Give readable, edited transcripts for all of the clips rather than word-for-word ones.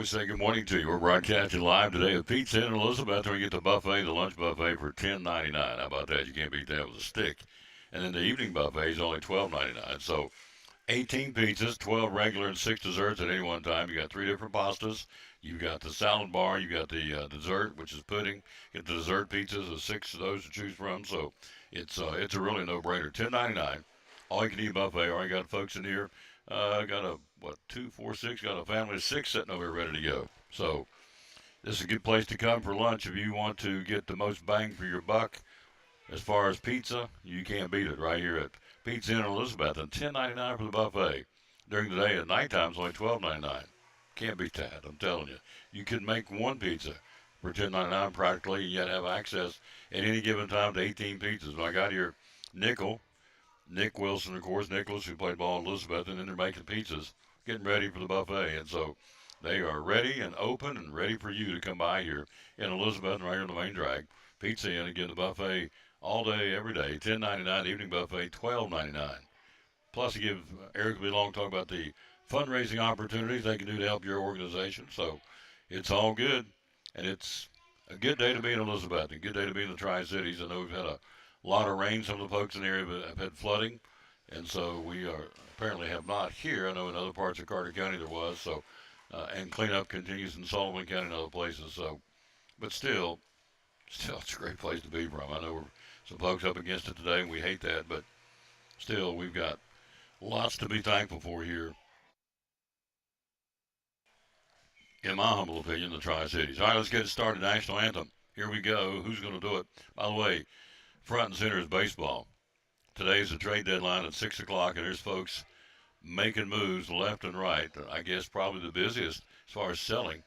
we say good morning to you. We're broadcasting live today at Pizza Inn in Elizabeth. We get the buffet, the lunch buffet for $10.99. How about that? You can't beat that with a stick. And then the evening buffet is only $12.99. So 18 pizzas, 12 regular, and 6 desserts at any one time. You got 3 different pastas. You've got the salad bar. You got the dessert, which is pudding. Get the dessert pizzas, there's 6 of those to choose from. So it's a really no-brainer. $10.99. All you can eat buffet. Already got folks in here. Got a what 2, 4, 6. Got a family of 6 sitting over here ready to go. So this is a good place to come for lunch if you want to get the most bang for your buck. As far as pizza, you can't beat it right here at Pizza Inn Elizabeth, and $10.99 for the buffet. During the day, at nighttime, it's only $12.99. Can't beat that. I'm telling you. You can make one pizza for $10.99 practically, and yet have access at any given time to 18 pizzas. When I got here, Nick Wilson, of course, Nicholas, who played ball in Elizabeth, and then they're making pizzas, getting ready for the buffet. And so they are ready and open and ready for you to come by here in Elizabeth and right here in the main drag. Pizza Inn, again, the buffet all day, every day, $10.99, evening buffet, $12.99. Plus, you give Eric will be long talk about the fundraising opportunities they can do to help your organization. So it's all good, and it's a good day to be in Elizabeth, a good day to be in the Tri-Cities. I know we've had a lot of rain. Some of the folks in the area have had flooding, and so we are apparently have not here. I know in other parts of Carter County there was. So and cleanup continues in Sullivan County and other places. So, but still, it's a great place to be from. I know we're some folks up against it today, and we hate that, but still, we've got lots to be thankful for here, in my humble opinion, the Tri-Cities. All right, let's get it started. National anthem. Here we go. Who's going to do it? By the way, front and center is baseball. Today's the trade deadline at 6 o'clock, and there's folks making moves left and right. I guess probably the busiest as far as selling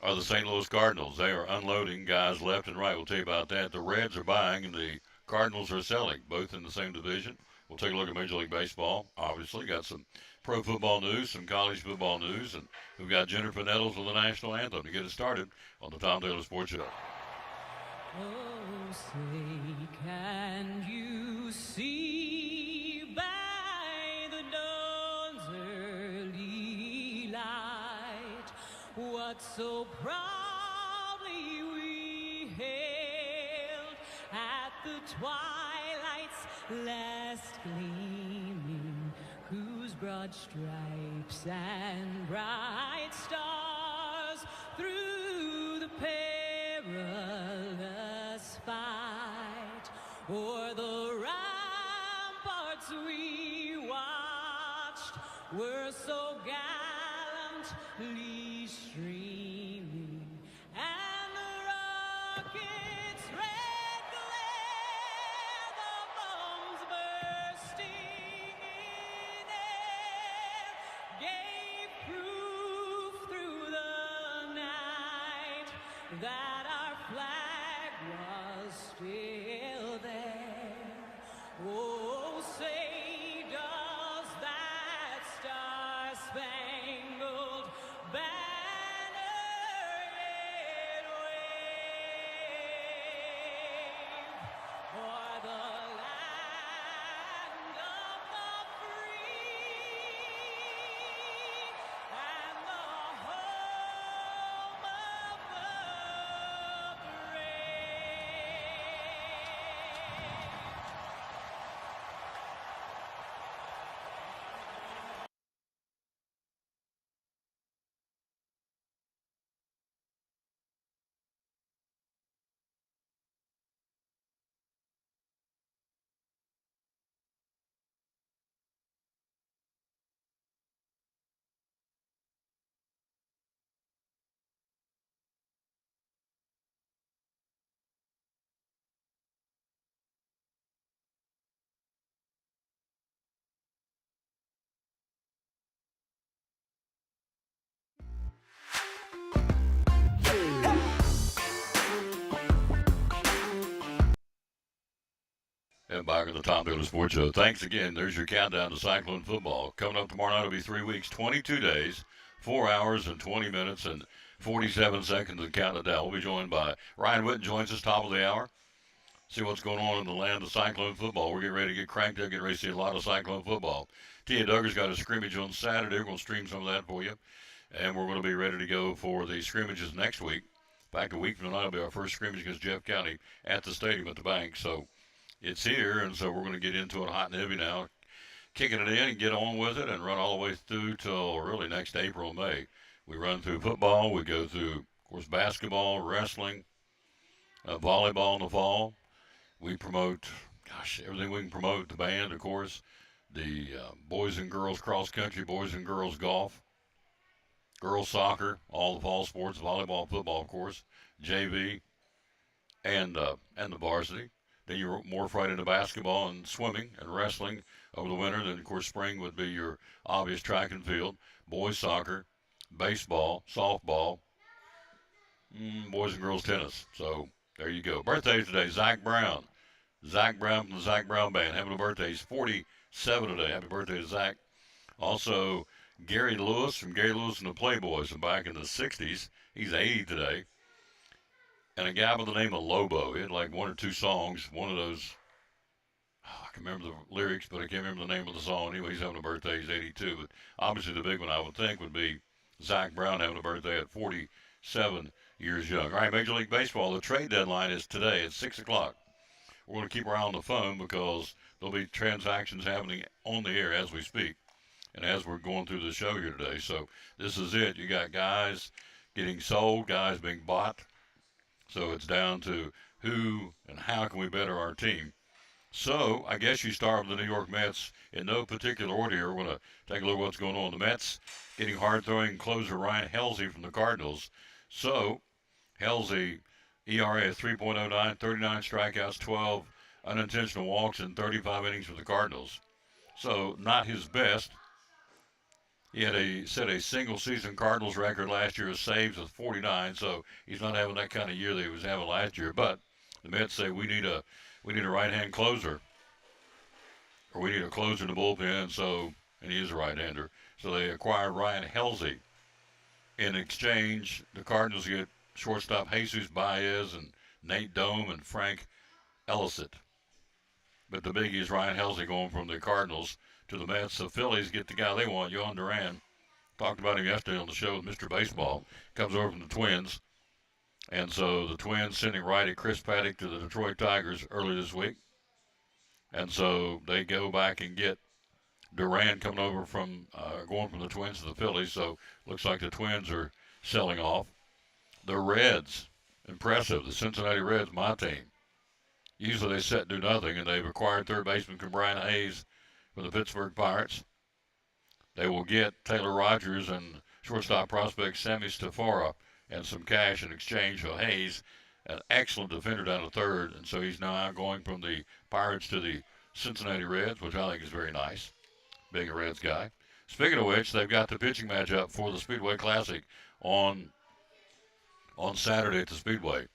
are the St. Louis Cardinals. They are unloading guys left and right. We'll tell you about that. The Reds are buying, and the Cardinals are selling, both in the same division. We'll take a look at Major League Baseball. Obviously, got some pro football news, some college football news, and we've got Jennifer Nettles with the national anthem to get it started on the Tom Taylor Sports Show. Oh, say, can you see by the dawn's early light what so proudly we hailed at the twilight's last gleaming, whose broad stripes and bright stars through the perilous fight o'er the ramparts we watched were so gallantly streaming, and the rocket's red glare, the bombs bursting in air, gave proof through the night that our flag was still there. Oh, say, does that star-spangled banner yet wave o'er the land of the free and the home of the brave? And back at the Tom Taylor Sports Show. Thanks again. There's your countdown to Cyclone football. Coming up tomorrow night will be 3 weeks, 22 days, 4 hours and 20 minutes and 47 seconds to count it down. We'll be joined by Ryan Witten, joins us top of the hour. See what's going on in the land of Cyclone football. We're getting ready to get cranked up, getting ready to see a lot of Cyclone football. Tia Duggar's got a scrimmage on Saturday. We're going to stream some of that for you. And we're going to be ready to go for the scrimmages next week. In fact, a week from tonight will be our first scrimmage against Jeff County at the stadium at the bank. So it's here, and so we're going to get into it hot and heavy now, kicking it in and get on with it and run all the way through till really next April, May. We run through football, we go through, of course, basketball, wrestling, volleyball in the fall. We promote, gosh, everything we can promote. The band, of course, the boys and girls cross country, boys and girls golf, girls soccer, all the fall sports, volleyball, football, of course, JV, and the varsity. Then you're more right into basketball and swimming and wrestling over the winter. Then, of course, spring would be your obvious track and field, boys soccer, baseball, softball, boys and girls tennis. So there you go. Birthdays today, Zach Brown. Zach Brown from the Zach Brown Band having a birthday. He's 47 today. Happy birthday to Zach. Also, Gary Lewis from Gary Lewis and the Playboys from back in the 60s. He's 80 today. And a guy by the name of Lobo. He had like one or two songs. One of those, I can remember the lyrics, but I can't remember the name of the song. Anyway, he's having a birthday. He's 82. But obviously the big one I would think would be Zach Brown having a birthday at 47 years young. All right, Major League Baseball, the trade deadline is today at 6 o'clock. We're going to keep her on the phone because there'll be transactions happening on the air as we speak and as we're going through the show here today. So this is it. You got guys getting sold, guys being bought. So it's down to who and how can we better our team. So I guess you start with the New York Mets in no particular order here. We're going to take a look at what's going on. The Mets getting hard-throwing closer Ryan Helsley from the Cardinals. So Helsley, ERA of 3.09, 39 strikeouts, 12 unintentional walks, and 35 innings for the Cardinals. So not his best. He had set a single season Cardinals record last year of saves of 49, so he's not having that kind of year that he was having last year. But the Mets say we need a right hand closer, or we need a closer in the bullpen. So, and he is a right hander. So they acquired Ryan Helsley. In exchange, the Cardinals get shortstop Jesus Baez and Nate Dome and Frank Ellicott. But the biggie is Ryan Helsley going from the Cardinals to the Mets. The Phillies get the guy they want, Yohan Duran. Talked about him yesterday on the show with Mr. Baseball. Comes over from the Twins. And so the Twins sending righty Chris Paddock to the Detroit Tigers early this week. And so they go back and get Duran coming over from going from the Twins to the Phillies. So looks like the Twins are selling off. The Reds, impressive. The Cincinnati Reds, my team. Usually they sit and do nothing, and they've acquired third baseman Brian Hayes from the Pittsburgh Pirates. They will get Taylor Rogers and shortstop prospect Sammy Stafora and some cash in exchange for Hayes, an excellent defender down to third, and so he's now going from the Pirates to the Cincinnati Reds, which I think is very nice, being a Reds guy. Speaking of which, they've got the pitching matchup for the Speedway Classic on Saturday at the Speedway.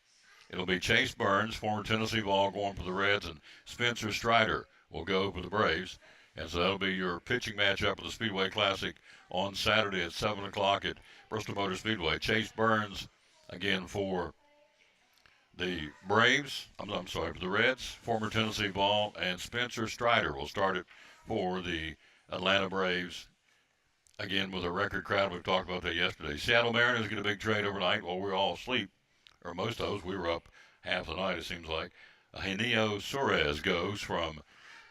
It'll be Chase Burns, former Tennessee Vol, going for the Reds, and Spencer Strider will go for the Braves. And so that'll be your pitching matchup of the Speedway Classic on Saturday at 7 o'clock at Bristol Motor Speedway. Chase Burns, again, for the Braves, I'm sorry, for the Reds, former Tennessee Vol, and Spencer Strider will start it for the Atlanta Braves. Again, with a record crowd, we've talked about that yesterday. Seattle Mariners get a big trade overnight while we're all asleep, or most of us. We were up half the night, it seems like. Eugenio Suarez goes from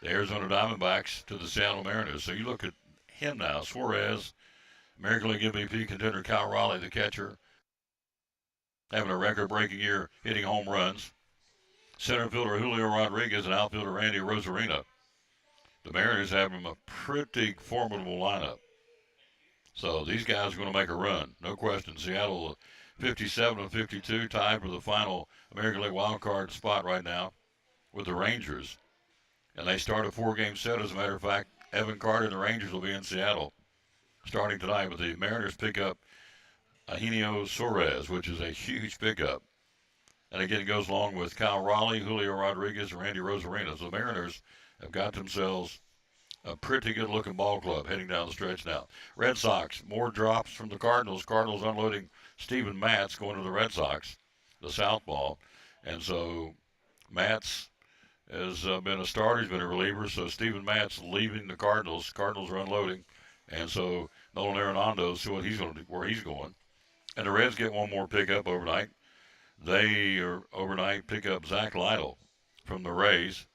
the Arizona Diamondbacks to the Seattle Mariners. So you look at him now, Suarez, American League MVP contender Kyle Raleigh, the catcher, having a record-breaking year hitting home runs. Center fielder Julio Rodriguez and outfielder Randy Rosarina. The Mariners have him a pretty formidable lineup. So these guys are going to make a run, no question. Seattle 57-52, tied for the final American League wild card spot right now with the Rangers. And they start a 4-game set. As a matter of fact, Evan Carter and the Rangers will be in Seattle starting tonight. But the Mariners pick up Eugenio Suarez, which is a huge pickup. And again, it goes along with Kyle Raleigh, Julio Rodriguez, and Randy Rosarina. So the Mariners have got themselves a pretty good-looking ball club heading down the stretch now. Red Sox, more drops from the Cardinals. Cardinals unloading Steven Matz going to the Red Sox, the southpaw. And so Matz has been a starter. He's been a reliever. So Steven Matz leaving the Cardinals. Cardinals are unloading. And so Nolan Arenado see what he's going to do, where he's going. And the Reds get one more pickup overnight. They are overnight pick up Zach Lytle from the Rays.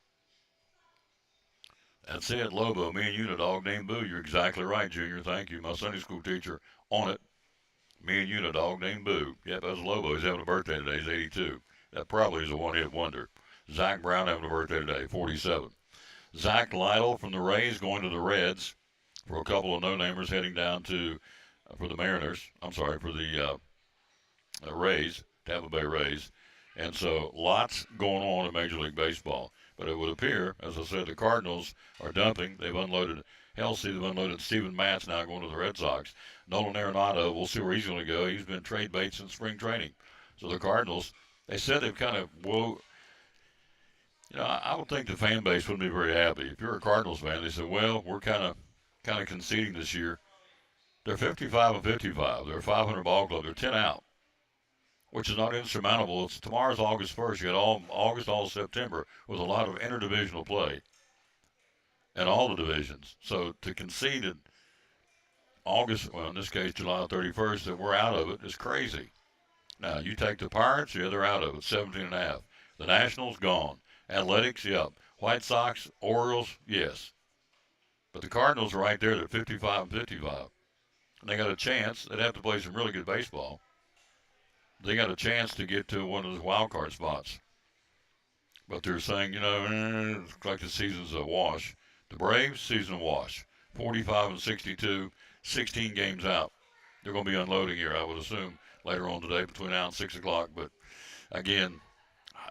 That's it, Lobo. Me and you, the dog named Boo. You're exactly right, Junior. Thank you. My Sunday school teacher on it. Me and you, the dog named Boo. Yep, that's Lobo. He's having a birthday today. He's 82. That probably is a one-hit wonder. Zach Brown having a birthday today, 47. Zach Lytle from the Rays going to the Reds for a couple of no-namers heading down to for the Mariners. I'm sorry, for the Rays, Tampa Bay Rays. And so lots going on in Major League Baseball. But it would appear, as I said, the Cardinals are dumping. They've unloaded Helsey. They've unloaded Steven Matz now going to the Red Sox. Nolan Arenado, we'll see where he's going to go. He's been trade bait since spring training. So the Cardinals, they said they've kind of, I would think the fan base wouldn't be very happy. If you're a Cardinals fan, they said, well, we're kind of conceding this year. They're 55 and 55. They're a 500 ball club. They're 10 out, which is not insurmountable. It's tomorrow's August 1st. You got all August, all September with a lot of interdivisional play in all the divisions. So to concede in August, well, in this case, July 31st, that we're out of it is crazy. Now, you take the Pirates, yeah, they're out of it, 17 and a half. The Nationals, gone. Athletics, yep. White Sox, Orioles, yes. But the Cardinals are right there. They're 55 and 55. And they got a chance. They'd have to play some really good baseball. They got a chance to get to one of those wild card spots. But they're saying, it's like the season's a wash. The Braves, season wash. 45 and 62, 16 games out. They're going to be unloading here, I would assume, later on today between now and 6 o'clock. But again,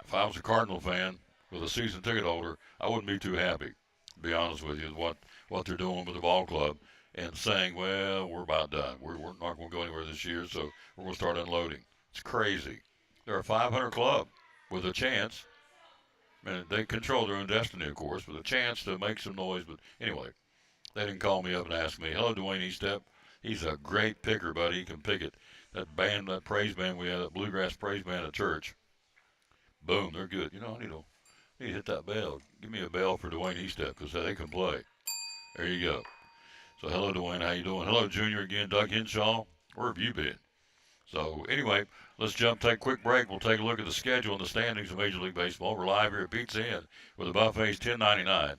if I was a Cardinal fan with a season ticket holder, I wouldn't be too happy, to be honest with you, with what they're doing with the ball club and saying, well, we're about done. We're not going to go anywhere this year, so we're going to start unloading. It's crazy. They're a 500 club with a chance. And they control their own destiny, of course, with a chance to make some noise. But anyway, they didn't call me up and ask me. Hello, Dwayne Eastep. He's a great picker, buddy. He can pick it. That band, that praise band we had, that bluegrass praise band at church. Boom, they're good. I need to hit that bell. Give me a bell for Dwayne Eastep because they can play. There you go. So hello, Dwayne. How you doing? Hello, Junior again. Doug Henshaw. Where have you been? So anyway, let's take a quick break. We'll take a look at the schedule and the standings of Major League Baseball. We're live here at Pizza Inn with the buffets $10.99,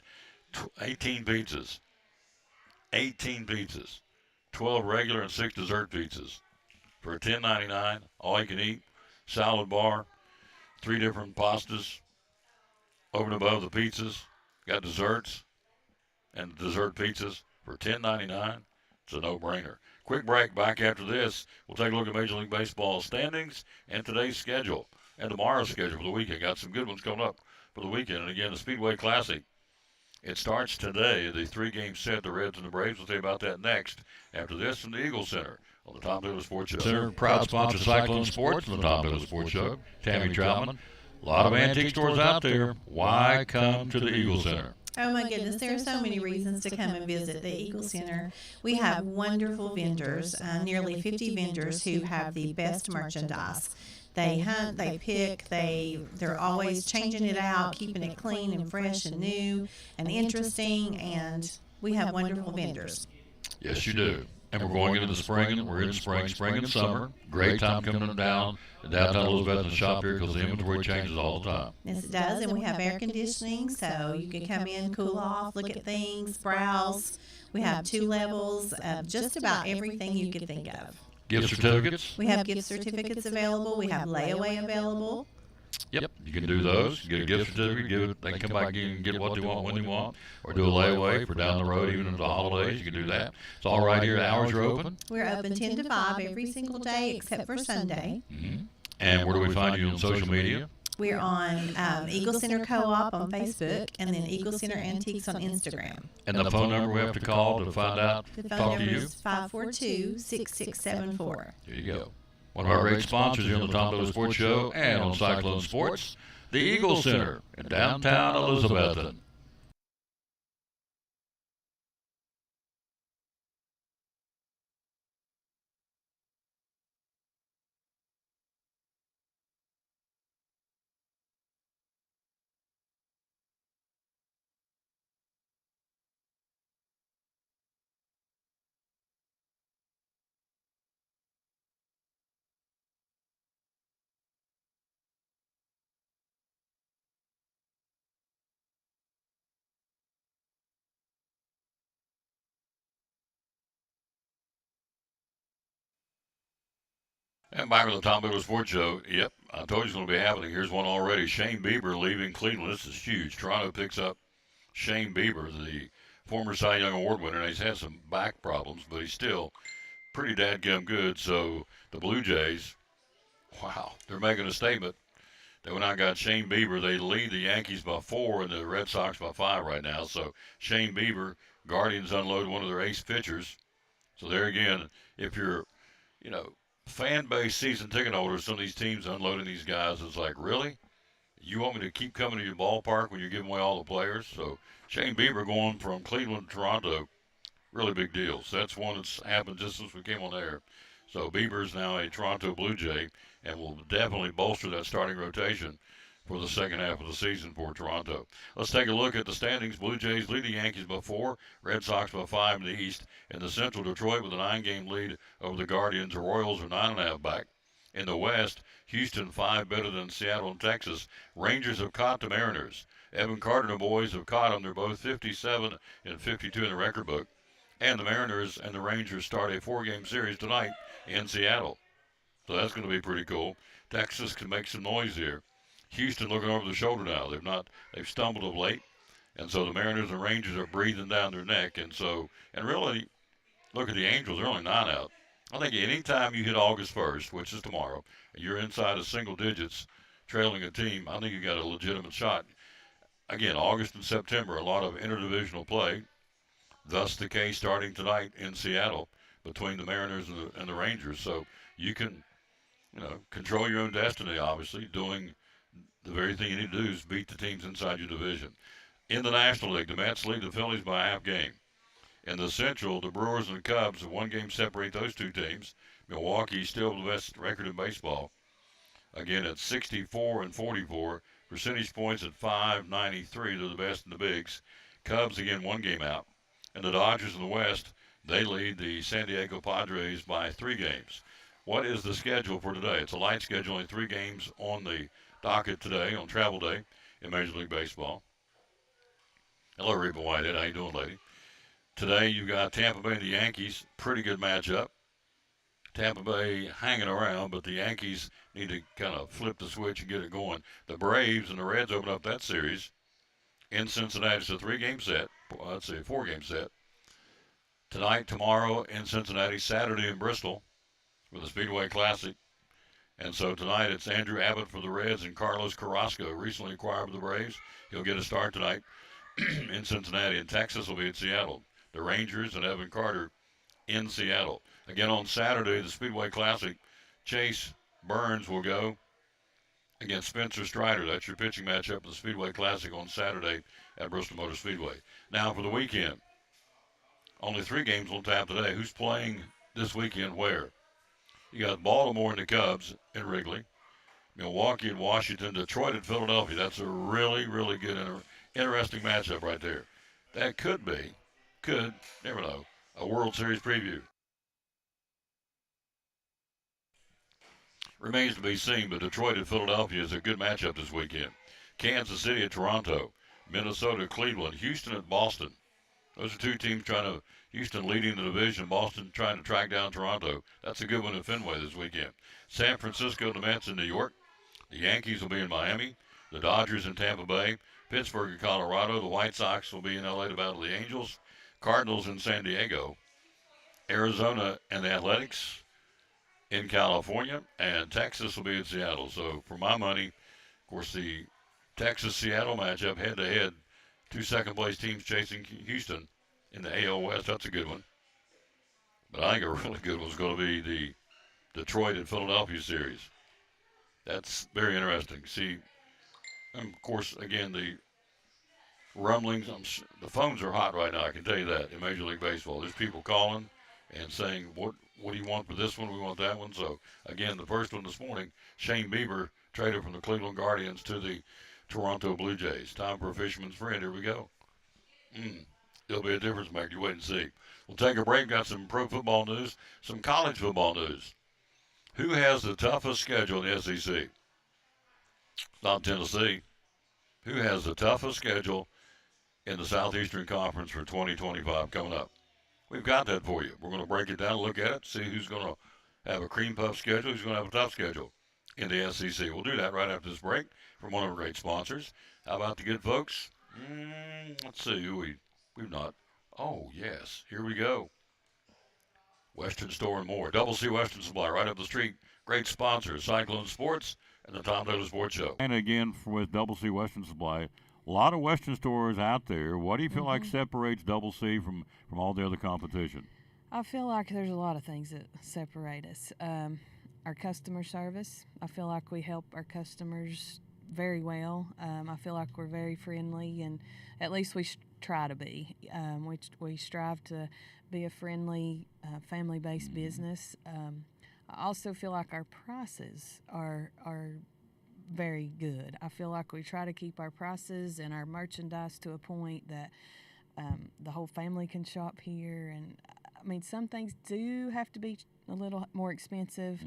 18 pizzas, 12 regular and 6 dessert pizzas for $10.99. All you can eat, salad bar, 3 different pastas over and above the pizzas. Got desserts and dessert pizzas for $10.99. It's a no-brainer. Quick break. Back after this. We'll take a look at Major League Baseball standings and today's schedule and tomorrow's schedule for the weekend. Got some good ones coming up for the weekend. And again, the Speedway Classic. It starts today. The 3-game set, the Reds and the Braves. We'll tell you about that next. After this, from the Eagle Center on the Tom Dillon Sports Show. Center, proud sponsor of Cyclone Sports on the Tom Dillon Sports Show. Tammy Troutman. A lot of antique stores out there. Why come to the Eagle Center? Oh my goodness, there are so many reasons to come and visit the Eagle Center. We have wonderful vendors, nearly 50 vendors who have the best merchandise. They hunt, they pick, they're always changing it out, keeping it clean and fresh and new and interesting, and we have wonderful vendors. Yes, you do. And we're going into the spring, and we're in spring and summer. Great time coming down downtown Elizabeth and shop here because the inventory changes all the time. Yes, it does, and we have air conditioning, so you can come in, cool off, look at things, browse. We have 2 levels of just about everything you could think of. Gift certificates? We have gift certificates available. We have layaway available. Yep, you can do those. Get a gift certificate. They can come back and get what they want when they want, or do a layaway for down the road, even into the holidays. You can do that. It's all right here. The hours are open. We're open 10 to 5 every single day except for Sunday. Mm-hmm. And where do we find you on social media? We're on Eagle Center Co-op on Facebook, and then Eagle Center Antiques on Instagram. And the phone number we have to call to find out, The talk phone to number you? is 542-6674. There you go. One of our great sponsors here on the Tom Dillon Sports Show and on Cyclone Sports, the Eagle Center in downtown Elizabethton. And back on the Tom Biddle Sports Show. Yep, I told you it's going to be happening. Here's one already. Shane Bieber leaving Cleveland. This is huge. Toronto picks up Shane Bieber, the former Cy Young Award winner. And he's had some back problems, but he's still pretty dadgum good. So the Blue Jays, wow, they're making a statement. They went out and got Shane Bieber. They lead the Yankees by 4 and the Red Sox by 5 right now. So Shane Bieber, Guardians unload one of their ace pitchers. So there again, if you're, you know, fan base season ticket holders, some of these teams unloading these guys, it's like, really? You want me to keep coming to your ballpark when you're giving away all the players? So Shane Bieber going from Cleveland to Toronto, really big deal. So that's one that's happened just since we came on air. So Bieber's now a Toronto Blue Jay and will definitely bolster that starting rotation for the second half of the season for Toronto. Let's take a look at the standings. Blue Jays lead the Yankees by 4, Red Sox by 5 in the East. In the Central, Detroit with a 9-game lead over the Guardians. The Royals are 9.5 back. In the West, Houston 5 better than Seattle and Texas. Rangers have caught the Mariners. Evan Carter and the boys have caught them. They're both 57 and 52 in the record book. And the Mariners and the Rangers start a 4-game series tonight in Seattle. So that's going to be pretty cool. Texas can make some noise here. Houston looking over the shoulder now. They've stumbled of late. And so the Mariners and Rangers are breathing down their neck. And really, look at the Angels. They're only 9 out. I think anytime you hit August 1st, which is tomorrow, and you're inside of single digits trailing a team, I think you got a legitimate shot. Again, August and September, a lot of interdivisional play. Thus the case starting tonight in Seattle between the Mariners and the Rangers. So you can, control your own destiny, obviously, doing the very thing you need to do is beat the teams inside your division. In the National League, the Mets lead the Phillies by a half game. In the Central, the Brewers and the Cubs, 1 game separate those two teams. Milwaukee's still the best record in baseball. Again, at 64 and 44. Percentage points at 593. They're the best in the bigs. Cubs, again, 1 game out. And the Dodgers in the West, they lead the San Diego Padres by 3 games. What is the schedule for today? It's a light schedule, only 3 games on the docket today, on travel day in Major League Baseball. Hello, Reba Whitehead. How you doing, lady? Today, you got Tampa Bay and the Yankees. Pretty good matchup. Tampa Bay hanging around, but the Yankees need to kind of flip the switch and get it going. The Braves and the Reds open up that series in Cincinnati. It's a 3-game set. Let's say a 4-game set. Tonight, tomorrow in Cincinnati, Saturday in Bristol with the Speedway Classic. And so tonight it's Andrew Abbott for the Reds and Carlos Carrasco, recently acquired by the Braves. He'll get a start tonight in Cincinnati. And Texas will be in Seattle. The Rangers and Evan Carter in Seattle. Again on Saturday, the Speedway Classic, Chase Burns will go against Spencer Strider. That's your pitching matchup in the Speedway Classic on Saturday at Bristol Motor Speedway. Now for the weekend, only 3 games on tap today. Who's playing this weekend where? You got Baltimore and the Cubs in Wrigley, Milwaukee and Washington, Detroit and Philadelphia. That's a really, really good, interesting matchup right there. That could, never know, a World Series preview. Remains to be seen, but Detroit and Philadelphia is a good matchup this weekend. Kansas City at Toronto, Minnesota, Cleveland, Houston at Boston. Those are 2 teams Houston leading the division, Boston trying to track down Toronto. That's a good one in Fenway this weekend. San Francisco, the Mets in New York. The Yankees will be in Miami. The Dodgers in Tampa Bay. Pittsburgh in Colorado. The White Sox will be in LA to battle the Angels. Cardinals in San Diego. Arizona and the Athletics in California. And Texas will be in Seattle. So for my money, of course, the Texas-Seattle matchup head-to-head. 2 second-place teams chasing Houston in the AL West. That's a good one. But I think a really good one's going to be the Detroit and Philadelphia series. That's very interesting. See, and of course, again, the rumblings. The phones are hot right now, I can tell you that, in Major League Baseball. There's people calling and saying, what do you want for this one? We want that one. So, again, the first one this morning, Shane Bieber traded from the Cleveland Guardians to the Toronto Blue Jays. Time for a fisherman's friend. Here we go. It'll be a difference maker. You wait and see. We'll take a break. Got some pro football news, some college football news. Who has the toughest schedule in the SEC? It's not Tennessee. Who has the toughest schedule in the Southeastern Conference for 2025 coming up? We've got that for you. We're going to break it down, look at it, see who's going to have a cream puff schedule, who's going to have a tough schedule in the SEC. We'll do that right after this break from one of our great sponsors. How about the good folks? Let's see who we've not. Oh, yes. Here we go. Western Store and More. Double C Western Supply right up the street. Great sponsors, Cyclone Sports and the Tom Taylor Sports Show. And again, with Double C Western Supply, a lot of Western stores out there. What do you feel like separates Double C from all the other competition? I feel like there's a lot of things that separate us. Our customer service, I feel like we help our customers very well. I feel like we're very friendly, and at least we try to be. We strive to be a friendly, family-based business. I also feel like our prices are very good. I feel like we try to keep our prices and our merchandise to a point that the whole family can shop here. And I mean, some things do have to be a little more expensive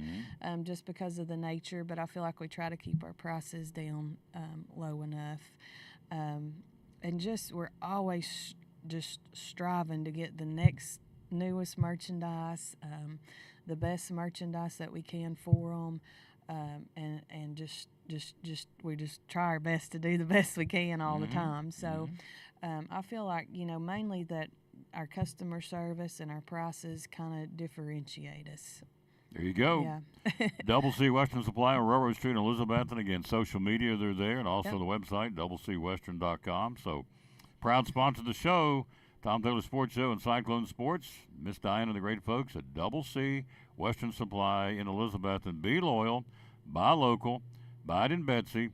just because of the nature, but I feel like we try to keep our prices down low enough. And just we're always just striving to get the next newest merchandise, the best merchandise that we can for them, and just we just try our best to do the best we can all the time. So I feel like, mainly that our customer service and our prices kind of differentiate us. There you go. Yeah. Double C Western Supply on Railroad Street in Elizabeth. And again, social media, they're there, and also the website, doublecwestern.com. So, proud sponsor of the show, Tom Taylor Sports Show and Cyclone Sports. Miss Diana and the great folks at Double C Western Supply in Elizabeth. And be loyal, buy local, buy it in Betsy.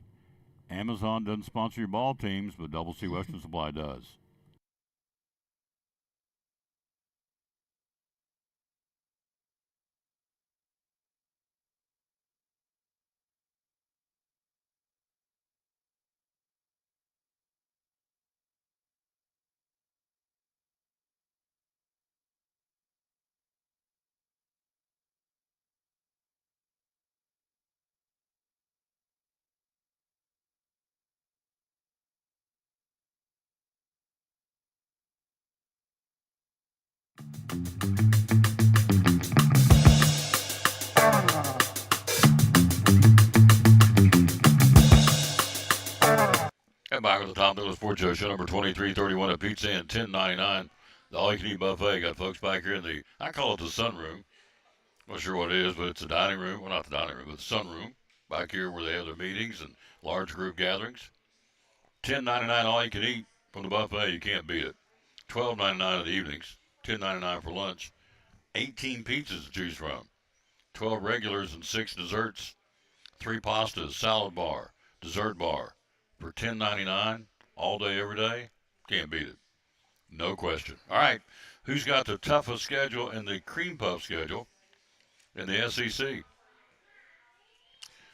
Amazon doesn't sponsor your ball teams, but Double C Western Supply does. And back with the Tom Taylor Sports Show number 2331 at Pizza Inn, $10.99. The all-you-can-eat buffet. Got folks back here in the, I call it the sunroom. Not sure what it is, but it's a dining room. Well, not the dining room, but the sunroom. Back here where they have their meetings and large group gatherings. $10.99 all-you-can-eat from the buffet. You can't beat it. $12.99 in the evenings. $10.99 for lunch. 18 pizzas to choose from. 12 regulars and 6 desserts. 3 pastas, salad bar, dessert bar. For $10.99 all day, every day, can't beat it. No question. All right, who's got the toughest schedule in the cream puff schedule in the SEC?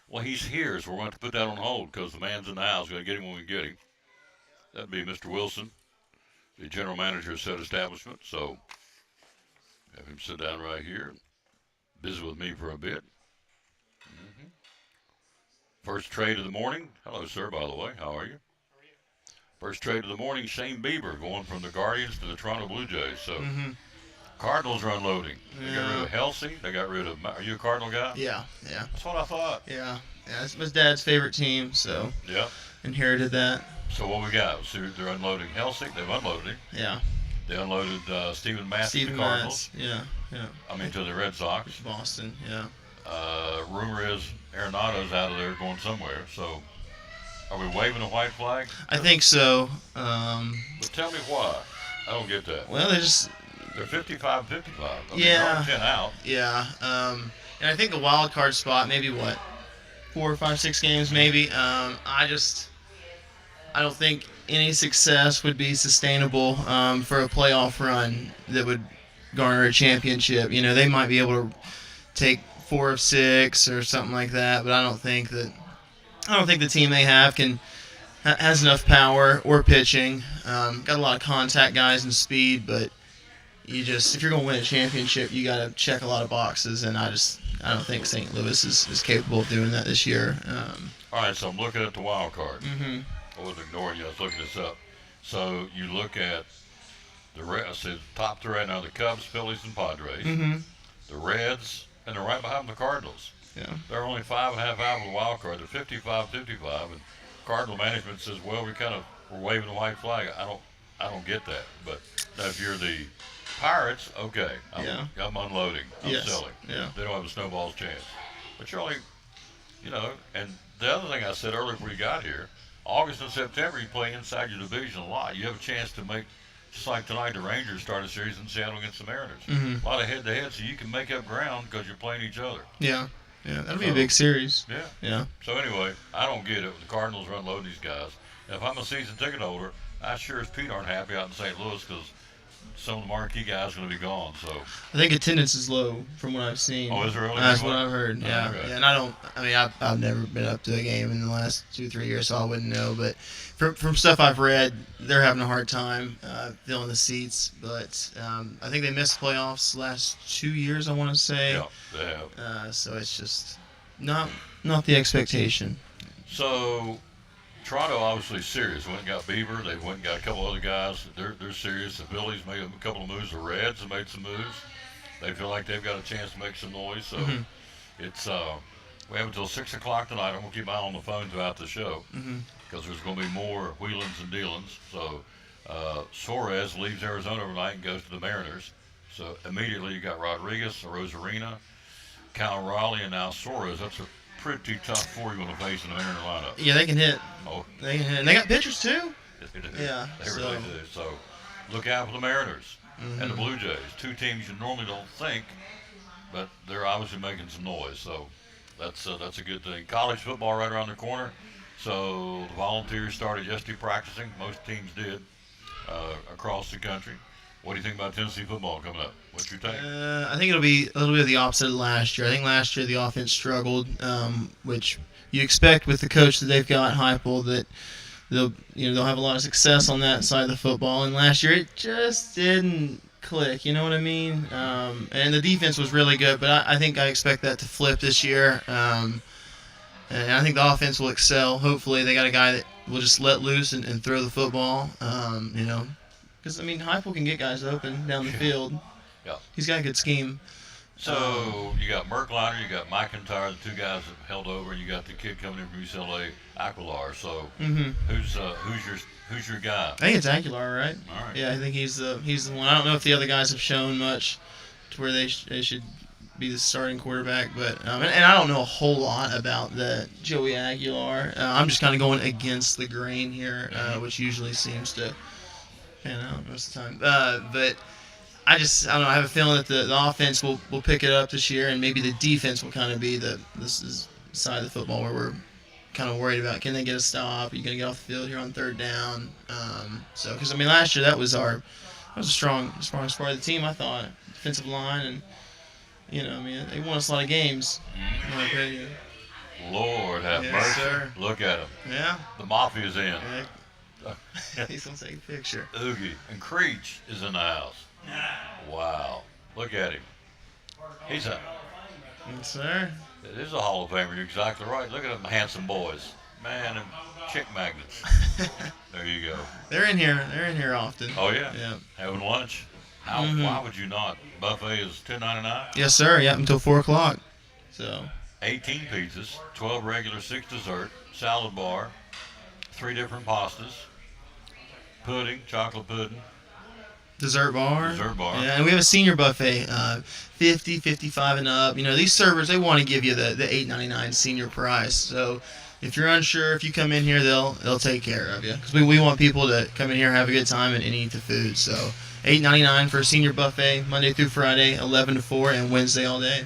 Well, he's here, so we're going to have to put that on hold because the man's in the house. We're going to get him when we get him. That'd be Mr. Wilson, the general manager of said establishment. So have him sit down right here and visit with me for a bit. First trade of the morning. Hello, sir, by the way. How are you? First trade of the morning, Shane Bieber going from the Guardians to the Toronto Blue Jays. So Cardinals are unloading. They got rid of Halsey. They got rid of, are you a Cardinal guy? Yeah. That's what I thought. Yeah, it's my dad's favorite team, so Yeah. inherited that. So what we got? So they're unloading Halsey. They've unloaded him. Yeah. They unloaded Steven Matz to the Steven Cardinals. Matz. Yeah. I mean, to the Red Sox. Boston. Yeah. Rumor is Arenado's out of there going somewhere. So are we waving a white flag? I think so. But tell me why. I don't get that. Well, They're 55-55. I mean, Yeah. they're 10 out. Yeah. And I think the wild card spot, maybe 4, 5, 6 games, maybe. I don't think any success would be sustainable for a playoff run that would garner a championship. They might be able to take 4 of 6 or something like that, but I don't think the team they have has enough power or pitching. Got a lot of contact guys and speed, but if you're going to win a championship, you got to check a lot of boxes, and I don't think St. Louis is capable of doing that this year. All right, so I'm looking at the wild card. I wasn't ignoring you. I was looking this up. So you look at the top 3 right now: the Cubs, Phillies, and Padres. The Reds, and they're right behind the Cardinals. Yeah. They're only 5.5 out of the wild card. They're 55-55, and Cardinal management says, "Well, we're waving the white flag." I don't get that. But now if you're the Pirates, okay, I'm unloading, I'm selling. Yeah. They don't have a snowball's chance. But you're only, and the other thing I said earlier before you got here, August and September you play inside your division a lot. You have a chance to make, just like tonight, the Rangers start a series in Seattle against the Mariners. Mm-hmm. A lot of head-to-head, so you can make up ground because you're playing each other. Yeah. Yeah. That'll be a big series. Yeah. Yeah. So anyway, I don't get it. The Cardinals are unloading these guys. And if I'm a season ticket holder, I sure as Pete aren't happy out in St. Louis because some of the marquee guys are going to be gone. So I think attendance is low from what I've seen. Oh, is it really? That's what I've heard. Oh, Yeah. okay. Yeah. And I've never been up to a game in the last 2-3 years, so I wouldn't know. But from stuff I've read, they're having a hard time filling the seats. But I think they missed playoffs last 2 years, I want to say. yeah, they have. So it's just not the expectation. So Toronto obviously serious. Went and got Bieber. They went and got a couple other guys. They're serious. The Phillies made a couple of moves. The Reds have made some moves. They feel like they've got a chance to make some noise. So it's we have until 6 o'clock tonight. I'm gonna keep my eye on the phone throughout the show because there's gonna be more wheelings and dealings. So Suarez leaves Arizona overnight and goes to the Mariners. So immediately you got Rodriguez, Rosarina, Cal Raleigh, and now Suarez. That's a pretty tough four you're going to face in the Mariner lineup. Yeah, they can hit. Oh, They can hit. And they got pitchers too. they do. Yeah, They really do. So look out for the Mariners and the Blue Jays. Two teams you normally don't think, but they're obviously making some noise. So that's a good thing. College football right around the corner. So the Volunteers started yesterday practicing. Most teams did across the country. What do you think about Tennessee football coming up? What's your take? I think it'll be a little bit of the opposite of last year. I think last year the offense struggled, which you expect with the coach that they've got, Heupel, that they'll have a lot of success on that side of the football. And last year it just didn't click. You know what I mean? And the defense was really good, but I think I expect that to flip this year. And I think the offense will excel. Hopefully they got a guy that will just let loose and throw the football. Because, Heupel can get guys open down the field. Yeah. He's got a good scheme. So you got Merkliner, you got McIntyre, the two guys that held over, and you got the kid coming in from UCLA, Aquilar. So who's your guy? I think it's Aguilar, right? All right. Yeah, I think he's the one. I don't know if the other guys have shown much to where they should be the starting quarterback, but and I don't know a whole lot about the Joey Aguilar. I'm just kind of going against the grain here, which usually seems to pan out most of the time. But I don't know. I have a feeling that the offense will pick it up this year, and maybe the defense will kind of be this is side of the football where we're kind of worried about, can they get a stop? Are you going to get off the field here on third down? Because last year that was a strongest part of the team, I thought. Defensive line, and they won us a lot of games. In my opinion. Lord have Yes, mercy. sir. Look at him. Yeah. The Mafia's in. He's gonna take a picture. Oogie. And Creech is in the house. Wow. Look at him. He's a Yes, sir. It is a Hall of Famer. You're exactly right. Look at them handsome boys. Man, and chick magnets. There you go. They're in here often. Oh, yeah? Yeah. Having lunch? Why would you not? Buffet is $10.99. Yes, sir. Yeah, until 4 o'clock. So. 18 pizzas, 12 regular, 6 dessert, salad bar, 3 different pastas, pudding, chocolate pudding. Dessert bar. Yeah, and we have a senior buffet, 50, 55 and up. These servers, they want to give you the $8.99 senior price. So if you're unsure, if you come in here, they'll take care of you. Because we want people to come in here, have a good time, and eat the food. So $8.99 for a senior buffet, Monday through Friday, 11 to 4, and Wednesday all day.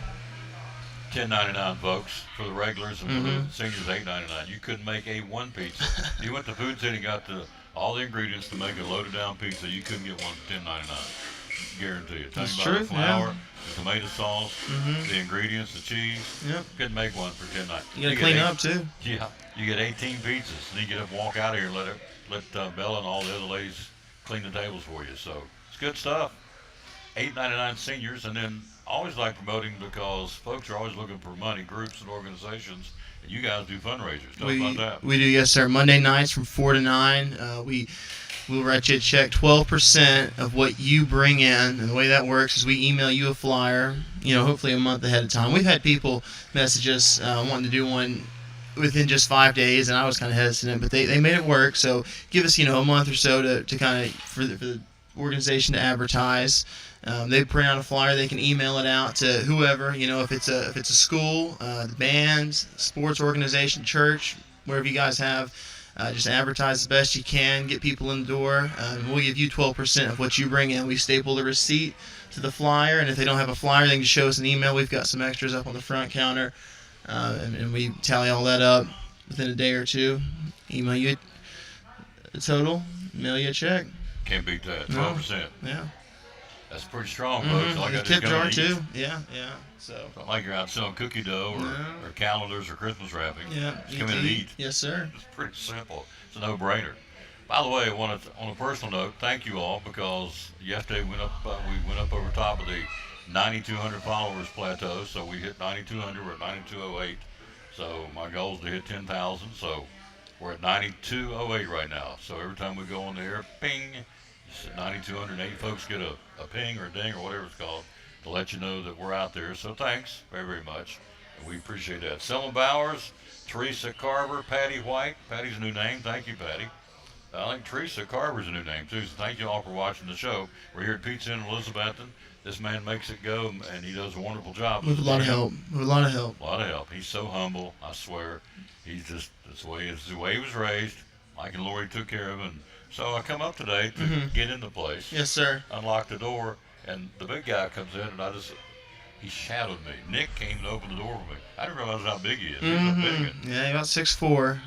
$10.99, folks, for the regulars, and for the seniors, $8.99. You couldn't make a one pizza. You went to Food City and got all the ingredients to make a loaded down pizza. You couldn't get one for $10.99. Guarantee it. Tell That's you about true, the flour, yeah. the tomato sauce, the ingredients, the cheese. Yep. Couldn't make one for $10.99. You got to clean up, too. Yeah. You get 18 pizzas. And you get up and walk out of here and let Bella and all the other ladies clean the tables for you. So it's good stuff. $8.99 seniors, and then I always like promoting because folks are always looking for money, groups and organizations, and you guys do fundraisers. Tell me about that. We do, yes, sir. Monday nights from 4 to 9. We we'll write you a check. 12% of what you bring in, and the way that works is we email you a flyer. Hopefully a month ahead of time. We've had people message us wanting to do one within just 5 days, and I was kind of hesitant, but they made it work. So give us a month or so to kind of for the organization to advertise. They print out a flyer. They can email it out to whoever. If it's a school, the band, sports organization, church, wherever you guys have. Just advertise as best you can. Get people in the door. We'll give you 12% of what you bring in. We staple the receipt to the flyer, and if they don't have a flyer, they can just show us an email. We've got some extras up on the front counter, and we tally all that up within a day or two. Email you a total. Mail you a check. Can't beat that. No. 12%. Yeah. That's pretty strong, folks. Mm-hmm. All I got Tip is jar gonna too. eat. Yeah. So. It's not like you're out selling cookie dough or, No. or calendars or Christmas wrapping. Yeah. Just come in and eat. Yes, sir. It's pretty simple. It's a no-brainer. By the way, on a personal note, thank you all, because yesterday we went up over top of the 9,200 followers plateau. So we hit 9,200. We're at 9,208. So my goal is to hit 10,000. So we're at 9,208 right now. So every time we go on there, ping, 9,208 folks get a ping or a ding or whatever it's called to let you know that we're out there. So thanks very, very much. And we appreciate that. Selma Bowers, Teresa Carver, Patty White. Patty's a new name. Thank you, Patty. I think Teresa Carver's a new name too. So thank you all for watching the show. We're here at Pizza Inn Elizabethton. This man makes it go, and he does a wonderful job. With a lot of help. A lot of help. He's so humble. I swear. He's just that's the way he was raised. Mike and Lori took care of him. And so I come up today to get in the place. Yes, sir. Unlock the door, and the big guy comes in, and he shadowed me. Nick came to open the door for me. I didn't realize how big he is. He's a big one. Yeah, he's about 6'4".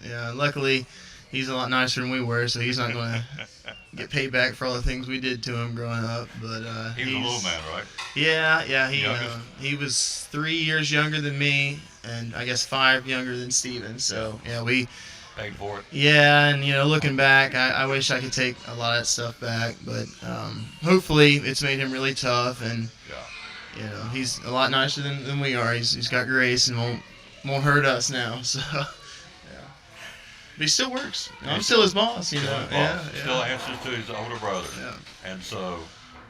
Yeah. Luckily, he's a lot nicer than we were, so he's not going to get paid back for all the things we did to him growing up. But He was a little man, right? Yeah. Youngest? He was 3 years younger than me, and I guess 5 younger than Steven. So yeah, we. Paid for it. Yeah, and looking back, I wish I could take a lot of that stuff back, but hopefully it's made him really tough, and he's a lot nicer than we are. He's got grace and won't hurt us now. So yeah, but he still works. I'm still his boss. Still answers to his older brother. Yeah. And so,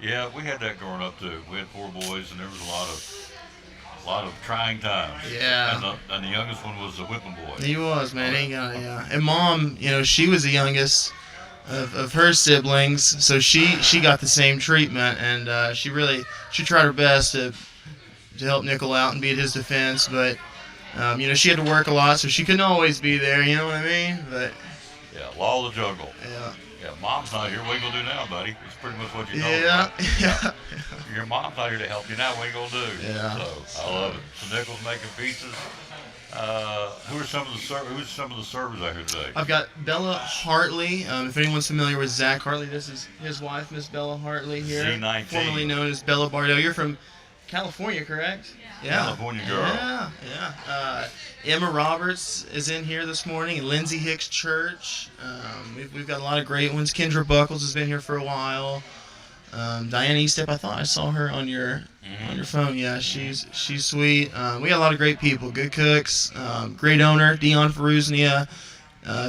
yeah, we had that growing up too. We had 4 boys, and there was a lot of trying times. Yeah. And the youngest one was the whipping boy. He was, man. And Mom, she was the youngest of her siblings, so she got the same treatment, and she tried her best to help Nickel out and be at his defense, but she had to work a lot, so she couldn't always be there. You know what I mean? But yeah, law of the jungle. yeah. Yeah, Mom's not here. What are you gonna do now, buddy? It's pretty much what you know. Yeah. Your mom's not here to help you now. What are you gonna do? Yeah. So I love it. So Nichols making pizzas. Who's some of the servers out here today? I've got Bella Hartley. If anyone's familiar with Zach Hartley, this is his wife, Miss Bella Hartley here, Z19. formerly known as Bella Bardo. You're from California, correct? Yeah. California girl. Yeah. Emma Roberts is in here this morning. Lindsay Hicks Church. We've got a lot of great ones. Kendra Buckles has been here for a while. Diane Eastep, I thought I saw her on your phone. Yeah, she's sweet. We got a lot of great people, good cooks, great owner, Dion Ferruznia.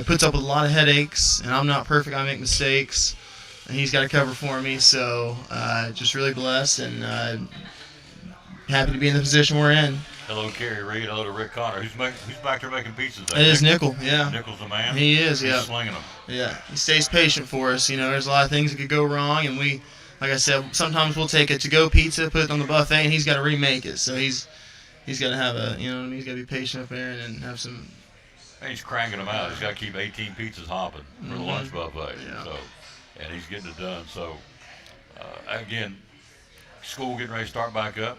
Puts up with a lot of headaches, and I'm not perfect. I make mistakes, and he's got to cover for me. So just really blessed and happy to be in the position we're in. Hello, Kerry Reed. Hello to Rick Connor. Who's back there making pizzas? It is Nickel, yeah. Nickel's the man. He is, He's yeah. slinging them. Yeah, he stays patient for us. There's a lot of things that could go wrong, and we, like I said, sometimes we'll take a to-go pizza, put it on the buffet, and he's got to remake it. So he's got to have he's got to be patient up there and have some. And he's cranking them out. He's got to keep 18 pizzas hopping for the lunch buffet. Yeah. So, and he's getting it done. So, again, school getting ready to start back up.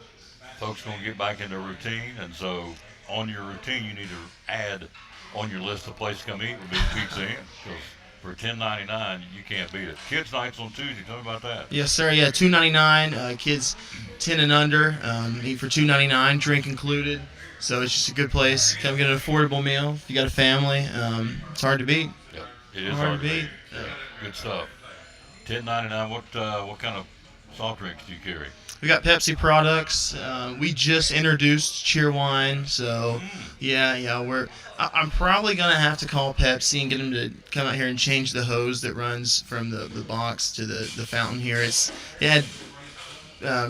Folks going to get back into routine, and so on your routine, you need to add on your list of places to come eat would be Pizza Inn, because for $10.99 you can't beat it. Kids nights on Tuesday. Tell me about that. Yes, sir. Yeah, $2.99. Kids 10 and under eat for $2.99, drink included. So it's just a good place. Come get an affordable meal. If you got a family, it's hard to beat. Yeah, it is hard to beat. Yeah, good stuff. $10.99. What kind of soft drinks do you carry? We got Pepsi products. We just introduced Cheerwine, so yeah. I'm probably gonna have to call Pepsi and get them to come out here and change the hose that runs from the box to the fountain here. It had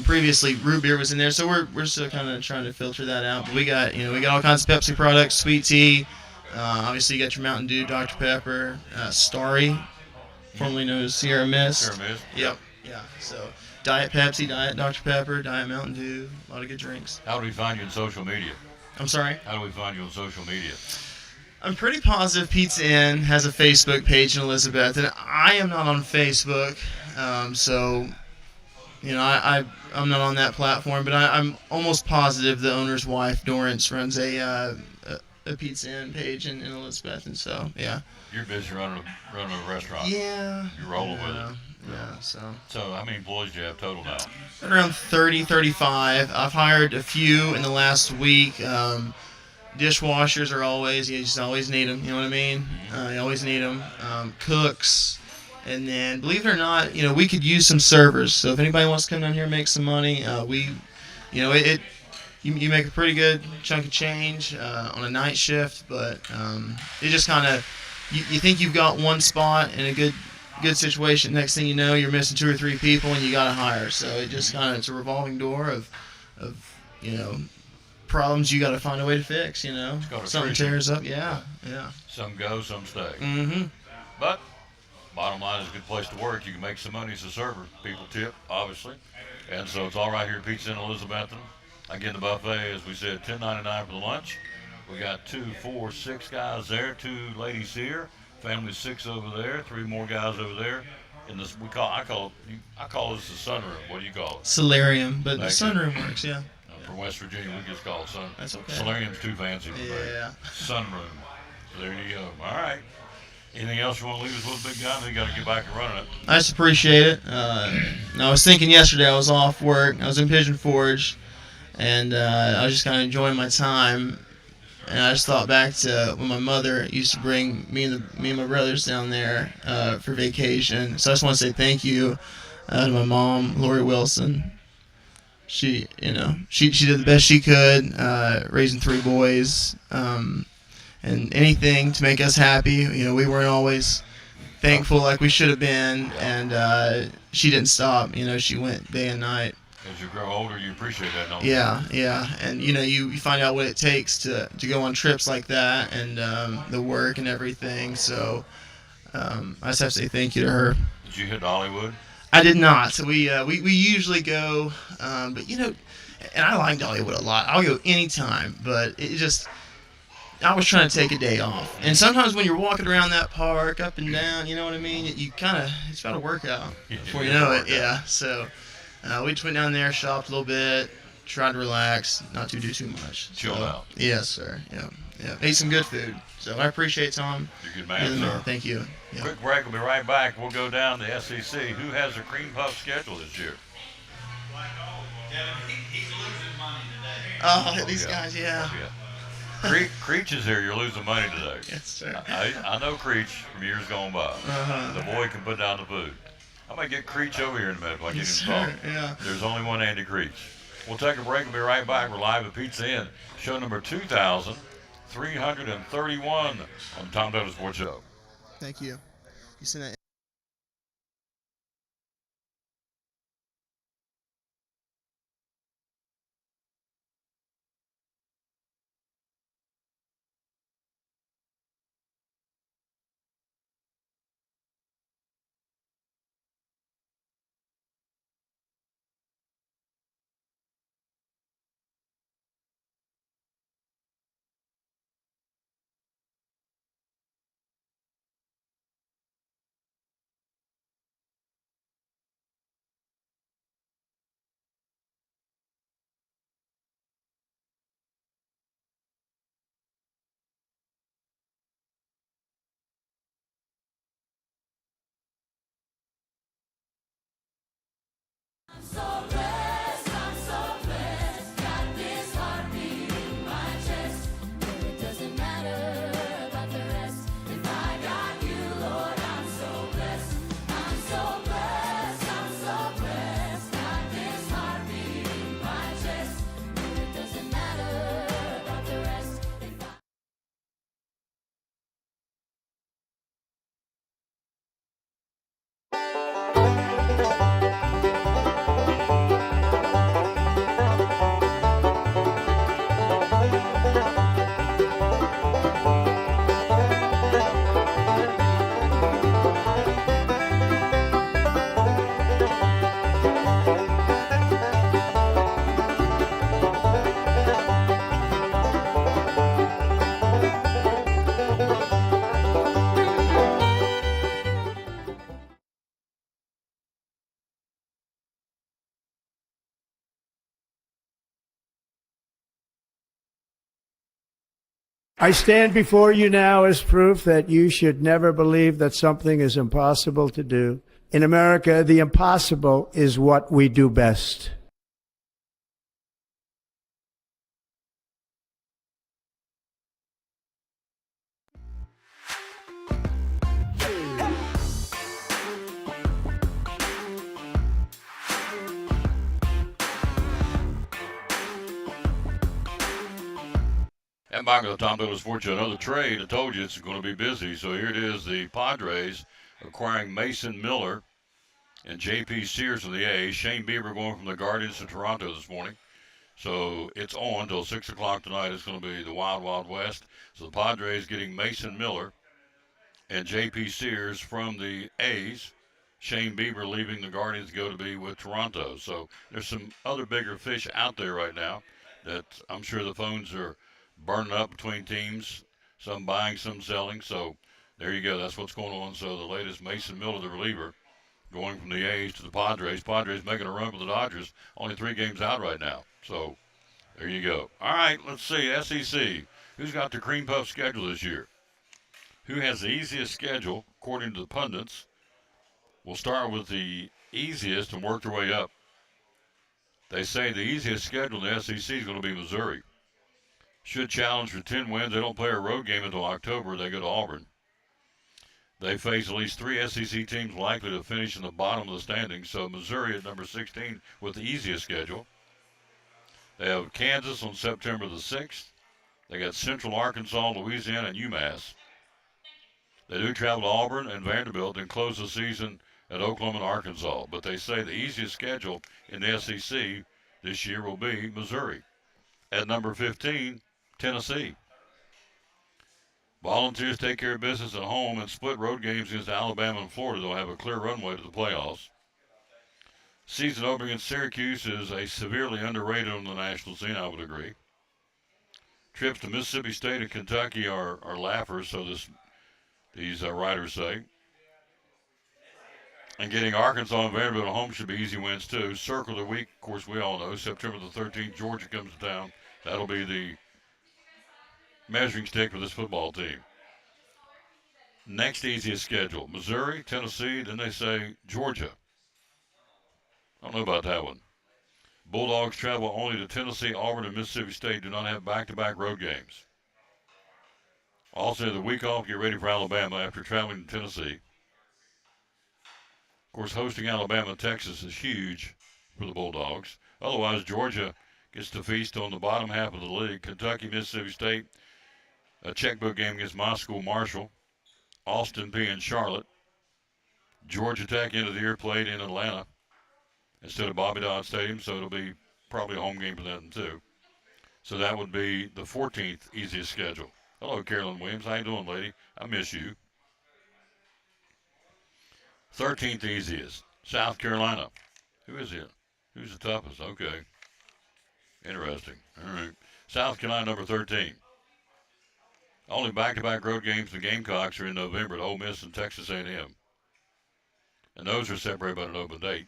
previously root beer was in there, so we're still kind of trying to filter that out. But we got all kinds of Pepsi products, sweet tea. Obviously, you got your Mountain Dew, Dr. Pepper, Starry, formerly known as Sierra Mist. Sierra Mist. Yep. Yeah. So Diet Pepsi, Diet Dr. Pepper, Diet Mountain Dew, a lot of good drinks. How do we find you on social media? I'm sorry. How do we find you on social media? I'm pretty positive Pizza Inn has a Facebook page in Elizabeth, and I am not on Facebook, so I'm not on that platform. But I'm almost positive the owner's wife, Dorrance, runs a Pizza Inn page in Elizabeth, and so yeah. You're busy running a restaurant. Yeah. You're rolling with it. Yeah. So how many employees do you have total now? around 30, 35. I've hired a few in the last week. Dishwashers are always, you just always need them, you know what I mean? You always need them. Cooks. And then, believe it or not, we could use some servers. So if anybody wants to come down here and make some money, you make a pretty good chunk of change on a night shift, but it just kind of, you think you've got one spot in a good situation. Next thing you know, you're missing 2 or 3 people and you got to hire. So it just kind of, it's a revolving door of problems you got to find a way to fix, Something tears up, yeah. Some go, some stay. Mm-hmm. But bottom line is a good place to work. You can make some money as a server. People tip, obviously. And so it's all right here at Pizza Inn Elizabethton. Again, the buffet, as we said, $10.99 for the lunch. We got 2, 4, 6 guys there, 2 ladies here, family 6 over there, 3 more guys over there. In this, I call this the sunroom. What do you call it? Solarium, but the Thank you. sunroom works, yeah. From West Virginia, we just call it sun. That's okay. Solarium's too fancy for me. Yeah. Sunroom. So there you go. All right. Anything else you want to leave us with, big guy? You got to get back and running it. I just appreciate it. I was thinking yesterday, I was off work. I was in Pigeon Forge, and I was just kind of enjoying my time. And I just thought back to when my mother used to bring me and my brothers down there for vacation. So I just want to say thank you to my mom, Lori Wilson. She did the best she could, raising 3 boys, and anything to make us happy. We weren't always thankful like we should have been, and she didn't stop. She went day and night. As you grow older, you appreciate that, don't you? Yeah, and you find out what it takes to go on trips like that, and the work and everything. So I just have to say thank you to her. Did you hit Dollywood? I did not. So we usually go, but and I like Dollywood a lot. I'll go anytime, but I was trying to take a day off. And sometimes when you're walking around that park, up and down, you know what I mean? It's about a workout before you know it. Yeah. So we just went down there, shopped a little bit, tried to relax, not to do too much. Chill out. Yes, sir. Yeah. Ate some good food. So I appreciate Tom. You're a good man, sir. Thank you. Yeah. Quick break. We'll be right back. We'll go down to SEC. Who has a cream puff schedule this year? He's losing money today. Oh, these guys, yeah. Creech is here. You're losing money today. Yes, sir. I know Creech from years gone by. The boy can put down the food. I'm going to get Creech over here in a minute if I get him talk. Yeah. There's only one Andy Creech. We'll take a break and be right back. We're live at Pizza Inn. Show number 2,331 on the Tom Dolan Sports Show. Thank you. You seen that? I stand before you now as proof that you should never believe that something is impossible to do. In America, the impossible is what we do best. And back at the Tom Douglas Sports Show, another trade. I told you it's going to be busy. So here it is, the Padres acquiring Mason Miller and J.P. Sears from the A's. Shane Bieber going from the Guardians to Toronto this morning. So it's on until 6 o'clock tonight. It's going to be the Wild Wild West. So the Padres getting Mason Miller and J.P. Sears from the A's. Shane Bieber leaving the Guardians to go to be with Toronto. So there's some other bigger fish out there right now that I'm sure the phones are burning up between teams, some buying, some selling. So there you go. That's what's going on. So the latest, Mason Miller, the reliever, going from the A's to the Padres. Padres making a run for the Dodgers. Only 3 games out right now. So there you go. All right, let's see. SEC. Who's got the cream puff schedule this year? Who has the easiest schedule, according to the pundits? We'll start with the easiest and work their way up. They say the easiest schedule in the SEC is going to be Missouri. Should challenge for 10 wins. They don't play a road game until October. They go to Auburn. They face at least 3 SEC teams likely to finish in the bottom of the standings. So Missouri at number 16 with the easiest schedule. They have Kansas on September the 6th. They got Central Arkansas, Louisiana, and UMass. They do travel to Auburn and Vanderbilt and close the season at Oklahoma and Arkansas. But they say the easiest schedule in the SEC this year will be Missouri. At number 15, Tennessee. Volunteers take care of business at home and split road games against Alabama and Florida. They'll have a clear runway to the playoffs. Season opener against Syracuse is a severely underrated on the national scene, I would agree. Trips to Mississippi State and Kentucky are laughers, so these writers say. And getting Arkansas and Vanderbilt at home should be easy wins, too. Circle of the week, of course, we all know. September the 13th, Georgia comes to town. That'll be the measuring stick for this football team. Next easiest schedule, Missouri, Tennessee, then they say Georgia. I don't know about that one. Bulldogs travel only to Tennessee, Auburn, and Mississippi State, do not have back-to-back road games. Also, the week off, get ready for Alabama after traveling to Tennessee. Of course, hosting Alabama and Texas is huge for the Bulldogs. Otherwise, Georgia gets to feast on the bottom half of the league. Kentucky, Mississippi State, a checkbook game against my school, Marshall. Austin Peay and Charlotte. Georgia Tech, end of the year, played in Atlanta instead of Bobby Dodd Stadium, so it'll be probably a home game for them, too. So that would be the 14th easiest schedule. Hello, Carolyn Williams. How you doing, lady? I miss you. 13th easiest, South Carolina. Who is it? Who's the toughest? Okay. Interesting. All right. South Carolina, number 13. Only back-to-back road games. The Gamecocks are in November at Ole Miss and Texas A&M. And those are separated by an open date.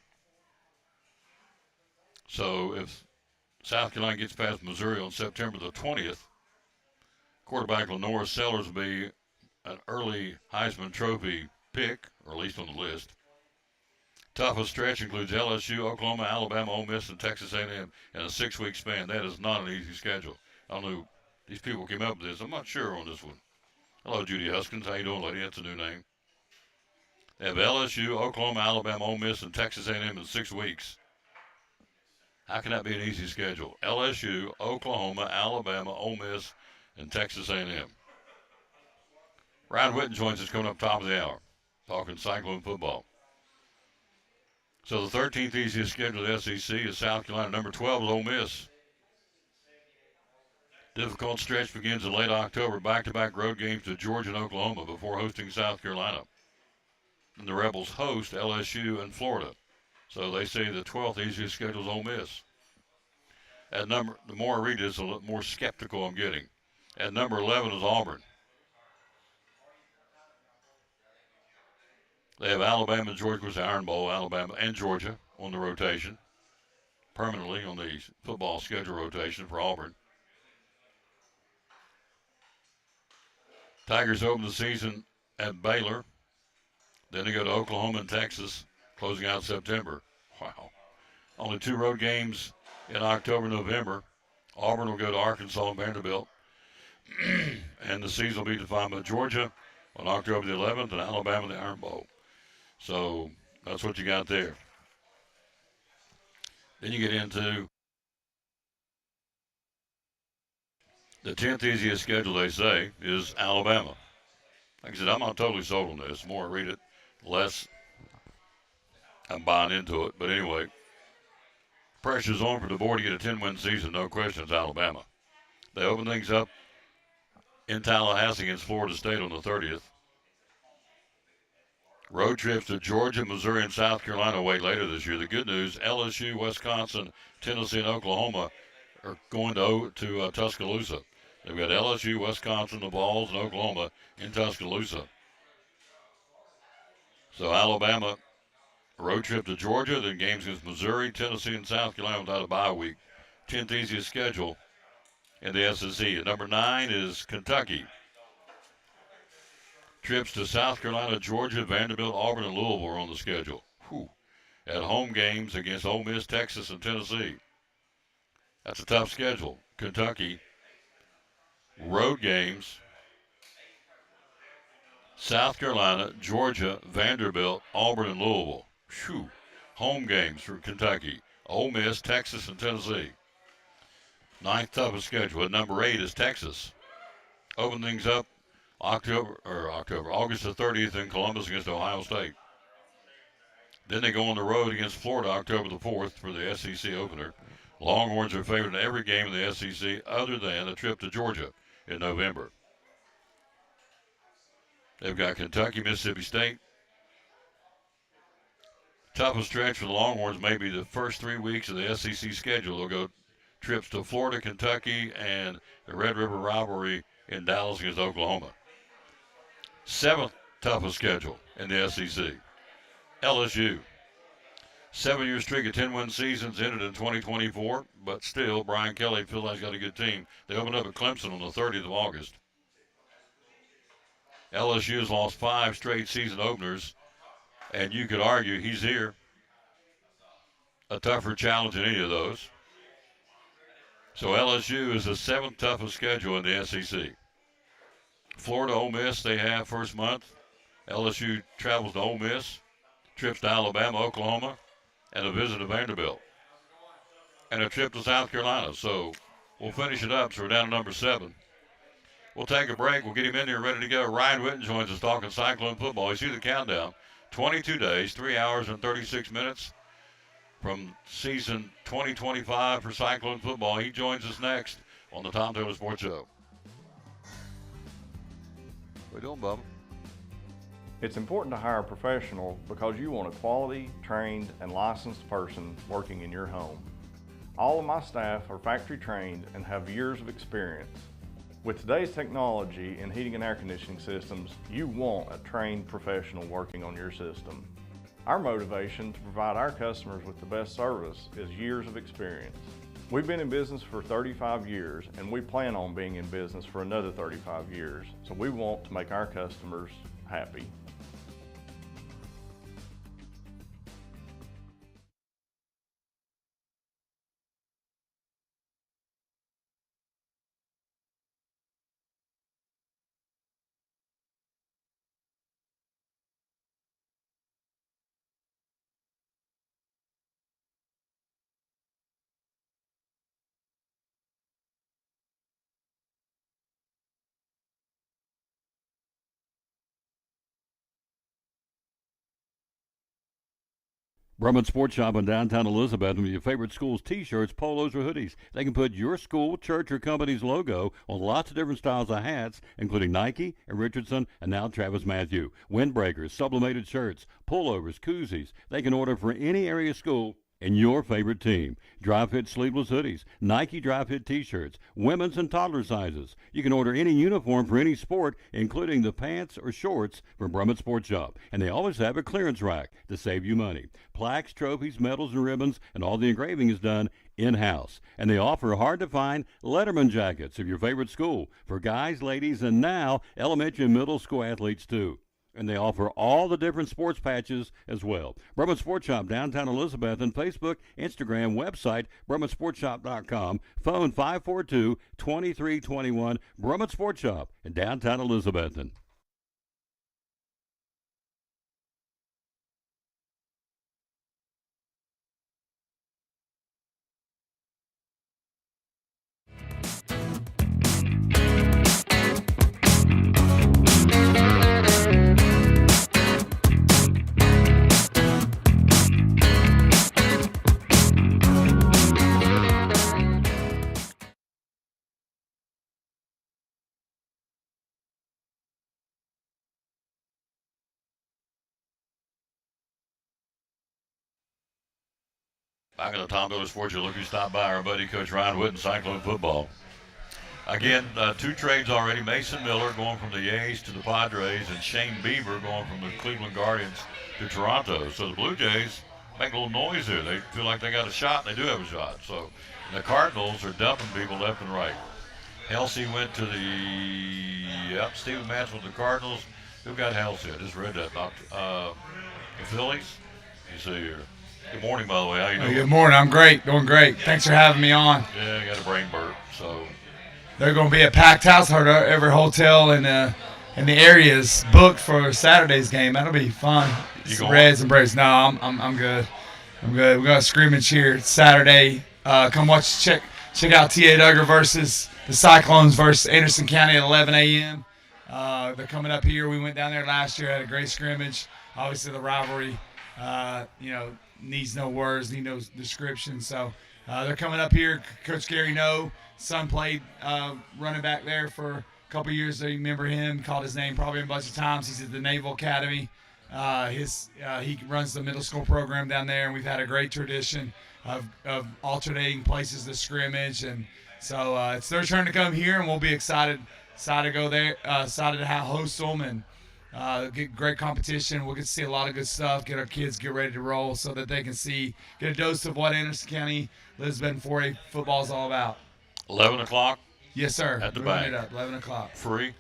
So if South Carolina gets past Missouri on September the 20th, quarterback Lenore Sellers will be an early Heisman Trophy pick, or at least on the list. Toughest stretch includes LSU, Oklahoma, Alabama, Ole Miss, and Texas A&M in a 6-week span. That is not an easy schedule. I don't know. These people came up with this. I'm not sure on this one. Hello, Judy Huskins. How you doing, lady? That's a new name. They have LSU, Oklahoma, Alabama, Ole Miss, and Texas A&M in 6 weeks. How can that be an easy schedule? LSU, Oklahoma, Alabama, Ole Miss, and Texas A&M. Ryan Witten joins us coming up top of the hour, talking Cyclone football. So the 13th easiest schedule of the SEC is South Carolina. Number 12 is Ole Miss. Difficult stretch begins in late October. Back-to-back road games to Georgia and Oklahoma before hosting South Carolina. And the Rebels host LSU and Florida. So they say the 12th easiest schedule is Ole Miss. At number, the more I read this, the more skeptical I'm getting. At number 11 is Auburn. They have Alabama and Georgia, with the Iron Bowl, Alabama and Georgia on the rotation. Permanently on the football schedule rotation for Auburn. Tigers open the season at Baylor. Then they go to Oklahoma and Texas, closing out September. Wow. Only 2 road games in October, November. Auburn will go to Arkansas and Vanderbilt. And the season will be defined by Georgia on October the 11th and Alabama in the Iron Bowl. So that's what you got there. Then you get into the 10th easiest schedule, they say, is Alabama. Like I said, I'm not totally sold on this. The more I read it, the less I'm buying into it. But anyway, pressure's on for the board to get a 10-win season. No question, it's Alabama. They open things up in Tallahassee against Florida State on the 30th. Road trips to Georgia, Missouri, and South Carolina away later this year. The good news, LSU, Wisconsin, Tennessee, and Oklahoma are going to Tuscaloosa. They've got LSU, Wisconsin, the Vols, and Oklahoma in Tuscaloosa. So Alabama, road trip to Georgia, then games against Missouri, Tennessee, and South Carolina without a bye week. 10th easiest schedule in the SEC. At number 9 is Kentucky. Trips to South Carolina, Georgia, Vanderbilt, Auburn, and Louisville are on the schedule. Whew. At home games against Ole Miss, Texas, and Tennessee. That's a tough schedule. Kentucky, road games, South Carolina, Georgia, Vanderbilt, Auburn, and Louisville. Whew. Home games for Kentucky, Ole Miss, Texas, and Tennessee. 9th toughest schedule. At number 8 is Texas. Open things up August the 30th in Columbus against Ohio State. Then they go on the road against Florida October the 4th for the SEC opener. Longhorns are favored in every game in the SEC other than a trip to Georgia in November. They've got Kentucky, Mississippi State. Toughest stretch for the Longhorns may be the first 3 weeks of the SEC schedule. They'll go trips to Florida, Kentucky, and the Red River rivalry in Dallas against Oklahoma. 7th toughest schedule in the SEC. LSU. 7-year streak of 10-win seasons ended in 2024, but still, Brian Kelly feels like he's got a good team. They opened up at Clemson on the 30th of August. LSU has lost 5 straight season openers, and you could argue he's here. A tougher challenge than any of those. So LSU is the 7th toughest schedule in the SEC. Florida, Ole Miss, they have first month. LSU travels to Ole Miss, trips to Alabama, Oklahoma, and a visit to Vanderbilt. And a trip to South Carolina. So we'll finish it up. So we're down to number 7. We'll take a break. We'll get him in here ready to go. Ryan Witten joins us talking Cyclone football. You see the countdown. 22 days, 3 hours and 36 minutes from season 2025 for Cyclone football. He joins us next on the Tom Taylor Sports Show. What you doing, Bubba? It's important to hire a professional because you want a quality, trained, and licensed person working in your home. All of my staff are factory trained and have years of experience. With today's technology in heating and air conditioning systems, you want a trained professional working on your system. Our motivation to provide our customers with the best service is years of experience. We've been in business for 35 years and we plan on being in business for another 35 years, so we want to make our customers happy. Brumman Sports Shop in downtown Elizabeth with your favorite school's t-shirts, polos, or hoodies. They can put your school, church, or company's logo on lots of different styles of hats, including Nike and Richardson and now Travis Matthew. Windbreakers, sublimated shirts, pullovers, koozies. They can order for any area school and your favorite team. Dry fit sleeveless hoodies, Nike dry fit t-shirts, women's and toddler sizes. You can order any uniform for any sport, including the pants or shorts from Brumman Sports Shop. And they always have a clearance rack to save you money. Plaques, trophies, medals, and ribbons, and all the engraving is done in-house. And they offer hard-to-find Letterman jackets of your favorite school for guys, ladies, and now elementary and middle school athletes too. And they offer all the different sports patches as well. Brumman Sports Shop, downtown Elizabeth, and Facebook, Instagram, website, BrummanSportsShop.com, phone 542-2321, Brumman Sports Shop in downtown Elizabethton. Back in the Tom Miller Sports, you look who stopped by our buddy Coach Ryan Witten, Cyclone football. Again, 2 trades already. Mason Miller going from the A's to the Padres, and Shane Bieber going from the Cleveland Guardians to Toronto. So the Blue Jays make a little noise here. They feel like they got a shot, and they do have a shot. So the Cardinals are dumping people left and right. Halsey went to the, Steven Matz with the Cardinals. Who got Halsey? I just read that. The Phillies? You see here. Good morning, by the way. How you doing? Good morning. I'm great. Doing great. Thanks for having me on. Yeah, I got a brain burp, so. They're going to be a packed house. Every hotel in the area is booked for Saturday's game. That'll be fun. You going? Reds and Braves. No, I'm good. I'm good. We're going to scrimmage here Saturday. Come watch, check out T.A. Duggar versus the Cyclones versus Anderson County at 11 a.m. They're coming up here. We went down there last year, had a great scrimmage. Obviously, the rivalry, needs no words, need no description. So they're coming up here. Coach Gary No, son played running back there for a couple years. So you remember him, called his name probably a bunch of times. He's at the Naval Academy. He runs the middle school program down there, and we've had a great tradition of alternating places to scrimmage. And so it's their turn to come here, and we'll be excited to go there, excited to host them and get great competition. We'll get to see a lot of good stuff, get our kids get ready to roll so that they can get a dose of what Anderson County Elizabeth 4A football is all about. 11 o'clock? Yes, sir. At the Moving bank. it up, 11 o'clock. Free?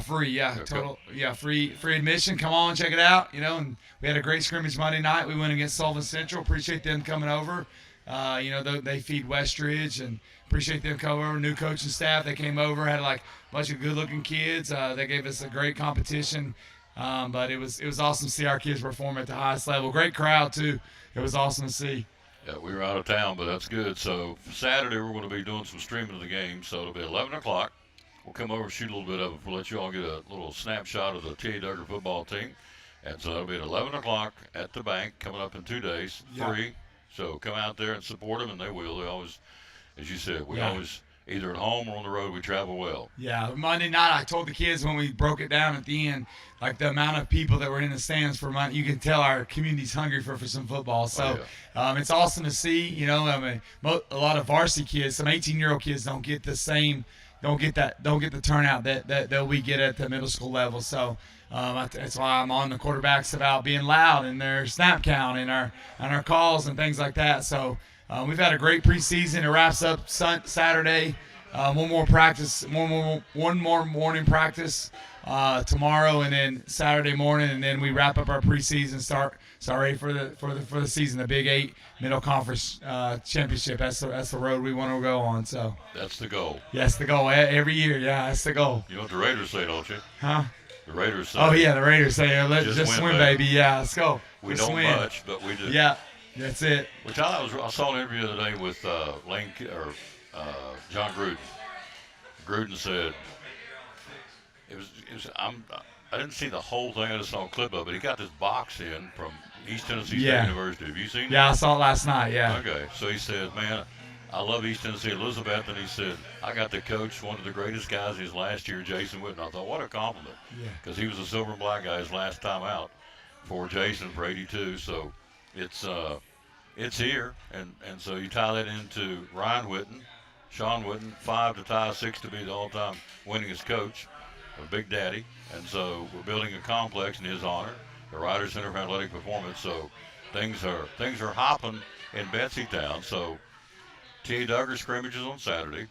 Free, yeah. Okay. Total, yeah, free admission. Come on, check it out. And we had a great scrimmage Monday night. We went against Sullivan Central. Appreciate them coming over. They feed Westridge, and appreciate them coming over. New coaching staff, they came over, had like a bunch of good-looking kids. They gave us a great competition. But it was awesome to see our kids perform at the highest level. Great crowd too. It was awesome to see. Yeah, we were out of town, but that's good. So Saturday we're going to be doing some streaming of the game. So it'll be 11 o'clock. We'll come over, shoot a little bit of it. We'll let you all get a little snapshot of the T.A. Duggar football team. And so it'll be at 11 o'clock at the bank coming up in 2 days. Yeah. Free. So come out there and support them, and they will. They always, as you said, we Yeah. always, either at home or on the road, we travel well. Yeah, Monday night I told the kids when we broke it down at the end, like the amount of people that were in the stands for Monday, you can tell our community's hungry for some football. So it's awesome to see. A lot of varsity kids, some 18-year-old kids don't get the turnout that we get at the middle school level. So that's why I'm on the quarterbacks about being loud in their snap count and our calls and things like that. So we've had a great preseason. It wraps up Saturday. One more morning practice tomorrow, and then Saturday morning, and then we wrap up our preseason. Start ready for the season. The Big 8 Middle Conference Championship. That's the road we want to go on. So That's the goal. yes, the goal every year. Yeah, that's the goal. You know what the Raiders say, don't you? Huh? The Raiders say. Oh yeah, the Raiders say let's Just just win, swim, baby. baby. Yeah, let's go. We Let's don't win. much, but we do. Yeah, that's it. Which I saw an interview the other day with John Gruden. Gruden said I didn't see the whole thing. I just saw a clip of it. He got this box in from East Tennessee Yeah. State University. Have you seen it? Yeah, I saw it last night. Yeah. Okay, so he said, man, I love East Tennessee Elizabeth, and he said, I got to coach one of the greatest guys his last year, Jason Witten. I thought, what a compliment, Yeah. because he was a silver and black guy his last time out for Jason for 82. So it's here, and so you tie that into Ryan Witten, Sean Witten, 5 to tie 6 to be the all-time winningest coach of Big Daddy, and so we're building a complex in his honor, the Ryder Center for Athletic Performance. So things are hopping in Betsytown. So T.A. Duggar scrimmages on Saturday.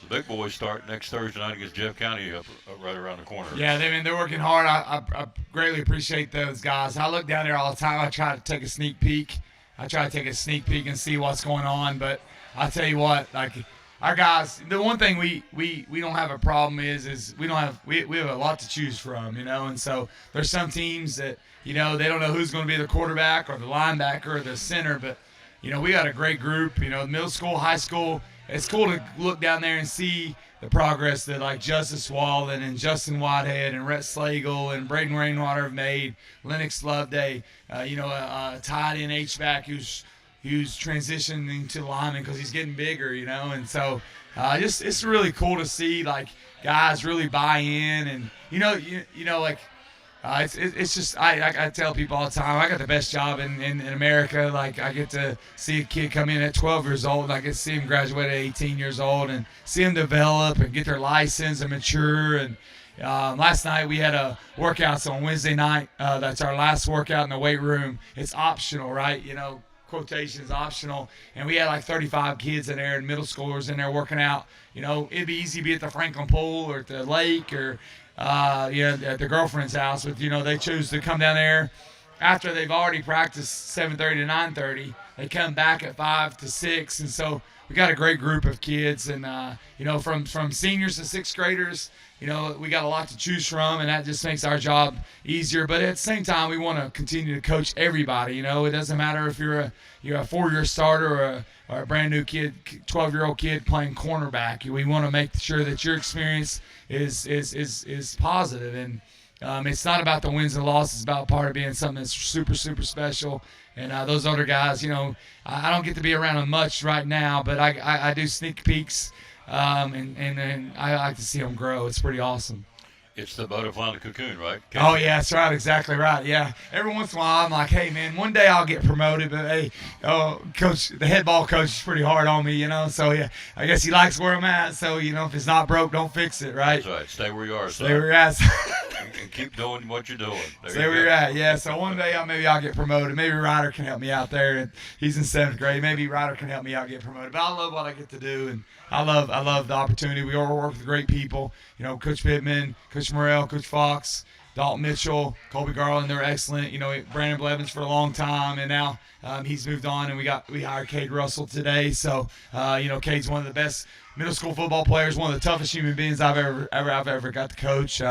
The big boys start next Thursday night against Jeff County up right around the corner. Yeah, they're working hard. I greatly appreciate those guys. I look down there all the time. I try to take a sneak peek. And see what's going on. But I tell you what, like our guys, the one thing we don't have a problem is we have a lot to choose from, you know. And so there's some teams that, you know, they don't know who's going to be the quarterback or the linebacker or the center, but you know, we got a great group, you know, middle school, high school. It's cool to look down there and see the progress that like Justice Wallen and Justin Whitehead and Rhett Slagle and Braden Rainwater have made. Lennox Loveday, tight end HVAC who's transitioning to lineman because he's getting bigger, you know. And so it's really cool to see like guys really buy in, and it's just I tell people all the time, I got the best job in America. Like I get to see a kid come in at 12 years old, and I get to see him graduate at 18 years old, and see them develop and get their license and mature. And last night we had a workouts on Wednesday night. That's our last workout in the weight room. It's optional, right? You know, quotations optional, and we had like 35 kids in there and middle schoolers in there working out. You know, it'd be easy to be at the Franklin Pool or at the lake or at the girlfriend's house, but you know, they choose to come down there after they've already practiced 7:30 to 9:30. They come back at 5 to 6, and so we got a great group of kids, and from seniors to sixth graders. You know, we got a lot to choose from, and that just makes our job easier. But at the same time, we want to continue to coach everybody. You know, it doesn't matter if you're a 4-year starter or a brand new kid, 12-year-old kid playing cornerback. We want to make sure that your experience is positive, and it's not about the wins and losses. It's about part of being something that's super, super special. And those older guys, you know, I don't get to be around them much right now, but I do sneak peeks. And I like to see them grow. It's pretty awesome. It's the butterfly in the cocoon, right? Oh, yeah, that's right. Exactly right. Yeah. Every once in a while, I'm like, hey, man, one day I'll get promoted. But, hey, coach, the head ball coach is pretty hard on me, you know. So, yeah, I guess he likes where I'm at. So, you know, if it's not broke, don't fix it, right? That's right. Stay where you are. Stay where you're at. And keep doing what you're doing. Stay where you're at, yeah. So one day maybe I'll get promoted. Maybe Ryder can help me out there. And he's in 7th grade. Maybe Ryder can help me out get promoted. But I love what I get to do, and I love the opportunity. We all work with great people. You know, Coach Pittman, Coach Morrell, Coach Fox, Dalton Mitchell, Colby Garland. They're excellent. You know, Brandon Blevins for a long time, and now he's moved on. And we hired Cade Russell today. So Cade's one of the best middle school football players, one of the toughest human beings I've ever got to coach.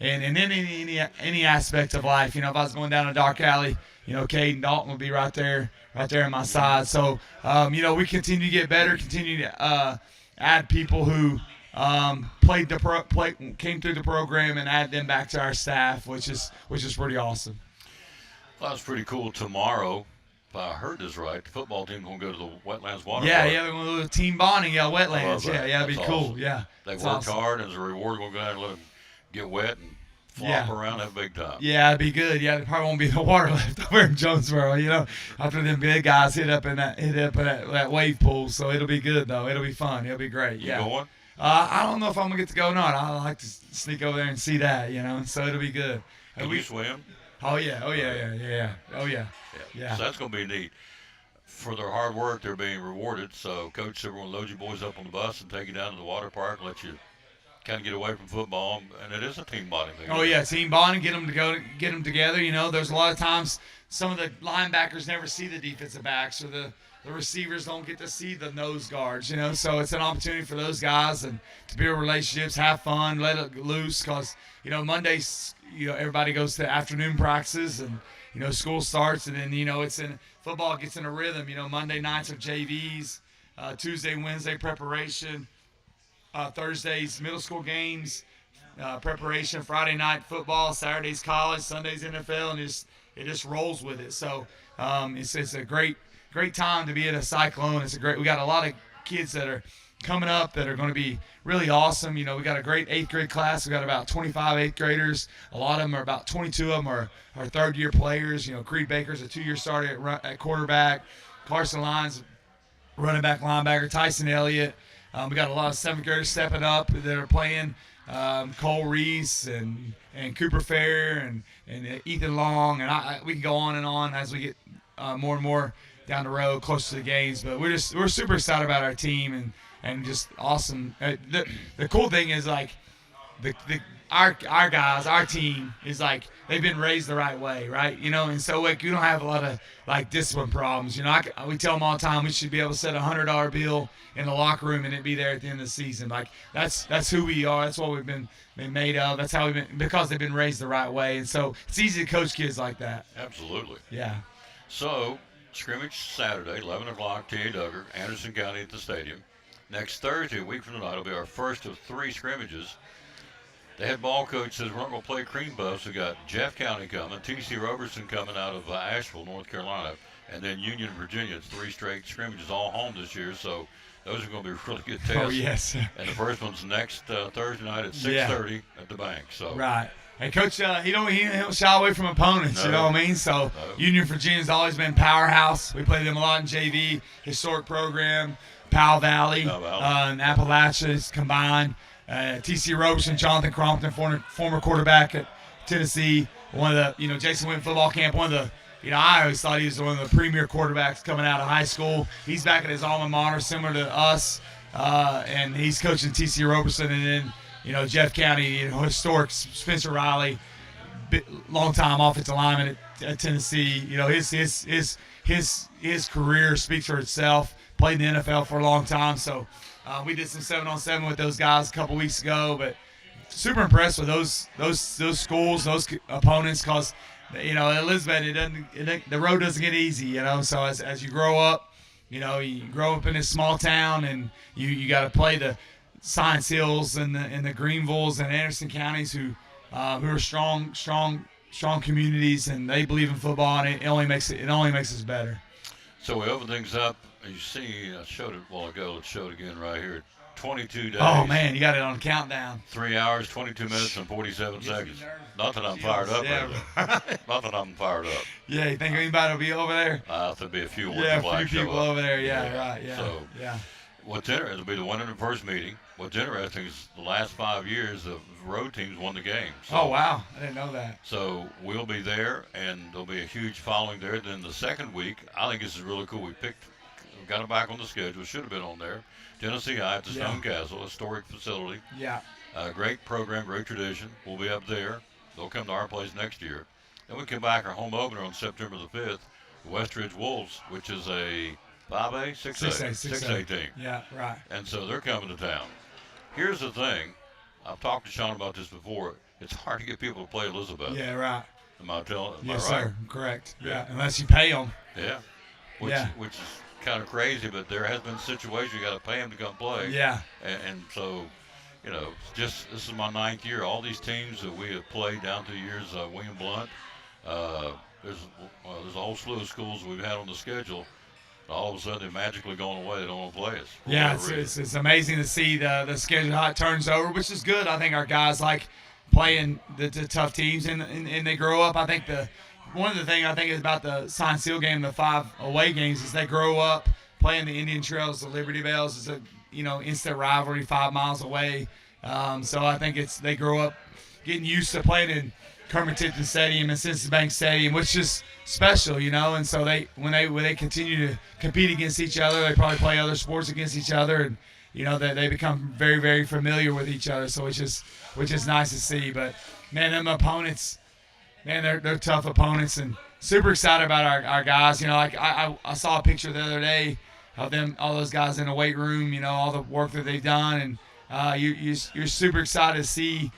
And in any aspect of life, you know, if I was going down a dark alley, you know, Cade and Dalton would be right there on my side. So, we continue to get better, continue to add people who came through the program and add them back to our staff, which is pretty awesome. Well, that's pretty cool. Tomorrow, if I heard this right, the football team going to go to the Wetlands Water Park. Yeah, they're going to do a team bonding, Wetlands. Yeah, that'd be cool. Awesome. Yeah. They've worked hard, and as a reward, we're going to have to let them get wet and flop around, have a big time. Yeah, it'd be good. Yeah, there probably won't be no water left over in Jonesboro, you know, after them big guys hit up in that wave pool. So it'll be good, though. It'll be fun. It'll be great. You going? I don't know if I'm going to get to go or not. I like to sneak over there and see that, you know, so it'll be good. Can you swim? Oh, yeah. Oh, yeah. So that's going to be neat. For their hard work, they're being rewarded. So Coach said we're going to load you boys up on the bus and take you down to the water park and let you kind of get away from football, and it is a team bonding thing. Oh yeah, team bonding, get them together. You know, there's a lot of times some of the linebackers never see the defensive backs, or the receivers don't get to see the nose guards. You know, so it's an opportunity for those guys and to build relationships, have fun, let it loose. Cause you know Mondays, you know, everybody goes to afternoon practices, and you know school starts, and then you know football gets in a rhythm. You know, Monday nights are JVs, Tuesday, Wednesday preparation. Thursdays middle school games, preparation, Friday night football, Saturdays college, Sundays NFL, and it just rolls with it. So it's a great time to be at a Cyclone. We got a lot of kids that are coming up that are going to be really awesome. You know, we got a great 8th grade class. We got about 25 8th graders. A lot of them are about 22 of them are 3rd year players. You know, Creed Baker's a 2-year starter at quarterback. Carson Lyons, running back, linebacker. Tyson Elliott. We got a lot of 7th graders stepping up that are playing. Cole Reese and Cooper Fair and Ethan Long, and we can go on and on as we get more and more down the road, close to the games. But we're super excited about our team and just awesome. The cool thing is like our guys, our team is like they've been raised the right way, right? You know, and so like we don't have a lot of like discipline problems. You know, we tell them all the time we should be able to set a $100 bill in the locker room and it be there at the end of the season. Like that's who we are. That's what we've been made of. That's how we've been, because they've been raised the right way. And so it's easy to coach kids like that. Absolutely. Yeah. So, scrimmage Saturday, 11 o'clock, T.A. Duggar, Anderson County at the stadium. Next Thursday, a week from tonight, will be our first of 3 scrimmages. The head ball coach says we're not going to play cream buffs. We got Jeff County coming, T.C. Robertson coming out of Asheville, North Carolina, and then Union, Virginia. It's 3 straight scrimmages, all home this year, so those are going to be really good tests. Oh, yes. And the first one's next Thursday night at 6:30 at the bank. So right. And Coach, he don't shy away from opponents, you know what I mean? So Union, Virginia's always been powerhouse. We play them a lot in JV, historic program, Powell Valley, and Appalachia combined. T.C. Roberson, Jonathan Crompton, former quarterback at Tennessee, one of the, Jason Witten football camp, one of the, I always thought he was one of the premier quarterbacks coming out of high school. He's back at his alma mater, similar to us, and he's coaching T.C. Roberson, and then, Jeff County, historic Spencer Riley, long-time offensive lineman at Tennessee. His career speaks for itself. Played in the NFL for a long time, so we did some 7-on-7 with those guys a couple weeks ago. But super impressed with those schools, those opponents, because Elizabeth, the road doesn't get easy. So as you grow up, you grow up in this small town, and you got to play the Science Hills and the Greenvilles and Anderson counties who are strong communities, and they believe in football, and it only makes us better. So we open things up. You see, I showed it a while ago. Let's show it again right here. 22 days. Oh, man, you got it on countdown. 3 hours, 22 minutes, and 47 seconds. Not that I'm fired up. Not that I'm fired up. Yeah, you think anybody will be over there? There'll be a few. Yeah, a few people over there. Yeah, right. Yeah. So, what's interesting, it'll be the one in the first meeting. What's interesting is the last 5 years, the road teams won the game. So, oh, wow. I didn't know that. So we'll be there, and there'll be a huge following there. Then the second week, I think this is really cool. We got it back on the schedule. Should have been on there. Tennessee High at the Stone Castle, historic facility. Yeah. Great program, great tradition. We'll be up there. They'll come to our place next year. Then we come back, our home opener on September the 5th, the Westridge Wolves, which is a 5A, 6A team. Yeah, right. And so they're coming to town. Here's the thing. I've talked to Sean about this before. It's hard to get people to play Elizabeth. Yeah, right. Am I telling? Yes, right? sir. Correct. Yeah, unless you pay them. Yeah. Which is kind of crazy, but there has been situations you got to pay them to come play. Yeah. And so, this is my 9th year. All these teams that we have played down through the years, William Blunt, there's a whole slew of schools we've had on the schedule. All of a sudden, they're magically going away. They don't want to play us. Yeah, it's amazing to see the schedule, how it turns over, which is good. I think our guys like playing the tough teams, and they grow up. I think one of the things I think is about the Science Hill game, the 5 away games, is they grow up playing the Indian Trails, the Liberty Bells. It's a instant rivalry 5 miles away. So I think they grow up getting used to playing in Kermit Tipton Stadium and Citizens Bank Stadium, which is special, and so when they continue to compete against each other, they probably play other sports against each other, and they become very, very familiar with each other. So which is nice to see. But man, them opponents. Man, they're tough opponents, and super excited about our guys. I saw a picture the other day of them, all those guys in the weight room. All the work that they've done, and you're super excited to see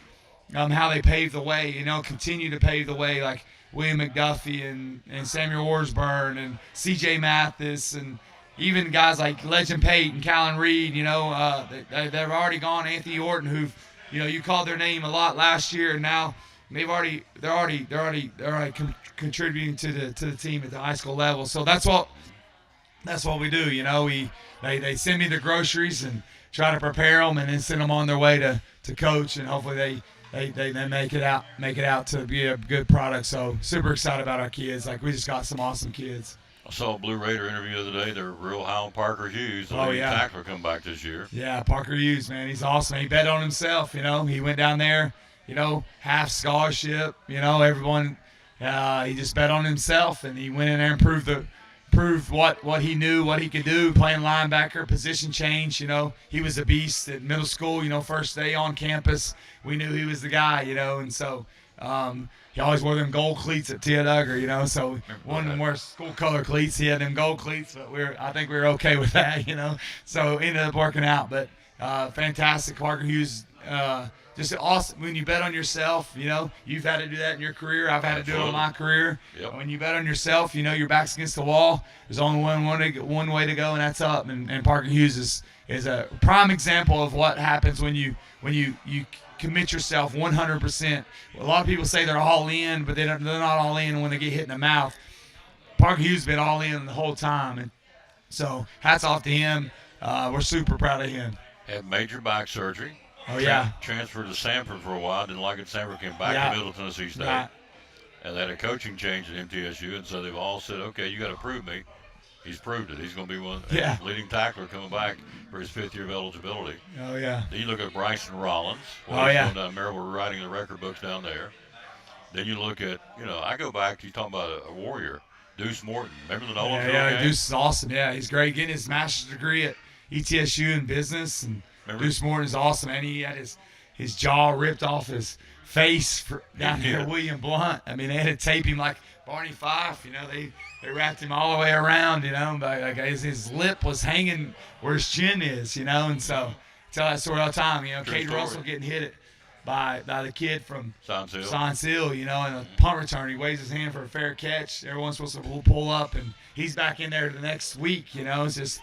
how they pave the way. Continue to pave the way, like William McDuffie and Samuel Orsburn and C.J. Mathis, and even guys like Legend Pate and Callan Reed. They've already gone. Anthony Orton, who you called their name a lot last year, and now. They're already contributing to the team at the high school level. So that's what we do. They send me the groceries and try to prepare them, and then send them on their way to coach, and hopefully they make it out to be a good product. So super excited about our kids. Like, we just got some awesome kids. I saw a Blue Raider interview the other day. They're real high on Parker Hughes. The tackler come back this year. Yeah, Parker Hughes, man, he's awesome. He bet on himself. He went down there. Half scholarship, everyone, he just bet on himself, and he went in there and proved proved what he knew, what he could do, playing linebacker, position change. He was a beast at middle school. First day on campus, we knew he was the guy. And so he always wore them gold cleats at Tia Duggar. So one of them wore school color cleats. He had them gold cleats, but I think we were okay with that. So it ended up working out. But fantastic, Parker Hughes. Just awesome. When you bet on yourself, you've had to do that in your career. I've had to do it in my career. Yep. When you bet on yourself, your back's against the wall. There's only one way to go, and that's up. And Parker Hughes is a prime example of what happens when you commit yourself 100%. A lot of people say they're all in, but they're not all in when they get hit in the mouth. Parker Hughes has been all in the whole time, and so hats off to him. We're super proud of him. Had major back surgery. Oh, yeah. Transferred to Sanford for a while. Didn't like it. Sanford came back to Middle Tennessee State. Right. And they had a coaching change at MTSU, and so they've all said, okay, you got to prove me. He's proved it. He's going to be one leading tackler coming back for his 5th year of eligibility. Oh, yeah. Then you look at Bryson Rollins. He's going down there. We're writing the record books down there. Then you look at, I go back, you're talking about a warrior, Deuce Morton. Remember the Nolensville game? Deuce is awesome. Yeah, he's great. Getting his master's degree at ETSU in business, and Deuce Morton is awesome. And he had his jaw ripped off his face down there, William Blunt. I mean, they had to tape him like Barney Fife. They wrapped him all the way around. But like his lip was hanging where his chin is. And so I tell that story all the time. Cade Russell getting hit by the kid from Science Hill. In a punt return, he waves his hand for a fair catch. Everyone's supposed to pull up, and he's back in there the next week. It's just.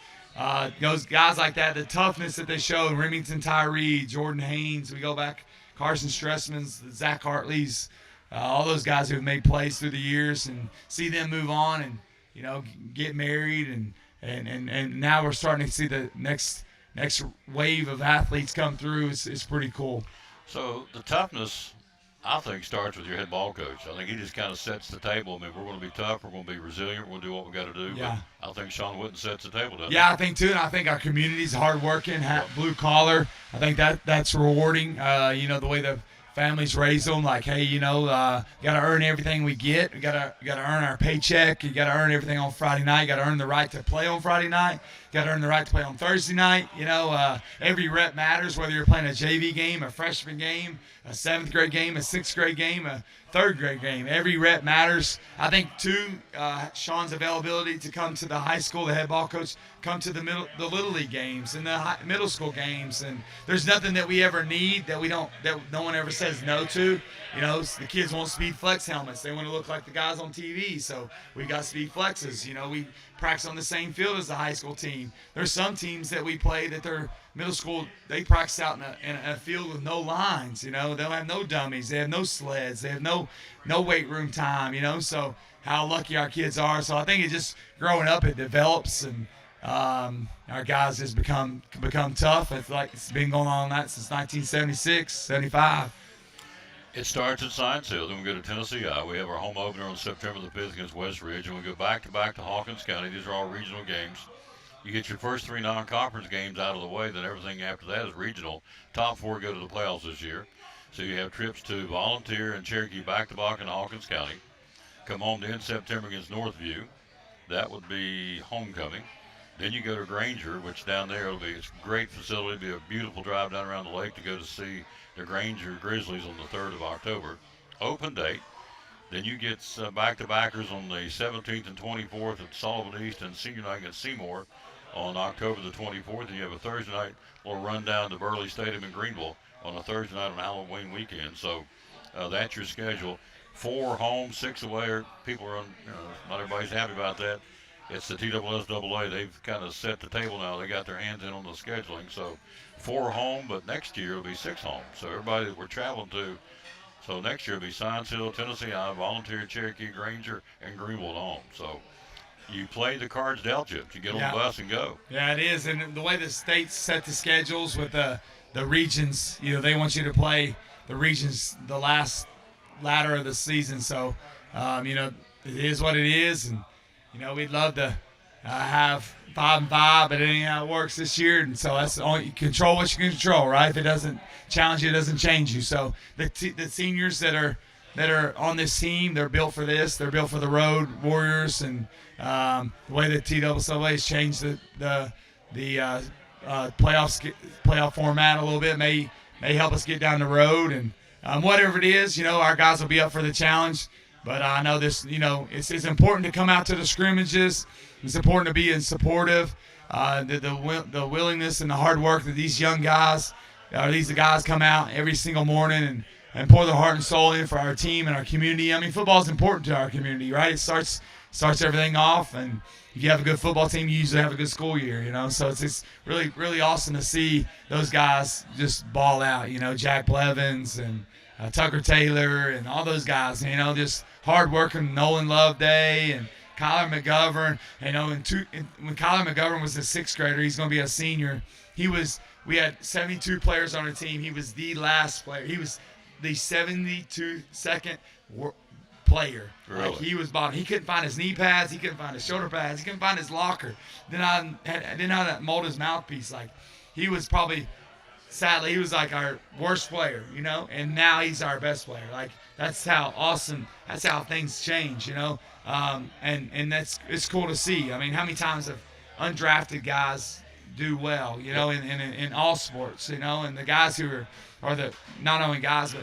Those guys like that, the toughness that they showed, Remington Tyree, Jordan Haynes, we go back, Carson Stressman's, Zach Hartley's, all those guys who have made plays through the years, and see them move on and, get married, and now we're starting to see the next wave of athletes come through. It's pretty cool. So the toughness, I think, starts with your head ball coach. I think he just kind of sets the table. I mean, we're going to be tough. We're going to be resilient. We're going to do what we got to do. Yeah. But I think Sean Witten sets the table, doesn't he? Yeah, I think too. And I think our community's hardworking, blue collar. I think that's rewarding. The way the families raise them, like, hey, got to earn everything we get. We got to earn our paycheck. You got to earn everything on Friday night. You got to earn the right to play on Friday night. You got to earn the right to play on Thursday night. Every rep matters, whether you're playing a JV game, a freshman game, a 7th grade game, a 6th grade game, a 3rd grade game. Every rep matters. I think too, Sean's availability to come to the high school, the head ball coach, come to the little league games and the middle school games. And there's nothing that we ever need that no one ever says no to. The kids want Speed Flex helmets. They want to look like the guys on TV. So we got Speed Flexes. We practice on the same field as the high school team. There's some teams that we play that they're middle school, they practice out in a field with no lines. They don't have no dummies. They have no sleds. They have no weight room time. So how lucky our kids are. So I think it just growing up, it develops, and our guys just become tough. It's been going on that since 1976, 75. It starts at Science Hill, then we go to Tennessee I. We have our home opener on September the 5th against West Ridge, and we go back-to-back to Hawkins County. These are all regional games. You get your first 3 non-conference games out of the way, then everything after that is regional. Top 4 go to the playoffs this year. So you have trips to Volunteer and Cherokee back-to-back in Hawkins County. Come home to end September against Northview. That would be homecoming. Then you go to Granger, which down there it's a great facility. It'll be a beautiful drive down around the lake to go to see the Granger Grizzlies on the 3rd of October. Open date. Then you get back-to-backers on the 17th and 24th at Sullivan East, and senior night against Seymour on October the 24th. And you have a Thursday night little run down to Burley Stadium in Greenville on a Thursday night on Halloween weekend. So that's your schedule. 4 home, 6 away. People are not everybody's happy about that. It's the TSSAA. They've kind of set the table now. They got their hands in on the scheduling. So 4 home, but next year it'll be 6 home. So everybody that we're traveling to. So next year it'll be Science Hill, Tennessee I, Volunteer, Cherokee, Granger, and Greenville at home. So you play the cards dealt you. You get on the bus and go. Yeah, it is. And the way the states set the schedules with the regions, they want you to play the regions the last ladder of the season. So, it is what it is. And, we'd love to have 5-5, but it ain't how it works this year. And so that's all you control what you can control, right? If it doesn't challenge you, it doesn't change you. So the seniors that are, that are on this team, they're built for this. They're built for the road warriors, and the way that TSSAA has changed the playoff format a little bit may help us get down the road. And whatever it is, our guys will be up for the challenge. But I know this, it's important to come out to the scrimmages. It's important to be supportive. The willingness and the hard work that these young guys, these guys come out every single morning and pour their heart and soul in for our team and our community. I mean, football is important to our community, right? It starts everything off, and if you have a good football team, you usually have a good school year, So it's really, really awesome to see those guys just ball out, Jack Blevins and Tucker Taylor and all those guys, just hard-working Nolan Loveday and Kyler McGovern. When Kyler McGovern was a sixth grader, he's going to be a senior. We had 72 players on our team. He was the last player. He was the 72nd player. Really? Like, he was bottom. He couldn't find his knee pads. He couldn't find his shoulder pads. He couldn't find his locker. Then I didn't have that mold his mouthpiece. Like, he was probably, sadly, he was like our worst player, and now he's our best player. Like, that's how awesome, that's how things change, and it's cool to see. I mean, how many times have undrafted guys do well, in all sports, and the guys who are the, not only guys, but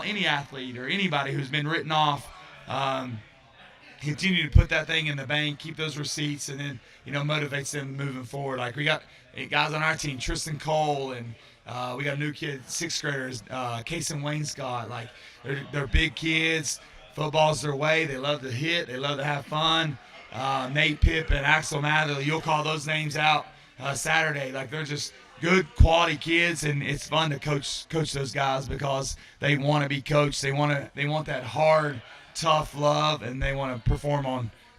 any athlete or anybody who's been written off, continue to put that thing in the bank, keep those receipts, and then, motivates them moving forward. Like, we got guys on our team, Tristan Cole, and we got a new kid, sixth graders, Kason Wainscott. Like, they're big kids. Football's their way. They love to hit. They love to have fun. Nate Pipp and Axel Mather, you'll call those names out Saturday. Like, they're just good quality kids, and it's fun to coach those guys because they want to be coached. They want that hard, tough love, and they want to perform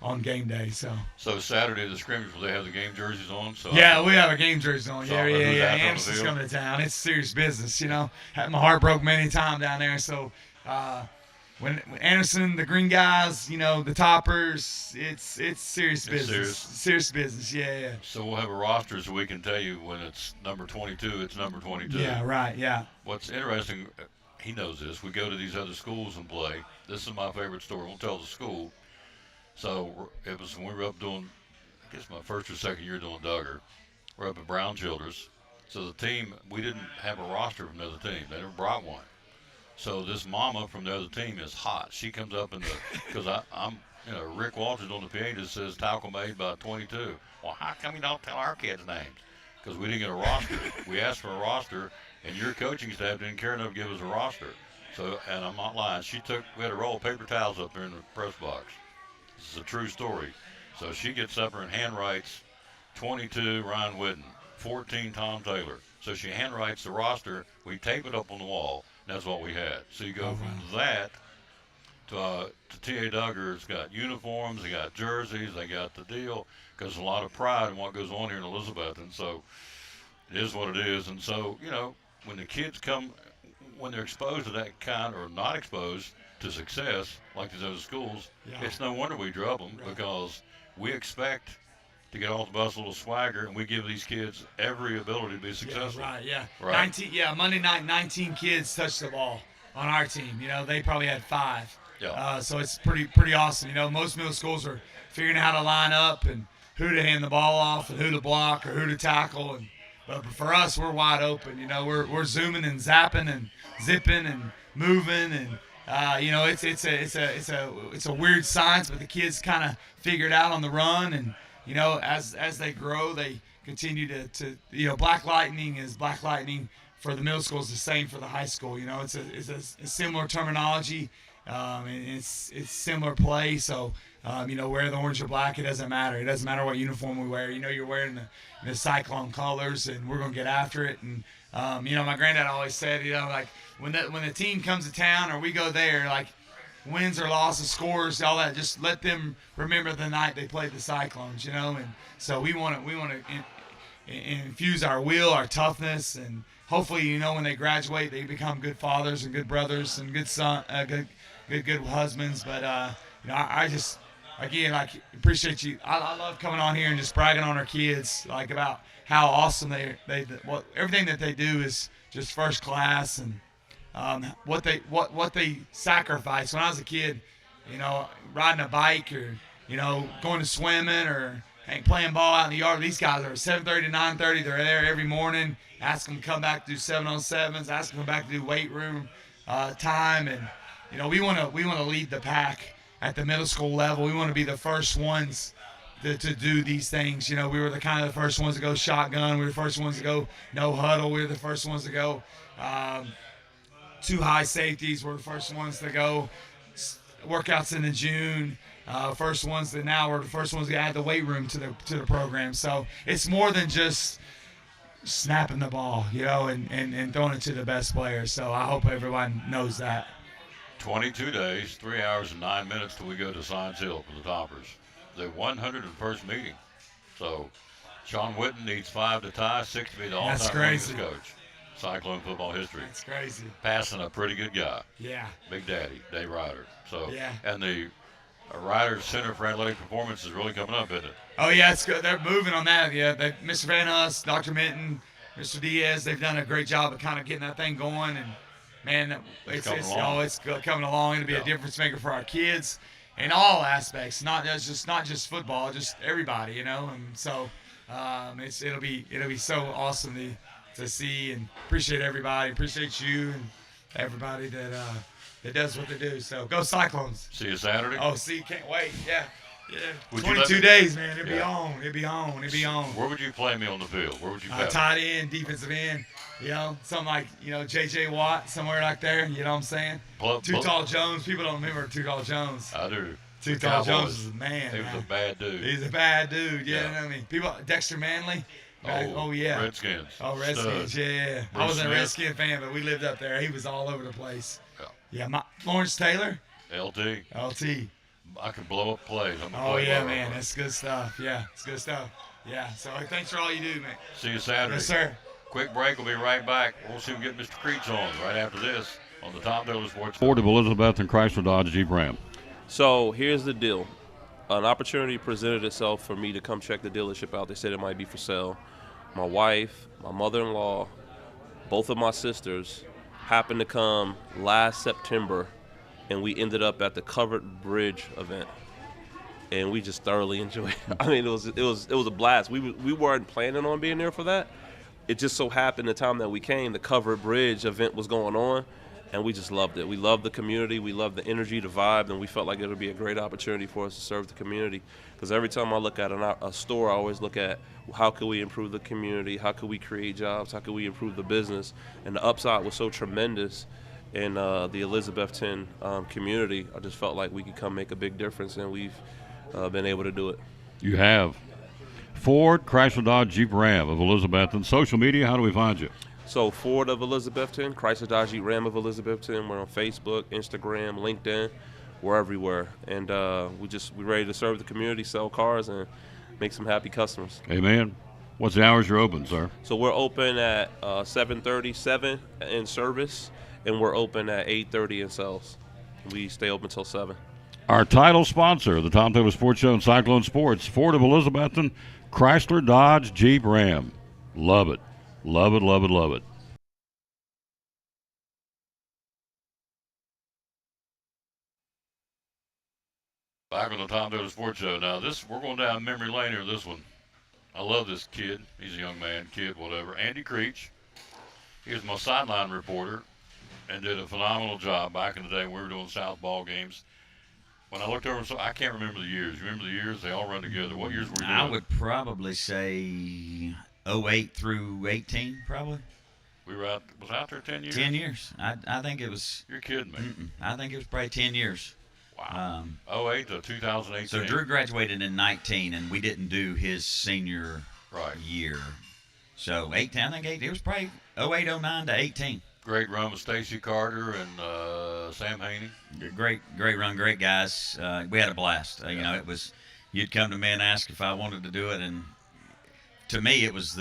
on game day. So Saturday the scrimmage, will they have the game jerseys on? So yeah, we have our game jerseys on. So Yeah. who's out on the Anderson's field? coming to town. It's serious business. Had my heart broke many times down there. So when Anderson, the green guys, the toppers, it's serious business. Serious business. Yeah. So we'll have a roster so we can tell you when it's number 22, it's number 22. Yeah. Right. Yeah. What's interesting, he knows this. We go to these other schools and play. This is my favorite story. We'll tell the school. So it was when we were up doing, I guess my first or second year doing Duggar. We're up at Brown Childers. So the team, we didn't have a roster from the other team. They never brought one. So this mama from the other team is hot. She comes up in the, because I'm, Rick Walters on the PA just says tackle made by 22. Well, how come you don't tell our kids' names? Because we didn't get a roster. We asked for a roster, and your coaching staff didn't care enough to give us a roster. So, and I'm not lying, we had a roll of paper towels up there in the press box. This is a true story. So she gets up there and handwrites 22 Ryan Whitten, 14 Tom Taylor. So she handwrites the roster. We tape it up on the wall. And that's what we had. So you go from that to T.A. Duggar. It's got uniforms, they got jerseys, they got the deal. Because a lot of pride in what goes on here in Elizabeth. And so it is what it is. And so, when the kids come, when they're exposed to that kind or not exposed to success like these other schools, it's no wonder we drop them because we expect to get off the bus a little swagger, and we give these kids every ability to be successful. Yeah. Right. 19. Yeah, Monday night, 19 kids touched the ball on our team. They probably had 5. Yeah. So it's pretty awesome. Most middle schools are figuring out how to line up and who to hand the ball off and who to block or who to tackle. But for us, we're wide open. We're zooming and zapping and zipping and moving and. It's a weird science, but the kids kind of figure it out on the run, and as they grow, they continue to Black Lightning is Black Lightning for the middle school is the same for the high school. It's a similar terminology, and it's similar play. So wear the orange or black, it doesn't matter. It doesn't matter what uniform we wear. You're wearing the Cyclone colors, and we're gonna get after it. And my granddad always said, like when the team comes to town or we go there, like wins or losses, scores, all that, just let them remember the night they played the Cyclones, and so we want to infuse our will, our toughness, and hopefully, when they graduate, they become good fathers and good brothers and good son, good husbands. But I just again appreciate you. I love coming on here and just bragging on our kids, about how awesome everything that they do is just first class, and what they sacrificed. When I was a kid, riding a bike or going to swimming or playing ball out in the yard. These guys are 7:30 to 9:30. They're there every morning. Ask them to come back to do 7-on-7s. Ask them to come back to do weight room time. And we want to lead the pack at the middle school level. We want to be the first ones to do these things. We were the first ones to go shotgun. We were the first ones to go no huddle. We were the first ones to go two high safeties. We're the first ones to go workouts in the June. First ones that now we're the first ones to add the weight room to the program. So it's more than just snapping the ball, and throwing it to the best players. So I hope everyone knows that. 22 days, 3 hours and 9 minutes till we go to Science Hill for the Toppers. The 101st meeting. So Sean Witten needs 5 to tie, 6 to be the all-time winningest coach. Cyclone football history. That's crazy. Passing a pretty good guy. Yeah. Big Daddy, Dave Ryder. So yeah. And the Ryder Center for Athletic Performance is really coming up, isn't it? Oh yeah, it's good. They're moving on that. Yeah, Mr. Van Huss, Dr. Minton, Mr. Diaz, they've done a great job of kind of getting that thing going. And man, it's coming along. It'll be a difference maker for our kids in all aspects, not just football, just everybody, And so it'll be so awesome to see, and appreciate everybody. Appreciate you and everybody that does what they do. So go Cyclones. See you Saturday. Oh, can't wait. Yeah. 22 days, man. It'll be on. Where would you play me on the field? Where would you play? Tight end, defensive end. Something like J.J. Watt, somewhere like there. You know what I'm saying? Too Tall Jones. People don't remember Too Tall Jones. I do. Too Tall Jones is a man. He was a bad dude. He's a bad dude. Yeah. You know what I mean? People. Dexter Manley. Oh yeah. Redskins. Oh, Redskins. Stud. Yeah. Bruce I wasn't Smith. a Redskin fan, but we lived up there. He was all over the place. Yeah. Lawrence Taylor. LT. I can blow up plays. Man, that's good stuff. Yeah, it's good stuff. Yeah, so thanks for all you do, man. See you Saturday. Yes, sir. Quick break. We'll be right back. We'll see if we can get Mr. Creech on right after this on the Tom Taylor Sports. Ford of Elizabeth and Chrysler Dodge Jeep Ram. So here's the deal. An opportunity presented itself for me to come check the dealership out. They said it might be for sale. My wife, my mother-in-law, both of my sisters happened to come last September, and we ended up at the Covered Bridge event, and we just thoroughly enjoyed it. I mean, it was a blast. We weren't planning on being there for that. It just so happened the time that we came, the Covered Bridge event was going on, and we just loved it. We loved the community. We loved the energy, the vibe, and we felt like it would be a great opportunity for us to serve the community. Because every time I look at a store, I always look at how could we improve the community, how could we create jobs, how could we improve the business. And the upside was so tremendous in the Elizabethton community. I just felt like we could come make a big difference, and we've been able to do it. You have. Ford, Chrysler Dodge Jeep Ram of Elizabethton. Social media, how do we find you? So Ford of Elizabethton, Chrysler Dodge Jeep Ram of Elizabethton. We're on Facebook, Instagram, LinkedIn. We're everywhere. And we're ready to serve the community, sell cars, and make some happy customers. Amen. What's the hours you're open, sir? So we're open at 7:37 in service, and we're open at 8:30 in sales. We stay open till 7. Our title sponsor, the Tom Taylor Sports Show and Cyclone Sports, Ford of Elizabethton, Chrysler Dodge Jeep Ram. Love it. Love it, love it, love it. Back on the Tom Taylor Sports Show. Now, we're going down memory lane here, this one. I love this kid. He's a young man, kid, whatever. Andy Creech. He was my sideline reporter and did a phenomenal job back in the day when we were doing South ball games. When I looked over, so I can't remember the years. You remember the years? They all run together. What years were you doing? I would probably say 08 through 18, probably. We were out there 10 years? 10 years. I think it was. You're kidding me. I think it was probably 10 years. Wow. 08 to 2018. So Drew graduated in 19, and we didn't do his senior year. So 18, I think it was probably 08, 09 to 18. Great run with Stacy Carter and Sam Haney. Great run, great guys. We had a blast. You know, it was, you'd come to me and ask if I wanted to do it, and to me it was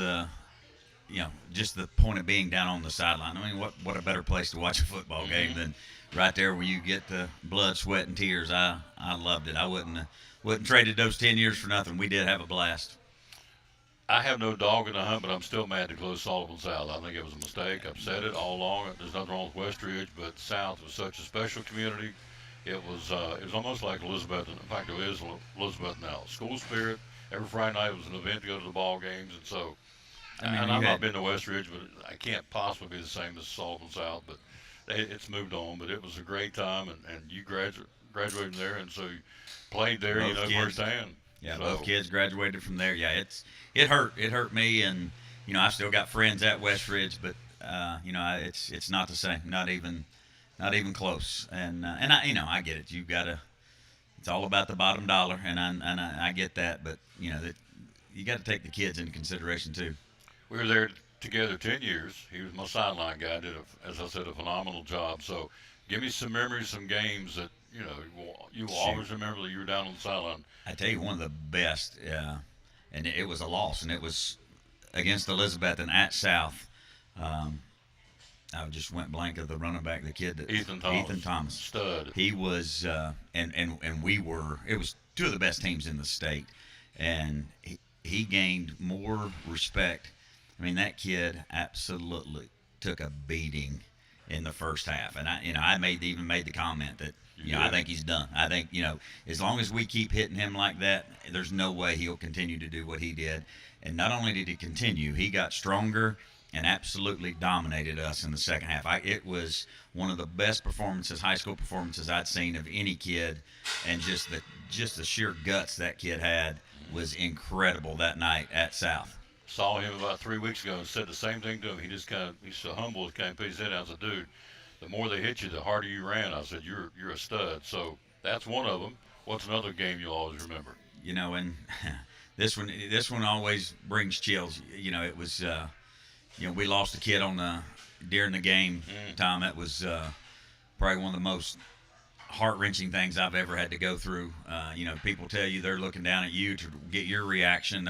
just the point of being down on the sideline. I mean, what a better place to watch a football game than right there where you get the blood, sweat, and tears. I loved it. I wouldn't traded those 10 years for nothing. We did have a blast. I have no dog in the hunt, but I'm still mad to close Sullivan South. I think it was a mistake. I've said it all along. There's nothing wrong with Westridge, but South was such a special community. It was almost like Elizabeth. In fact, it is Elizabeth now. School spirit. Every Friday night was an event to go to the ball games, and so. And I've not been to Westridge, but I can't possibly be the same as Sullivan South. But it's moved on. But it was a great time, and you graduated there, and so you played there, Both you know, kids. firsthand. Yeah, So- both kids graduated from there. Yeah, it hurt me, and you know I still got friends at Westridge, but you know it's not the same, not even close. And I get it. You gotta. It's all about the bottom dollar, and I get that, but you know that you got to take the kids into consideration too. We were there together 10 years. He was my sideline guy. Did, as I said, a phenomenal job. So give me some memories, some games that, you know, you will always remember that you were down on the sideline. I tell you, one of the best, and it was a loss, and it was against Elizabeth and at South. I just went blank of the running back, the kid that Ethan Thomas. Stud. He was, and we were. It was two of the best teams in the state, and he gained more respect. I mean, that kid absolutely took a beating in the first half, and I even made the comment that I think he's done. I think as long as we keep hitting him like that, there's no way he'll continue to do what he did. And not only did he continue, he got stronger and absolutely dominated us in the second half. It was one of the best performances, high school performances I'd seen of any kid, and just the sheer guts that kid had was incredible that night at South. Saw him about 3 weeks ago and said the same thing to him. He's so humble, he kind of put his head down. I said, dude, the more they hit you, the harder you ran. I said, you're a stud. So that's one of them. What's another game you'll always remember? And this one always brings chills. It was, we lost a kid during the game, Tom. That was probably one of the most heart-wrenching things I've ever had to go through. People tell you they're looking down at you to get your reaction.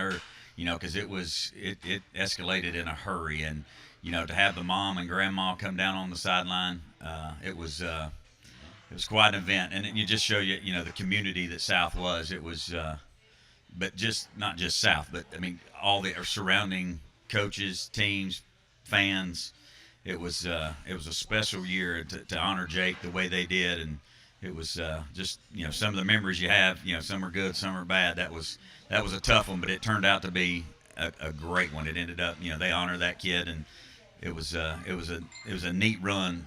Because it escalated in a hurry, and to have the mom and grandma come down on the sideline, it was quite an event, and you just show you the community that South was. It was, but not just South, but I mean all the surrounding coaches, teams, fans. It was a special year to honor Jake the way they did, and it was just some of the memories you have. Some are good, some are bad. That was a tough one, but it turned out to be a great one. It ended up, they honor that kid, and it was a neat run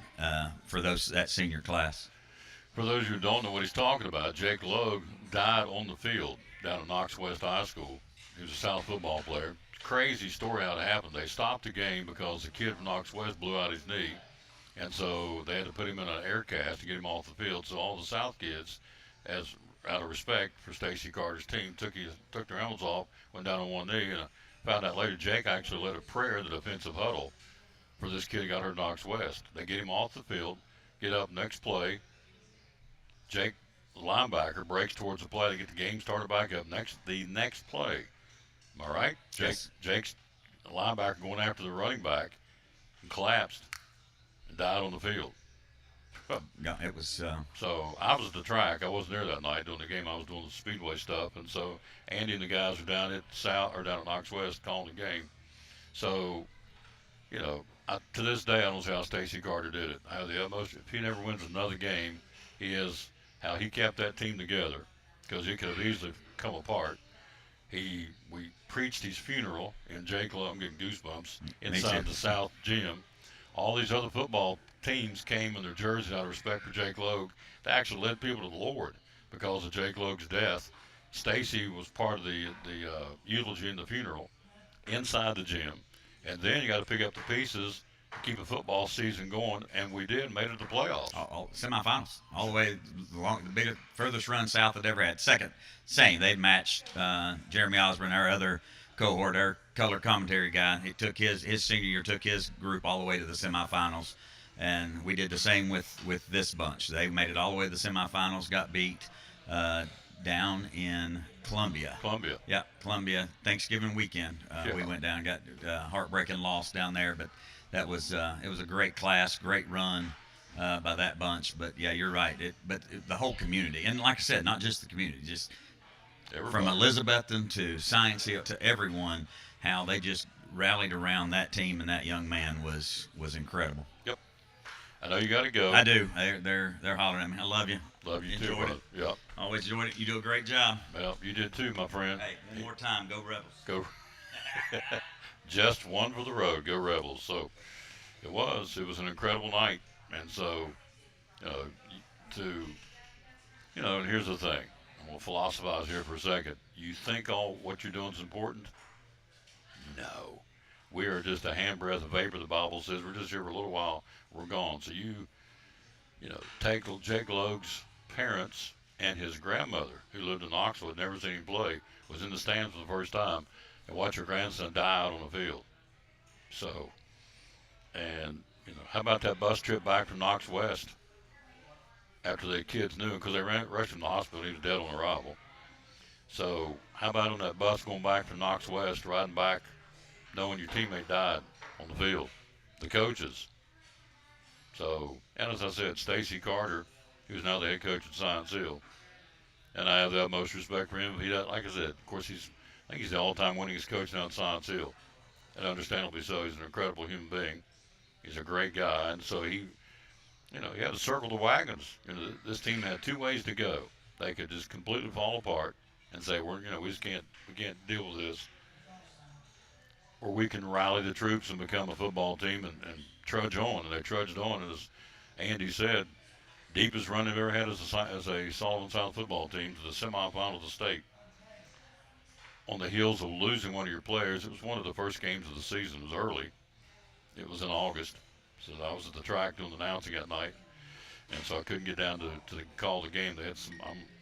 for that senior class. For those who don't know what he's talking about, Jake Logue died on the field down at Knox West High School. He was a South football player. Crazy story how it happened. They stopped the game because the kid from Knox West blew out his knee, and so they had to put him in an air cast to get him off the field. So all the South kids, out of respect for Stacy Carter's team, took their helmets off, went down on one knee, and I found out later Jake actually led a prayer in the defensive huddle for this kid who got hurt at Knox West. They get him off the field, get up next play. Jake, the linebacker, breaks towards the play to get the game started back up. The next play. Am I right? Jake's the linebacker going after the running back and collapsed and died on the field. Yeah, it was. So I was at the track. I wasn't there that night doing the game. I was doing the speedway stuff, and so Andy and the guys were down at down at Knox West calling the game. So, to this day, I don't see how Stacy Carter did it. I have the utmost. If he never wins another game, how he kept that team together, because it could have easily come apart. We preached his funeral in Jake Logue. I'm getting goosebumps inside the South gym. All these other football teams came in their jerseys out of respect for Jake Logue. They actually led people to the Lord because of Jake Logue's death. Stacy was part of the eulogy in the funeral inside the gym. And then you got to pick up the pieces to keep a football season going, and we did, made it to the playoffs. All semifinals, all the way the furthest run South had ever had. They'd matched Jeremy Osborne, our other cohort, our color commentary guy. He took his senior year, took his group all the way to the semifinals, and we did the same with this bunch. They made it all the way to the semifinals, got beat down in Columbia. Yeah, Columbia, Thanksgiving weekend. We went down, got heartbreaking loss down there, but that was it was a great class, great run by that bunch. But yeah, you're right. The whole community, and like I said, not just the community, just everybody. From Elizabethton to Science Hill to everyone, how they just rallied around that team and that young man was incredible. Yep. I know you got to go. I do. They're hollering at me. I love you. Love you too, Enjoyed brother. it. Yep. Always enjoyed it. You do a great job. Well, you did too, my friend. Hey, one more time, go Rebels. Go. Just one for the road. Go Rebels. So it was an incredible night. And so, and here's the thing. I'm going to philosophize here for a second. You think all what you're doing is important? No. We are just a handbreadth of vapor. The Bible says we're just here for a little while. We're gone. So take Jake Logue's parents and his grandmother, who lived in Knoxville, had never seen him play, was in the stands for the first time, and watch her grandson die out on the field. So, and how about that bus trip back from Knox West after the kids knew him, because they rushed him to the hospital, he was dead on arrival. So how about on that bus going back from Knox West, riding back, knowing your teammate died on the field, the coaches. So, and as I said, Stacy Carter, who's now the head coach at Science Hill, and I have the utmost respect for him. He does, like I said, of course, I think he's the all-time winningest coach now at Science Hill, and understandably so. He's an incredible human being. He's a great guy, and so he had to circle the wagons. This team had two ways to go. They could just completely fall apart and say, we can't deal with this, or we can rally the troops and become a football team and trudge on. And they trudged on, and as Andy said, deepest run they've ever had as a Sullivan South football team to the semifinal of the state. On the heels of losing one of your players, it was one of the first games of the season. It was early. It was in August, so I was at the track doing the announcing that night, and so I couldn't get down to call the game. They had some.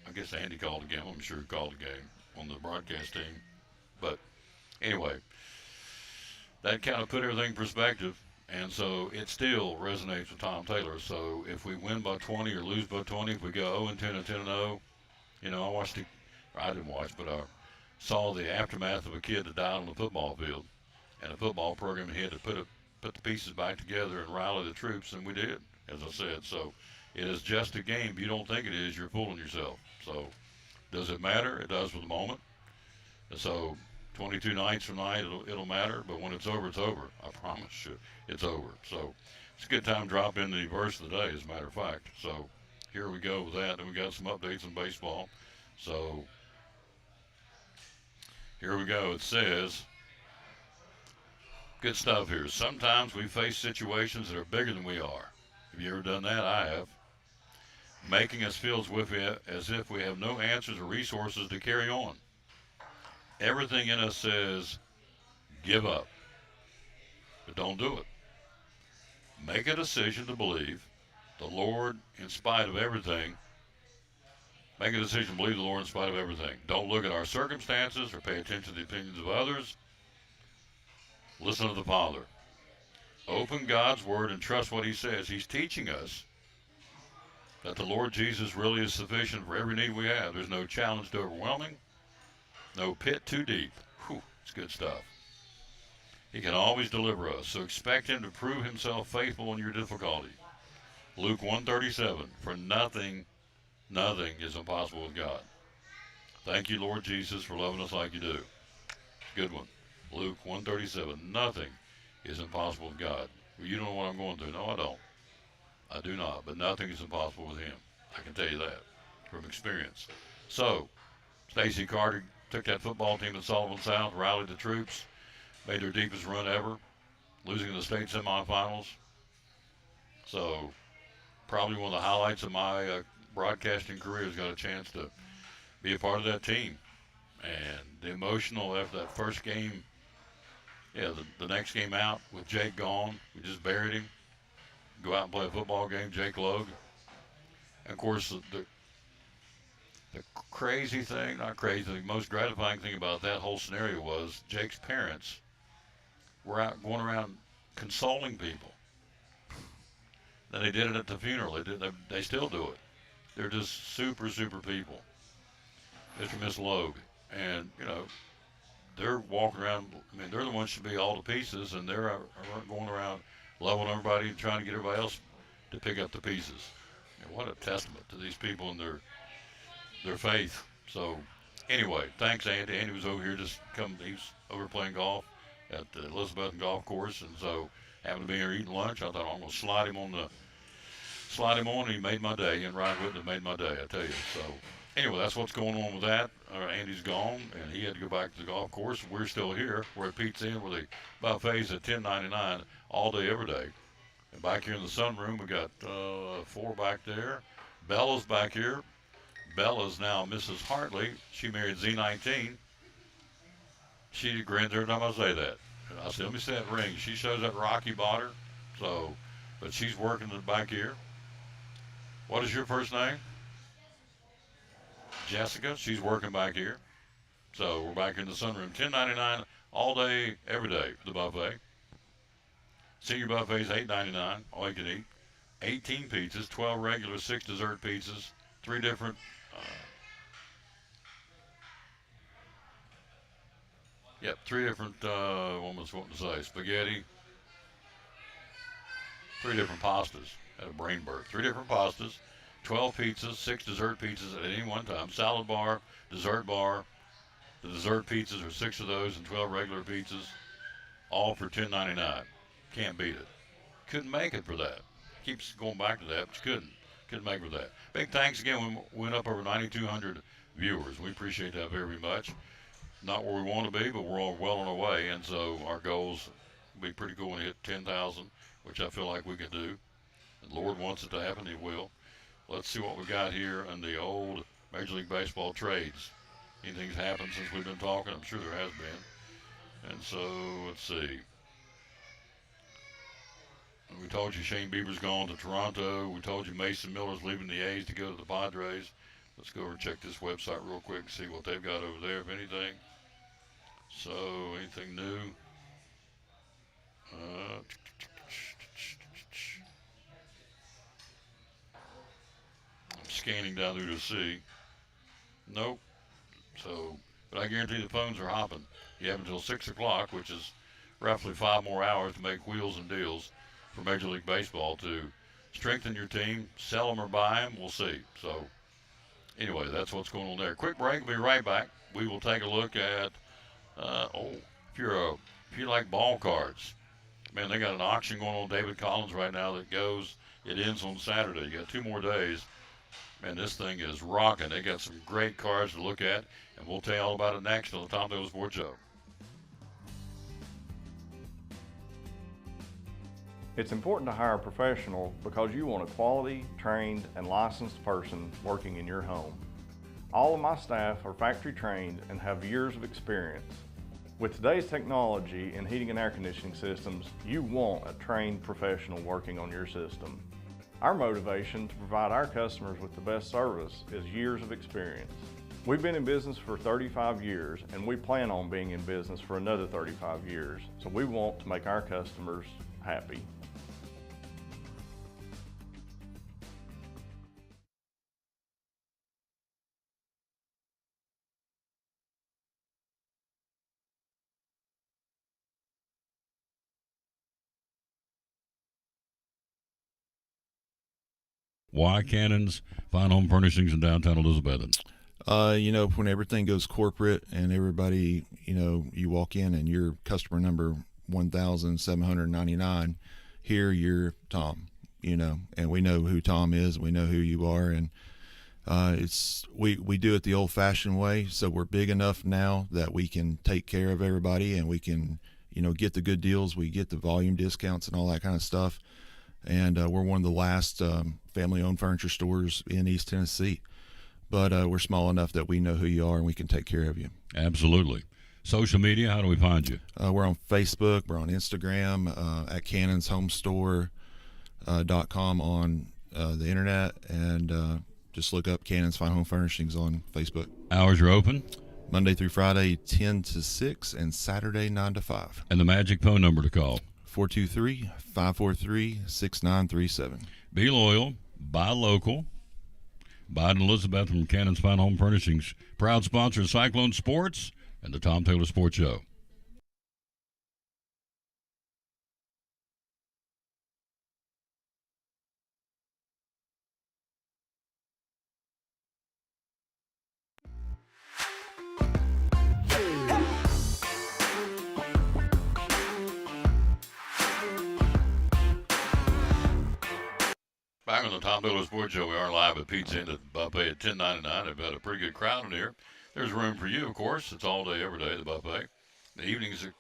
I guess Andy called the game. I'm sure he called the game on the broadcast team, but anyway, that kind of put everything in perspective. And so it still resonates with Tom Taylor. So if we win by 20 or lose by 20, if we go 0-10 and 10-0, I didn't watch, but I saw the aftermath of a kid that died on the football field, and a football program had to put the pieces back together and rally the troops, and we did, as I said. So it is just a game. If you don't think it is, you're fooling yourself. So does it matter? It does for the moment. And so 22 nights from tonight, it'll matter, but when it's over, it's over. I promise you, it's over. So it's a good time to drop in the verse of the day, as a matter of fact. So here we go with that. Then we got some updates on baseball. So here we go. It says, good stuff here. Sometimes we face situations that are bigger than we are. Have you ever done that? I have. Making us feel as if we have no answers or resources to carry on. Everything in us says, give up. But don't do it. Make a decision to believe the Lord in spite of everything. Make a decision to believe the Lord in spite of everything. Don't look at our circumstances or pay attention to the opinions of others. Listen to the Father. Open God's Word and trust what He says. He's teaching us that the Lord Jesus really is sufficient for every need we have. There's no challenge too overwhelming. No pit too deep. Whew, it's good stuff. He can always deliver us, so expect Him to prove Himself faithful in your difficulty. Luke 1:37, for nothing is impossible with God. Thank you, Lord Jesus, for loving us like you do. Good one. Luke 1:37, nothing is impossible with God. Well, you don't know what I'm going through. No, I don't. I do not, but nothing is impossible with Him. I can tell you that from experience. So, Stacy Carter took that football team at Sullivan South, rallied the troops, made their deepest run ever, losing in the state semifinals. So, probably one of the highlights of my broadcasting career has got a chance to be a part of that team. And the emotional after that first game, the next game out with Jake gone, we just buried him. Go out and play a football game, Jake Logue. And of course, the crazy thing, not crazy, the most gratifying thing about that whole scenario was Jake's parents were out going around consoling people. Then they did it at the funeral. They still do it. They're just super, super people. Mr. and Miss Logue. And, they're walking around. I mean, they're the ones who should be all to pieces, and they're going around loving everybody and trying to get everybody else to pick up the pieces. And what a testament to these people and their faith. So, anyway, thanks, Andy. Andy was over here he's over playing golf. at the Elizabeth Golf Course, and so happened to be here eating lunch. I thought I'm going to slide him on. And he made my day, and Ryan Whitten made my day, I tell you. So anyway, that's what's going on with that. Andy's gone, and he had to go back to the golf course. We're still here. We're at Pete's Inn, where the buffet's at $10.99 all day, every day. And back here in the sunroom, we got 4 back there. Bella's back here. Bella's now Mrs. Hartley. She married Z19. She grins every time I say that. And I said, let me see that ring. She shows that Rocky bought her. So, but she's working back here. What is your first name? Jessica. She's working back here. So we're back in the sunroom. $10.99 all day, every day for the buffet. Senior buffet is $8.99, all you can eat. 18 pizzas, 12 regular, 6 dessert pizzas, 3 different. Three different. What was I wanting to say? Spaghetti. 3 different pastas. Had a brain burp. 3 different pastas, 12 pizzas, 6 dessert pizzas at any one time. Salad bar, dessert bar. The dessert pizzas are 6 of those and 12 regular pizzas, all for $10.99. Can't beat it. Couldn't make it for that. Keeps going back to that, but you couldn't make it for that. Big thanks again. We went up over 9,200 viewers. We appreciate that very much. Not where we want to be, but we're all well on our way, and so our goals will be pretty cool when we hit 10,000, which I feel like we can do. The Lord wants it to happen, He will. Let's see what we got here in the old Major League Baseball trades. Anything's happened since we've been talking? I'm sure there has been. And so, let's see. We told you Shane Bieber's gone to Toronto. We told you Mason Miller's leaving the A's to go to the Padres. Let's go over and check this website real quick and see what they've got over there, if anything. So, anything new? I'm scanning down through to see. Nope. So, but I guarantee the phones are hopping. You have until 6 o'clock, which is roughly 5 more hours to make wheels and deals for Major League Baseball to strengthen your team, sell them or buy them. We'll see. So, anyway, that's what's going on there. Quick break. We'll be right back. We will take a look at, if you like ball cards, man, they got an auction going on David Collins right now that goes, it ends on Saturday. You got 2 more days. Man, this thing is rocking. They got some great cards to look at, and we'll tell you all about it next on the Tom Taylor Sports Show. It's important to hire a professional because you want a quality, trained, and licensed person working in your home. All of my staff are factory trained and have years of experience. With today's technology in heating and air conditioning systems, you want a trained professional working on your system. Our motivation to provide our customers with the best service is years of experience. We've been in business for 35 years and we plan on being in business for another 35 years, so we want to make our customers happy. Why Cannon's Fine Home Furnishings in downtown Elizabethton? When everything goes corporate and everybody, you walk in and you're customer number 1,799, here you're Tom, and we know who Tom is, we know who you are, and we do it the old-fashioned way, so we're big enough now that we can take care of everybody and we can, get the good deals, we get the volume discounts and all that kind of stuff. And we're one of the last family-owned furniture stores in East Tennessee. But we're small enough that we know who you are and we can take care of you. Absolutely. Social media, how do we find you? We're on Facebook. We're on Instagram, at cannonshomestore.com on the internet. And just look up Cannon's Fine Home Furnishings on Facebook. Hours are open? Monday through Friday, 10 to 6, and Saturday, 9 to 5. And the magic phone number to call? 423-543-6937. Be loyal, buy local. Biden Elizabeth from Cannon's Fine Home Furnishings, proud sponsor of Cyclone Sports and the Tom Taylor Sports Show. Back on the Tom Bigelow Sports Show, we are live at Pizza Inn at Buffet at 10.99. They've got a pretty good crowd in here. There's room for you, of course. It's all day, every day, the buffet. The evenings, it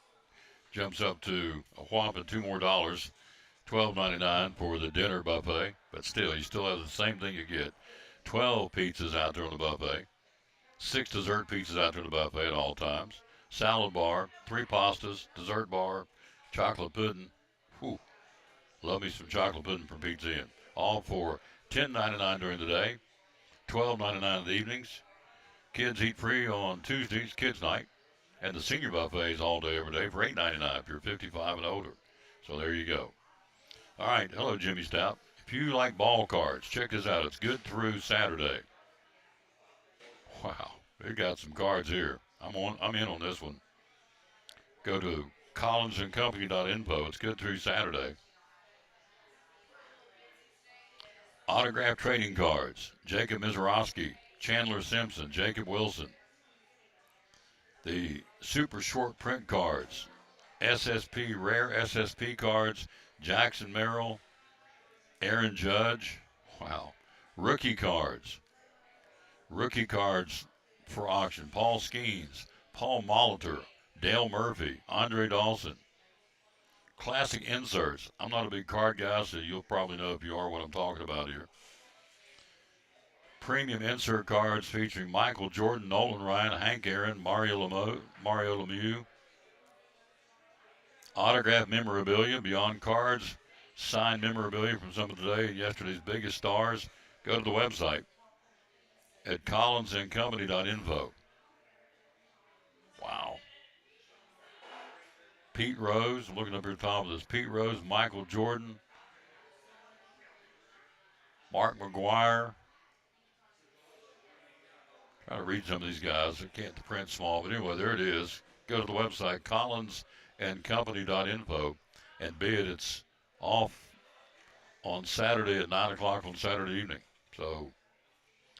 jumps up to a whopping $2 more, $12.99 for the dinner buffet. But still, you still have the same thing you get. 12 pizzas out there on the buffet. 6 dessert pizzas out there on the buffet at all times. Salad bar, 3 pastas, dessert bar, chocolate pudding. Whew. Love me some chocolate pudding from Pizza Inn. All for $10.99 during the day, $12.99 in the evenings. Kids eat free on Tuesdays, kids' night. And the senior buffet is all day, every day for $8.99 if you're 55 and older. So there you go. All right, hello, Jimmy Stout. If you like ball cards, check this out. It's good through Saturday. Wow, they got some cards here. I'm in on this one. Go to collinsandcompany.info. It's good through Saturday. Autograph trading cards. Jacob Mizorowski, Chandler Simpson, Jacob Wilson. The super short print cards. SSP, rare SSP cards. Jackson Merrill, Aaron Judge. Wow. Rookie cards. Rookie cards for auction. Paul Skeens, Paul Molitor, Dale Murphy, Andre Dawson. Classic inserts. I'm not a big card guy, so you'll probably know if you are what I'm talking about here. Premium insert cards featuring Michael Jordan, Nolan Ryan, Hank Aaron, Mario Lemieux. Autograph memorabilia, beyond cards, signed memorabilia from some of today and yesterday's biggest stars. Go to the website at collinsandcompany.info. Wow. Pete Rose, looking up here at the top of this. Pete Rose, Michael Jordan, Mark McGuire. Try to read some of these guys. I can't, the print's small, but anyway, there it is. Go to the website, collinsandcompany.info, and be it's off on Saturday at 9 o'clock on Saturday evening. So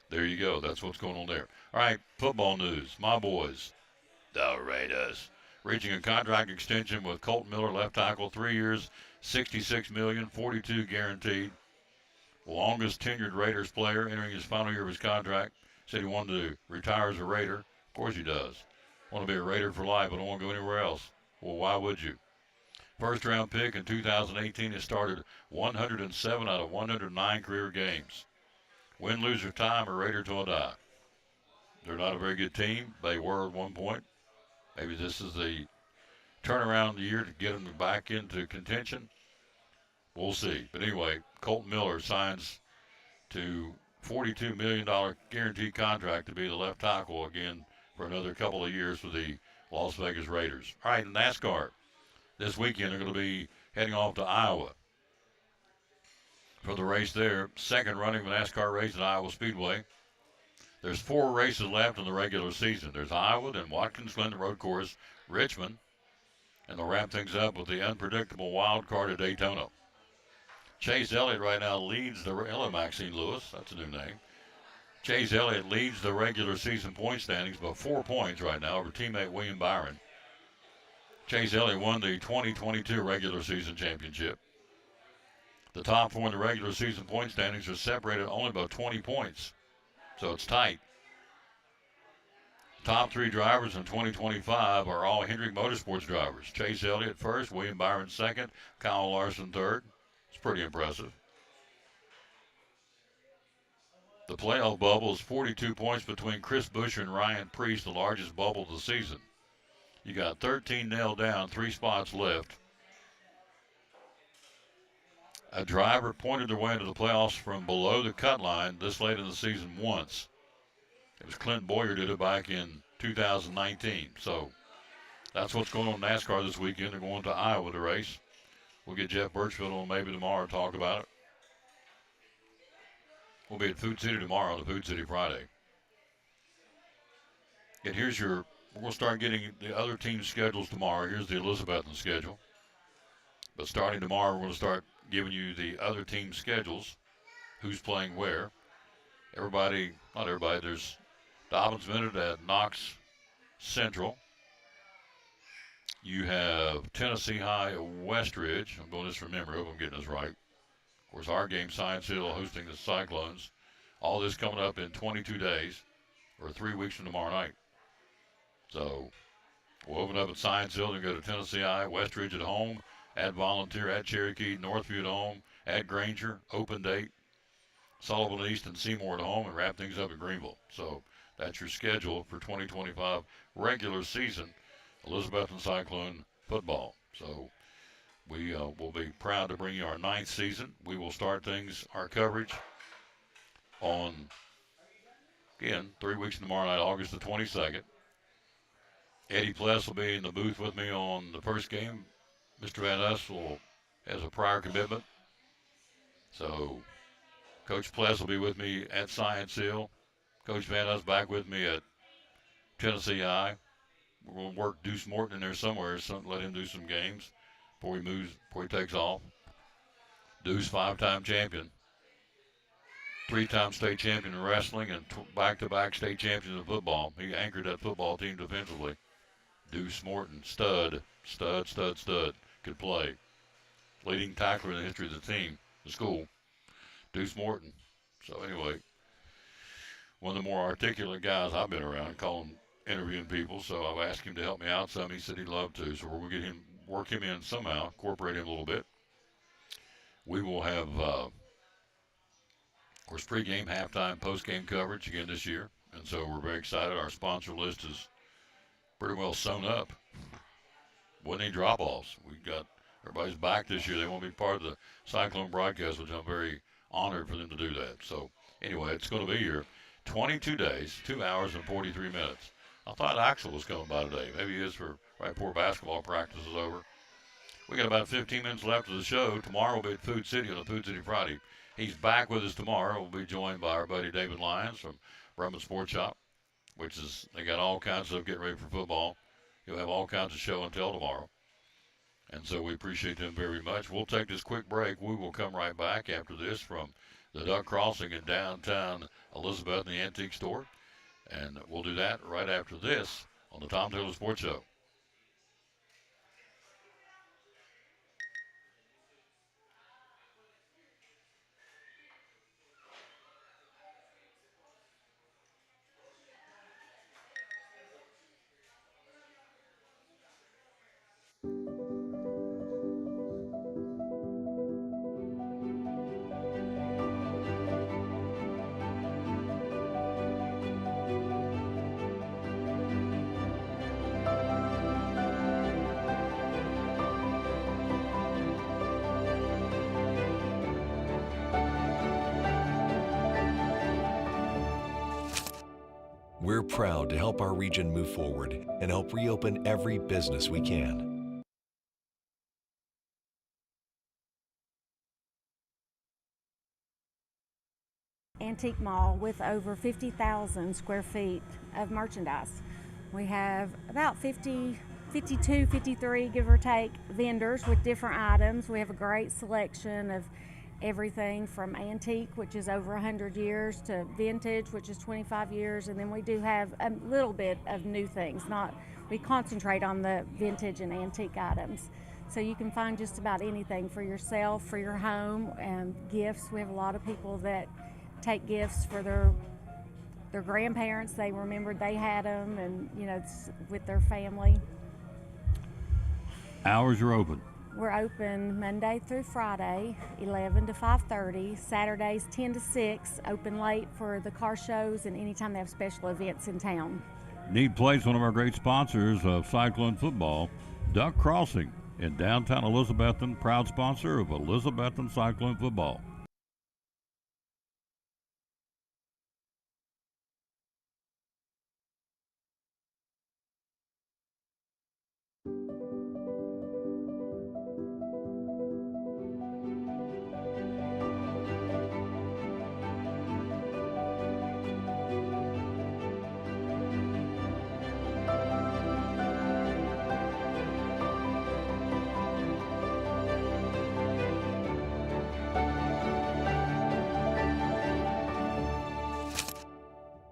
there you go. That's what's going on there. All right, football news. My boys, the Raiders, reaching a contract extension with Colton Miller, left tackle, 3 years, $66 million, $42 guaranteed. Longest tenured Raiders player entering his final year of his contract. Said he wanted to retire as a Raider. Of course he does. Want to be a Raider for life, but don't want to go anywhere else. Well, why would you? First round pick in 2018 has started 107 out of 109 career games. Win, lose, or tie, a Raider till I die. They're not a very good team. They were at one point. Maybe this is the turnaround year to get them back into contention. We'll see. But anyway, Colton Miller signs to $42 million guaranteed contract to be the left tackle again for another couple of years with the Las Vegas Raiders. All right, NASCAR. This weekend they're going to be heading off to Iowa for the race there. Second running of the NASCAR race at Iowa Speedway. There's 4 races left in the regular season. There's Iowa, then Watkins Glen Road Course, Richmond, and they'll wrap things up with the unpredictable wild card at Daytona. Chase Elliott right now leads the hello Maxine Lewis, that's a new name. Chase Elliott leads the regular season point standings by 4 points right now over teammate William Byron. Chase Elliott won the 2022 regular season championship. The top 4 in the regular season point standings are separated only by 20 points, so it's tight. Top 3 drivers in 2025 are all Hendrick Motorsports drivers. Chase Elliott first, William Byron second, Kyle Larson third. It's pretty impressive. The playoff bubble is 42 points between Chris Buescher and Ryan Preece, the largest bubble of the season. You got 13 nailed down, 3 spots left. A driver pointed their way into the playoffs from below the cut line this late in the season once. It was Clint Boyer did it back in 2019. So that's what's going on in NASCAR this weekend. They're going to Iowa to race. We'll get Jeff Birchfield on maybe tomorrow to talk about it. We'll be at Food City tomorrow on the Food City Friday. And here's we're going to start getting the other team schedules tomorrow. Here's the Elizabethton schedule. But starting tomorrow, we're going to start giving you the other team schedules, who's playing where. Everybody, not everybody, there's Dobbins Minute at Knox Central. You have Tennessee High at Westridge. I'm going to just remember, I hope I'm getting this right. Of course, our game, Science Hill, hosting the Cyclones. All this coming up in 22 days, or 3 weeks from tomorrow night. So we'll open up at Science Hill and go to Tennessee I, Westridge at home, at Volunteer, at Cherokee, Northview at home, at Granger, open date, Sullivan East and Seymour at home, and wrap things up in Greenville. So that's your schedule for 2025 regular season Elizabethton Cyclone football. So we will be proud to bring you our 9th season. We will start our coverage on, again, 3 weeks from tomorrow night, August the 22nd. Eddie Pless will be in the booth with me on the first game. Mr. Van Ness has a prior commitment. So Coach Pless will be with me at Science Hill. Coach Van Ness back with me at Tennessee I. We're going to work Deuce Morton in there somewhere, so let him do some games before he takes off. Deuce, 5-time champion. 3-time state champion in wrestling and back-to-back state champions in football. He anchored that football team defensively. Deuce Morton, stud, could play. Leading tackler in the history of the team, the school. Deuce Morton. So anyway, one of the more articulate guys I've been around, interviewing people, so I've asked him to help me out some. He said he'd love to, so we'll work him in somehow, incorporate him a little bit. We will have, of course, pregame, halftime, postgame coverage again this year, and so we're very excited. Our sponsor list is pretty well sewn up. Wasn't any drop-offs. Everybody's back this year. They want to be part of the Cyclone broadcast, which I'm very honored for them to do that. So anyway, it's going to be here 22 days, 2 hours and 43 minutes. I thought Axel was coming by today. Maybe he is right before basketball practice is over. We got about 15 minutes left of the show. Tomorrow we'll be at Food City on a Food City Friday. He's back with us tomorrow. We'll be joined by our buddy David Lyons from Brumman Sports Shop, they got all kinds of stuff getting ready for football. He'll have all kinds of show and tell tomorrow. And so we appreciate them very much. We'll take this quick break. We will come right back after this from the Duck Crossing in downtown Elizabeth in the Antique Store. And we'll do that right after this on the Tom Taylor Sports Show. We're proud to help our region move forward and help reopen every business we can. Antique mall with over 50,000 square feet of merchandise. We have about 52, 53, give or take, vendors with different items. We have a great selection of everything from antique, which is over 100 years, to vintage, which is 25 years, and then we do have a little bit of new things. We concentrate on the vintage and antique items. So you can find just about anything for yourself, for your home, and gifts. We have a lot of people that take gifts for their grandparents. They remembered they had them, and it's with their family. Hours are open. We're open Monday through Friday, 11 to 5:30. Saturdays, 10 to 6. Open late for the car shows and anytime they have special events in town. Need Place, one of our great sponsors of Cyclone football, Duck Crossing in downtown Elizabethton, proud sponsor of Elizabethton Cyclone football.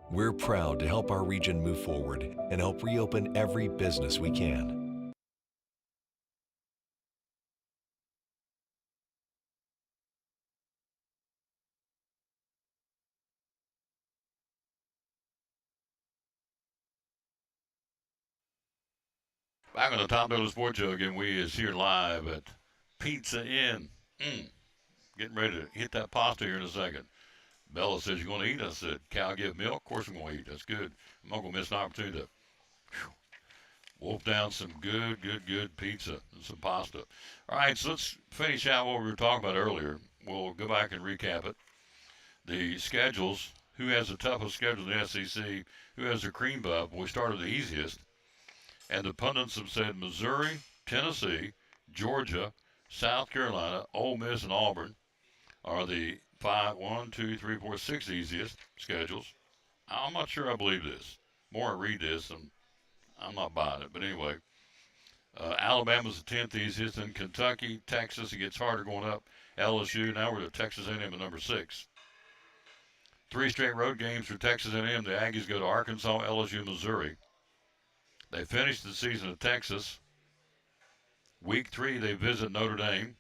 We're proud to help our region move forward and help reopen every business we can. Back on the Tom Dillon Sports Show again. We is here live at Pizza Inn. Getting ready to hit that pasta here in a second. Bella says, "You're going to eat?" I said, "Cow give milk? Of course I'm going to eat. That's good. I'm not going to miss an opportunity to wolf down some good pizza and some pasta." All right, so let's finish out what we were talking about earlier. We'll go back and recap it. The schedules. Who has the toughest schedule in the SEC? Who has the cream puff? We started the easiest. And the pundits have said Missouri, Tennessee, Georgia, South Carolina, Ole Miss, and Auburn are the 6 easiest schedules. I'm not sure I believe this. The more I read this, I'm not buying it. But anyway, Alabama's the 10th easiest. Then Kentucky, Texas, it gets harder going up. LSU, now we're at Texas A&M at number 6. 3 straight road games for Texas A&M. The Aggies go to Arkansas, LSU, Missouri. They finish the season at Texas. Week 3, they visit Notre Dame.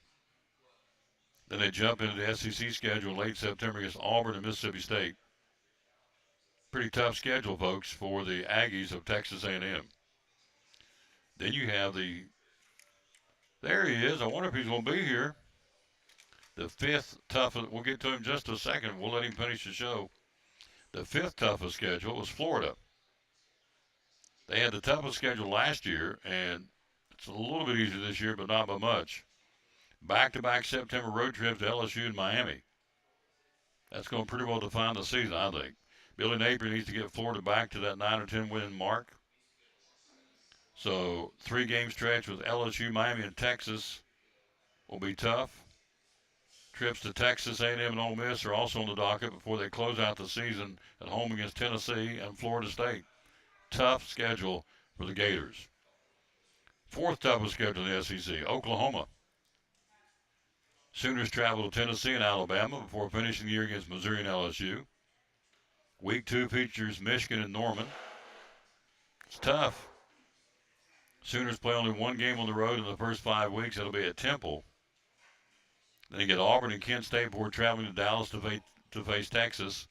Then they jump into the SEC schedule in late September against Auburn and Mississippi State. Pretty tough schedule, folks, for the Aggies of Texas A&M. Then you have there he is. I wonder if he's going to be here. The 5th toughest, we'll get to him in just a second. We'll let him finish the show. The 5th toughest schedule was Florida. They had the toughest schedule last year, and it's a little bit easier this year, but not by much. Back-to-back September road trips to LSU and Miami. That's going to pretty well define the season, I think. Billy Napier needs to get Florida back to that 9 or 10 win mark. So 3-game stretch with LSU, Miami, and Texas will be tough. Trips to Texas, A&M, and Ole Miss are also on the docket before they close out the season at home against Tennessee and Florida State. Tough schedule for the Gators. 4th toughest schedule in the SEC, Oklahoma. Sooners travel to Tennessee and Alabama before finishing the year against Missouri and LSU. Week 2 features Michigan and Norman. It's tough. Sooners play only 1 game on the road in the first 5 weeks. It'll be at Temple. Then you get Auburn and Kent State before traveling to Dallas to face Texas.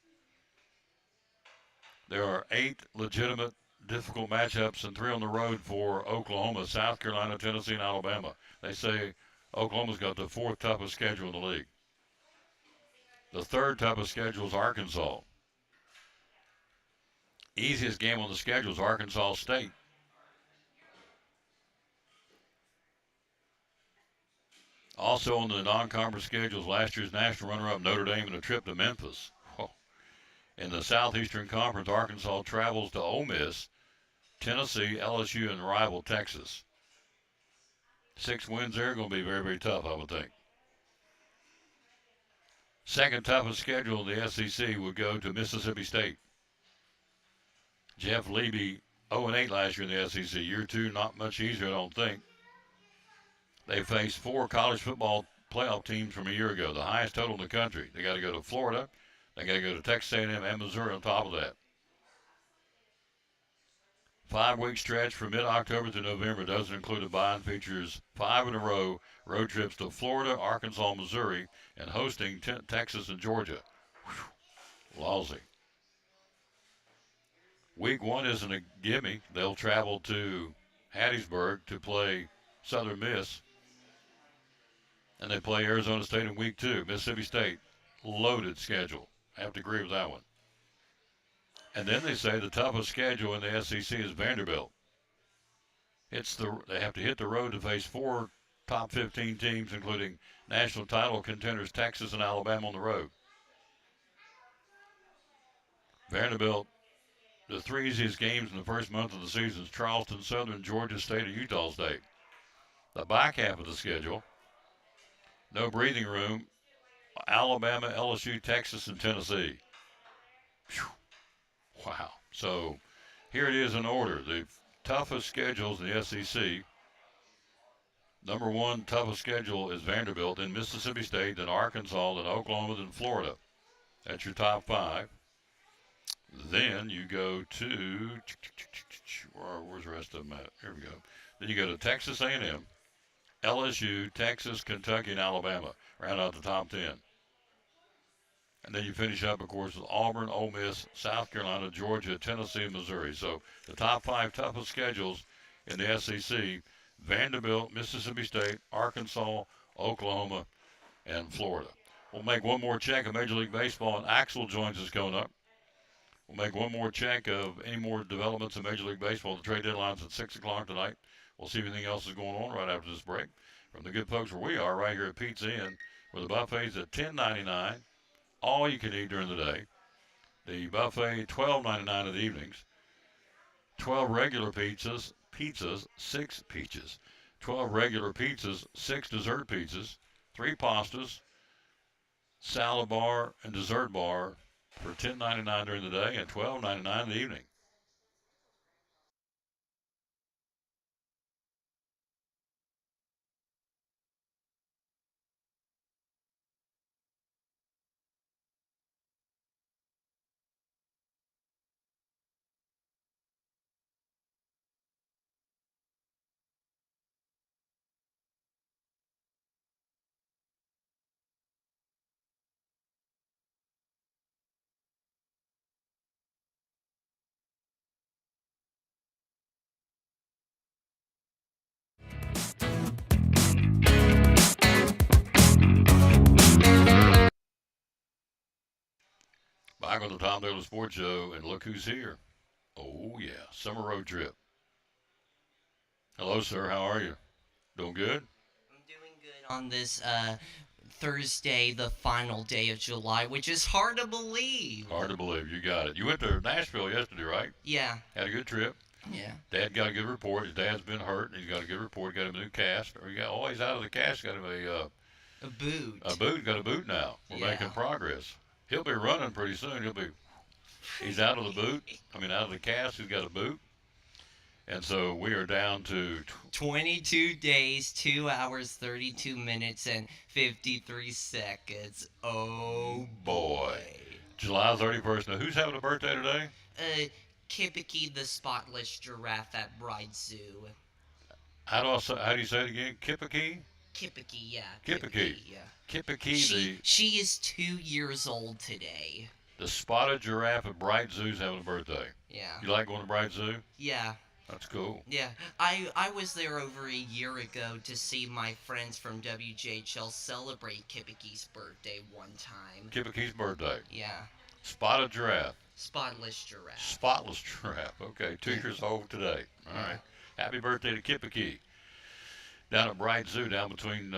There are 8 legitimate, difficult matchups and 3 on the road for Oklahoma, South Carolina, Tennessee, and Alabama. They say Oklahoma's got the 4th toughest schedule in the league. The 3rd toughest schedule is Arkansas. Easiest game on the schedule is Arkansas State. Also on the non-conference schedules, last year's national runner-up Notre Dame and a trip to Memphis. In the Southeastern Conference, Arkansas travels to Ole Miss, Tennessee, LSU, and rival Texas. 6 wins there are going to be very, very tough, I would think. 2nd toughest schedule in the SEC would go to Mississippi State. Jeff Levy, 0-8 last year in the SEC. Year 2, not much easier, I don't think. They faced 4 college football playoff teams from a year ago, the highest total in the country. They got to go to Florida. They got to go to Texas A&M and Missouri on top of that. 5-week stretch from mid-October to November doesn't include a bye and features 5 in a row road trips to Florida, Arkansas, Missouri, and hosting Texas and Georgia. Whew, lousy. Week 1 isn't a gimme. They'll travel to Hattiesburg to play Southern Miss. And they play Arizona State in week 2. Mississippi State, loaded schedule. I have to agree with that one. And then they say the toughest schedule in the SEC is Vanderbilt. They have to hit the road to face 4 top 15 teams, including national title contenders Texas and Alabama on the road. Vanderbilt, the 3 easiest games in the first month of the season is Charleston, Southern, Georgia State, and Utah State. The back half of the schedule, no breathing room, Alabama, LSU, Texas, and Tennessee. Whew. Wow. So here it is in order. The toughest schedules in the SEC. Number 1 toughest schedule is Vanderbilt, then Mississippi State, then Arkansas, then Oklahoma, then Florida. That's your top 5. Then you go to, where's the rest of them at? Here we go. Then you go to Texas A&M, LSU, Texas, Kentucky, and Alabama. Round out the top 10. And then you finish up, of course, with Auburn, Ole Miss, South Carolina, Georgia, Tennessee, and Missouri. So the top 5 toughest schedules in the SEC, Vanderbilt, Mississippi State, Arkansas, Oklahoma, and Florida. We'll make one more check of Major League Baseball, and Axel joins us coming up. We'll make one more check of any more developments in Major League Baseball. The trade deadline's at 6 o'clock tonight. We'll see if anything else is going on right after this break. From the good folks where we are, right here at Pizza Inn, where the buffet's at $10.99, all you can eat during the day. The buffet, $12.99 in the evenings. 12 regular pizzas, 6 peaches. 12 regular pizzas, 6 dessert pizzas, 3 pastas, salad bar, and dessert bar for $10.99 during the day and $12.99 in the evening. Back on the Tom Taylor Sports Show, and look who's here. Oh, yeah, summer road trip. Hello, sir. How are you? Doing good? I'm doing good on this Thursday, the final day of July, which is hard to believe. Hard to believe. You got it. You went to Nashville yesterday, right? Yeah. Had a good trip. Yeah. Dad got a good report. His dad's been hurt, and he's got a good report. Got him a new cast. Or he's out of the cast. Got him a boot. A boot. Got a boot now. We're Yeah. making progress. He'll be running pretty soon. He's out of the boot. Out of the cast. He's got a boot. And so we are down to 22 days, 2 hours, 32 minutes, and 53 seconds. Oh, boy. July 31st. Now, who's having a birthday today? Kipiki the spotless giraffe at Bride Zoo. How do you say it again? Kipiki? Kipiki, yeah. Kipiki. Yeah. Kipiki, she is 2 years old today. the spotted giraffe at Bright Zoo's having a birthday. Yeah. You like going to Bright Zoo? Yeah. That's cool. Yeah, I was there over a year ago to see my friends from WJHL celebrate Kipiki's birthday one time. Kipiki's birthday. Yeah. Spotted giraffe. Spotless giraffe. Spotless giraffe. Okay, 2 years old today. All right. Happy birthday to Kipiki. Down at Bright Zoo, down between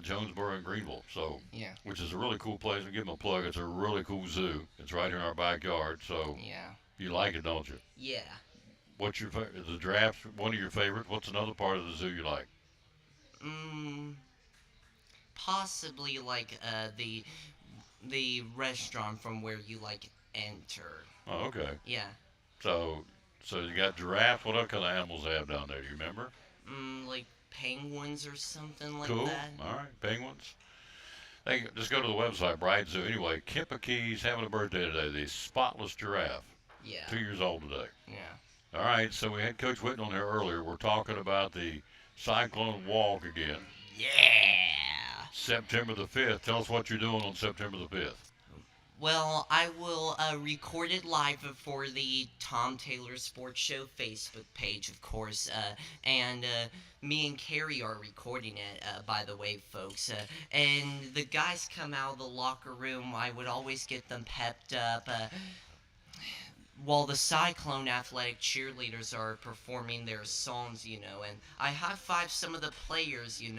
Jonesboro and Greenville. So, yeah. Which is a really cool place. I'll give them a plug. It's a really cool zoo. It's right here in our backyard. So, yeah. You like it, don't you? Yeah. What's your favorite? Is the giraffes one of your favorites? What's another part of the zoo you like? Possibly like the restaurant from where you like enter. Oh, okay. Yeah. So you got giraffe. What other kind of animals they have down there? Do you remember? Like penguins or something like cool. that. All right, penguins. They just go to the website, Bright Zoo. Anyway, Kipiki's having a birthday today. The spotless giraffe. Yeah. 2 years old today. Yeah. All right, so we had Coach Whitten on here earlier. We're talking about the Cyclone Walk again. Yeah. September the 5th. Tell us what you're doing on September the 5th. Well, I will record it live for the Tom Taylor Sports Show Facebook page, of course. And me and Carrie are recording it, by the way, folks. And the guys come out of the locker room. I would always get them pepped up. While the Cyclone Athletic cheerleaders are performing their songs, and I high-five some of the players, and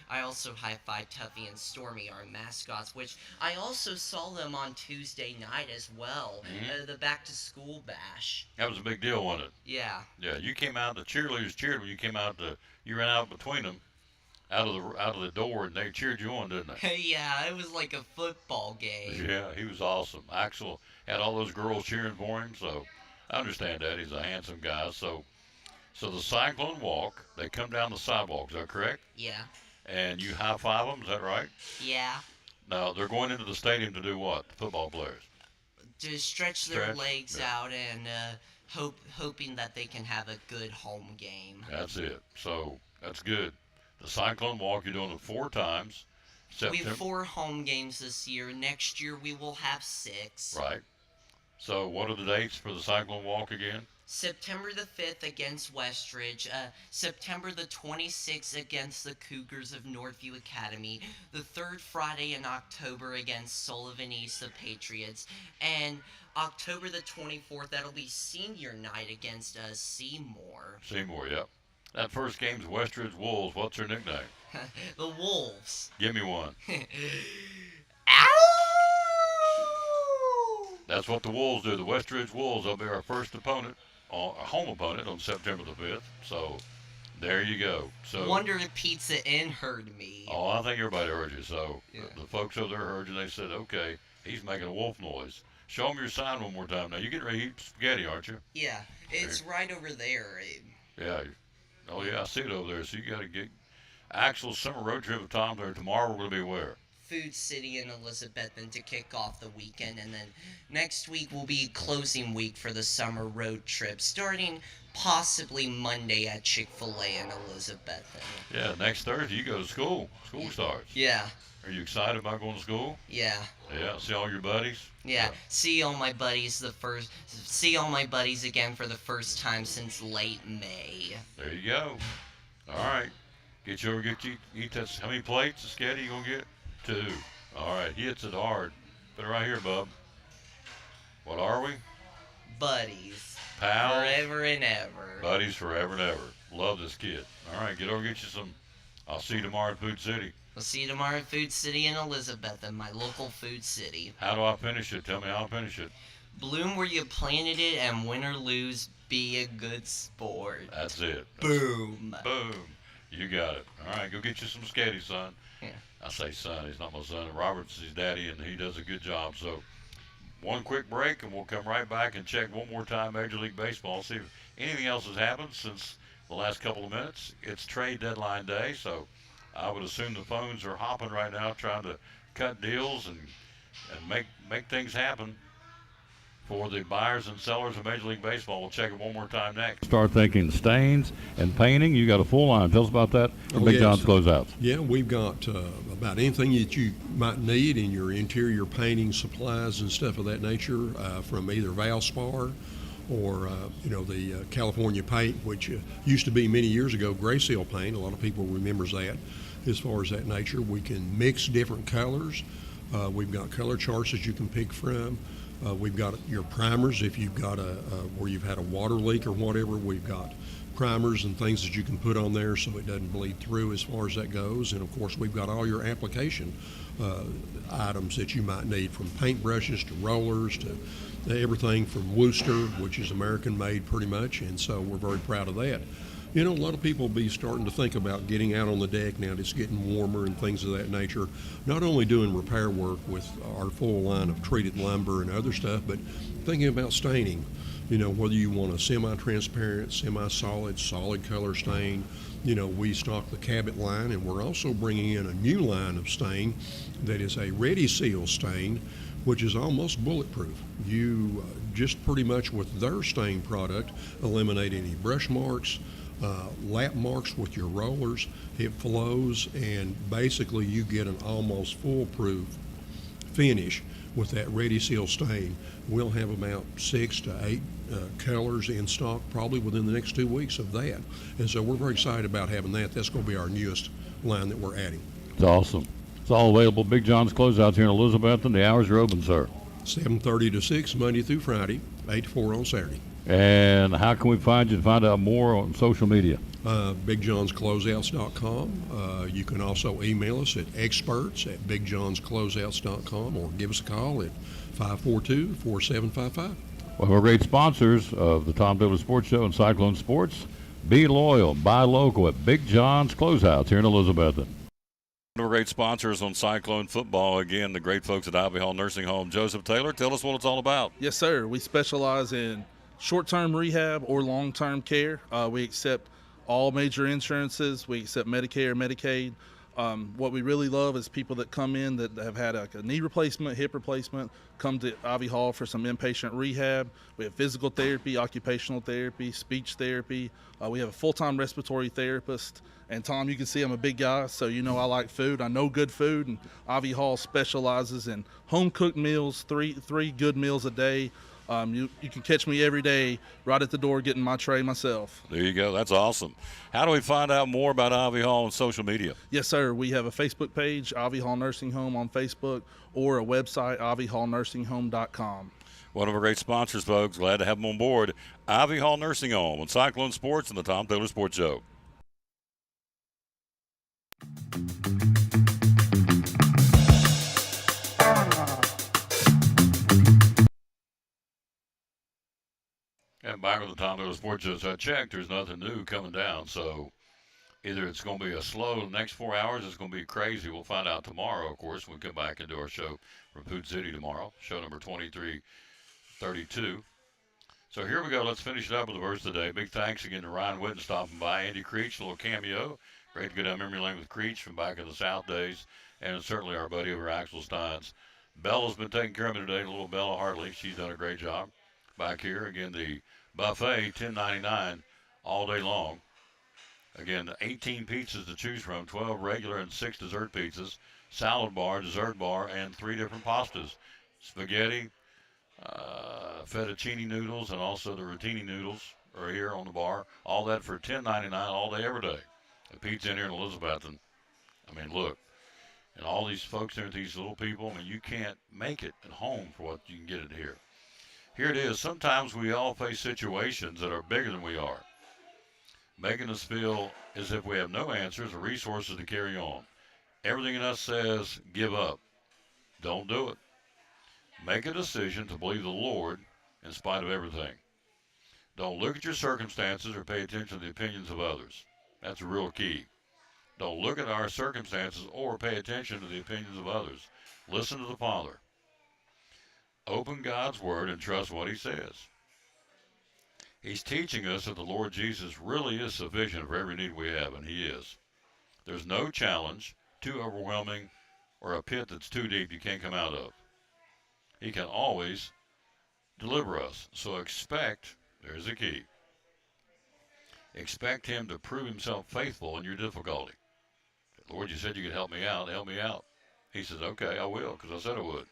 I also high-five Tuffy and Stormy, our mascots, which I also saw them on Tuesday night as well, the back-to-school bash. That was a big deal, wasn't it? Yeah. Yeah, you came out, the cheerleaders cheered when you came out, you ran out between them, out of the door, and they cheered you on, didn't they? Yeah, it was like a football game. Yeah, he was awesome. Axel had all those girls cheering for him, so I understand that. He's a handsome guy. So the Cyclone Walk, they come down the sidewalk, is that correct? Yeah. And you high-five them, is that right? Yeah. Now, they're going into the stadium to do what, the football players? To stretch their legs out and hoping that they can have a good home game. That's it. So that's good. The Cyclone Walk, you're doing it 4 times. We have 4 home games this year. Next year we will have 6. Right. So what are the dates for the Cyclone Walk again? September the 5th against Westridge, September the 26th against the Cougars of Northview Academy, the third Friday in October against Sullivan East, the Patriots, and October the 24th, that'll be senior night against Seymour. Seymour, yep. That first game's Westridge Wolves. What's their nickname? The Wolves. Give me one. Ow! That's what the Wolves do. The Westridge Wolves will be our first opponent, our home opponent, on September the 5th. So there you go. So Wonder if Pizza Inn heard me. Oh, I think everybody heard you. So the folks over there heard you. They said, okay, he's making a wolf noise. Show them your sign one more time. Now, you're getting ready to eat spaghetti, aren't you? Yeah, it's right over there. Yeah. Oh, yeah, I see it over there. So you got to get actual summer road trip with Tom there. Tomorrow we're going to be where? Food City in Elizabethton to kick off the weekend, and then next week will be closing week for the summer road trip, starting possibly Monday at Chick-fil-A in Elizabethton. Yeah, next Thursday you go to school. School starts. Yeah. Are you excited about going to school? Yeah. Yeah, see all your buddies? Yeah, see all my buddies again for the first time since late May. There you go. All right. Get you eat that. How many plates of spaghetti you going to get? 2. All right. He hits it hard. Put it right here, bub. What are we? Buddies. Pals. Forever and ever. Buddies forever and ever. Love this kid. All right. Get over, get you some. I'll see you tomorrow at Food City. We'll see you tomorrow at Food City in Elizabethton, my local Food City. How do I finish it? Tell me how to finish it. Bloom where you planted it, and win or lose, be a good sport. That's it. Boom. Boom. You got it. All right, go get you some sketty, son. Yeah. I say son, he's not my son. Robert's his daddy, and he does a good job. So one quick break, and we'll come right back and check one more time Major League Baseball, see if anything else has happened since the last couple of minutes. It's trade deadline day, so I would assume the phones are hopping right now trying to cut deals and make things happen for the buyers and sellers of Major League Baseball. We'll check it one more time next. Start thinking stains and painting. You got a full line. Tell us about that for Big John's Closeouts. Yeah, we've got about anything that you might need in your interior painting supplies and stuff of that nature, from either Valspar or the California paint, which used to be many years ago Gray Seal paint. A lot of people remembers that. As far as that nature, we can mix different colors. We've got color charts that you can pick from. We've got your primers if you've got where you've had a water leak or whatever. We've got primers and things that you can put on there so it doesn't bleed through as far as that goes. And of course, we've got all your application items that you might need, from paint brushes to rollers to everything from Worcester, which is American made pretty much. And so we're very proud of that. You know, a lot of people will be starting to think about getting out on the deck now that it's getting warmer and things of that nature. Not only doing repair work with our full line of treated lumber and other stuff, but thinking about staining. You know, whether you want a semi-transparent, semi-solid, solid color stain. You know, we stock the Cabot line, and we're also bringing in a new line of stain that is a Ready Seal stain, which is almost bulletproof. You just pretty much with their stain product eliminate any brush marks, lap marks with your rollers. It flows, and basically you get an almost foolproof finish with that Ready Seal stain. We'll have about 6 to 8 colors in stock probably within the next 2 weeks of that. And so we're very excited about having that. That's going to be our newest line that we're adding. It's awesome. It's all available. Big John's Closeouts here in Elizabethton. The hours are open, sir. 7:30 to 6 Monday through Friday, 8 to 4 on Saturday. And how can we find you to find out more on social media? BigJohnsCloseouts.com. You can also email us at experts@BigJohnsCloseouts.com or give us a call at 542-4755. Well, we're great sponsors of the Tom Taylor Sports Show and Cyclone Sports. Be loyal, buy local at Big John's Closeouts here in Elizabethton. One of our great sponsors on Cyclone Football, again, the great folks at Ivy Hall Nursing Home. Joseph Taylor, tell us what it's all about. Yes, sir. We specialize in short-term rehab or long-term care. We accept all major insurances. We accept Medicare, Medicaid. What we really love is people that come in that have had a knee replacement, hip replacement, come to Ivy Hall for some inpatient rehab. We have physical therapy, occupational therapy, speech therapy. We have a full-time respiratory therapist. And Tom, you can see I'm a big guy, so you know I like food. I know good food, and Ivy Hall specializes in home-cooked meals, three good meals a day. You can catch me every day right at the door getting my tray myself. There you go. That's awesome. How do we find out more about Ivy Hall on social media? Yes, sir. We have a Facebook page, Ivy Hall Nursing Home on Facebook, or a website, ivyhallnursinghome.com. One of our great sponsors, folks. Glad to have them on board. Ivy Hall Nursing Home on Cyclone Sports and the Tom Taylor Sports Show. And back with the Tom Taylor Sports Show. So I checked. There's nothing new coming down. So either it's going to be a slow the next 4 hours, it's going to be crazy. We'll find out tomorrow, of course, when we come back and do our show from Food City tomorrow, show number 2332. So here we go. Let's finish it up with the verse of the day. Big thanks again to Ryan Whitten stopping by. Andy Creech, a little cameo. Great to go down memory lane with Creech from back in the South days. And certainly our buddy over Axel Steins. Bella's been taking care of me today, little Bella Hartley. She's done a great job back here. Again, the buffet, $10.99 all day long. Again, 18 pizzas to choose from, 12 regular and 6 dessert pizzas, salad bar, dessert bar, and 3 different pastas. Spaghetti, fettuccine noodles, and also the rotini noodles are here on the bar. All that for $10.99 all day, every day. A pizza in here in Elizabethton. I mean, look. And all these folks there, these little people, I mean, you can't make it at home for what you can get it here. Here it is. Sometimes we all face situations that are bigger than we are, making us feel as if we have no answers or resources to carry on. Everything in us says, give up. Don't do it. Make a decision to believe the Lord in spite of everything. Don't look at your circumstances or pay attention to the opinions of others. That's a real key. Don't look at our circumstances or pay attention to the opinions of others. Listen to the Father. Open God's Word and trust what He says. He's teaching us that the Lord Jesus really is sufficient for every need we have, and He is. There's no challenge too overwhelming or a pit that's too deep you can't come out of. He can always deliver us. So expect, there's the key, expect Him to prove Himself faithful in your difficulty. Lord, you said you could help me out. Help me out. He says, okay, I will, because I said I would.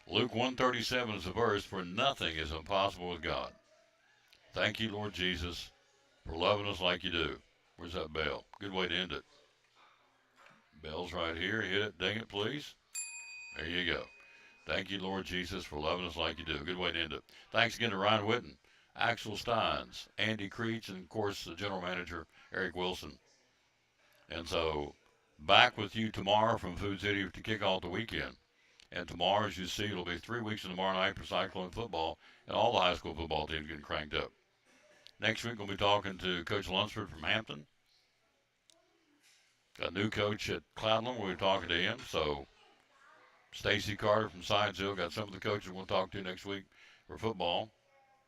Luke 1:37 is the verse, for nothing is impossible with God. Thank you, Lord Jesus, for loving us like you do. Where's that bell? Good way to end it. Bell's right here. Hit it. Ding it, please. There you go. Thank you, Lord Jesus, for loving us like you do. Good way to end it. Thanks again to Ryan Whitten, Axel Steins, Andy Creech, and, of course, the general manager, Eric Wilson. And so back with you tomorrow from Food City to kick off the weekend. And tomorrow, as you see, it'll be 3 weeks and tomorrow night for Cyclone football, and all the high school football teams getting cranked up. Next week, we'll be talking to Coach Lunsford from Hampton. Got a new coach at Cloudland. We'll be talking to him. So Stacy Carter from Science Hill got some of the coaches we'll talk to next week for football,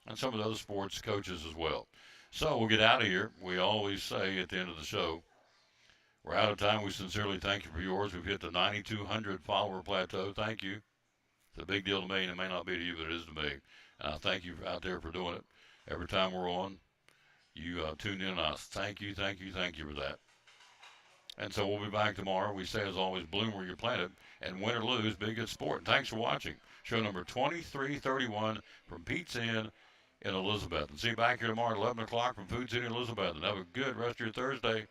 and some of the other sports coaches as well. So we'll get out of here. We always say at the end of the show, we're out of time. We sincerely thank you for yours. We've hit the 9,200 follower plateau. Thank you. It's a big deal to me, and it may not be to you, but it is to me. And I thank you out there for doing it. Every time we're on, you tune in, and I thank you for that. And so we'll be back tomorrow. We say, as always, bloom where you're planted, and win or lose, be a good sport. And thanks for watching. Show number 2331 from Pete's Inn in Elizabeth. And see you back here tomorrow at 11 o'clock from Food City in Elizabeth. And have a good rest of your Thursday.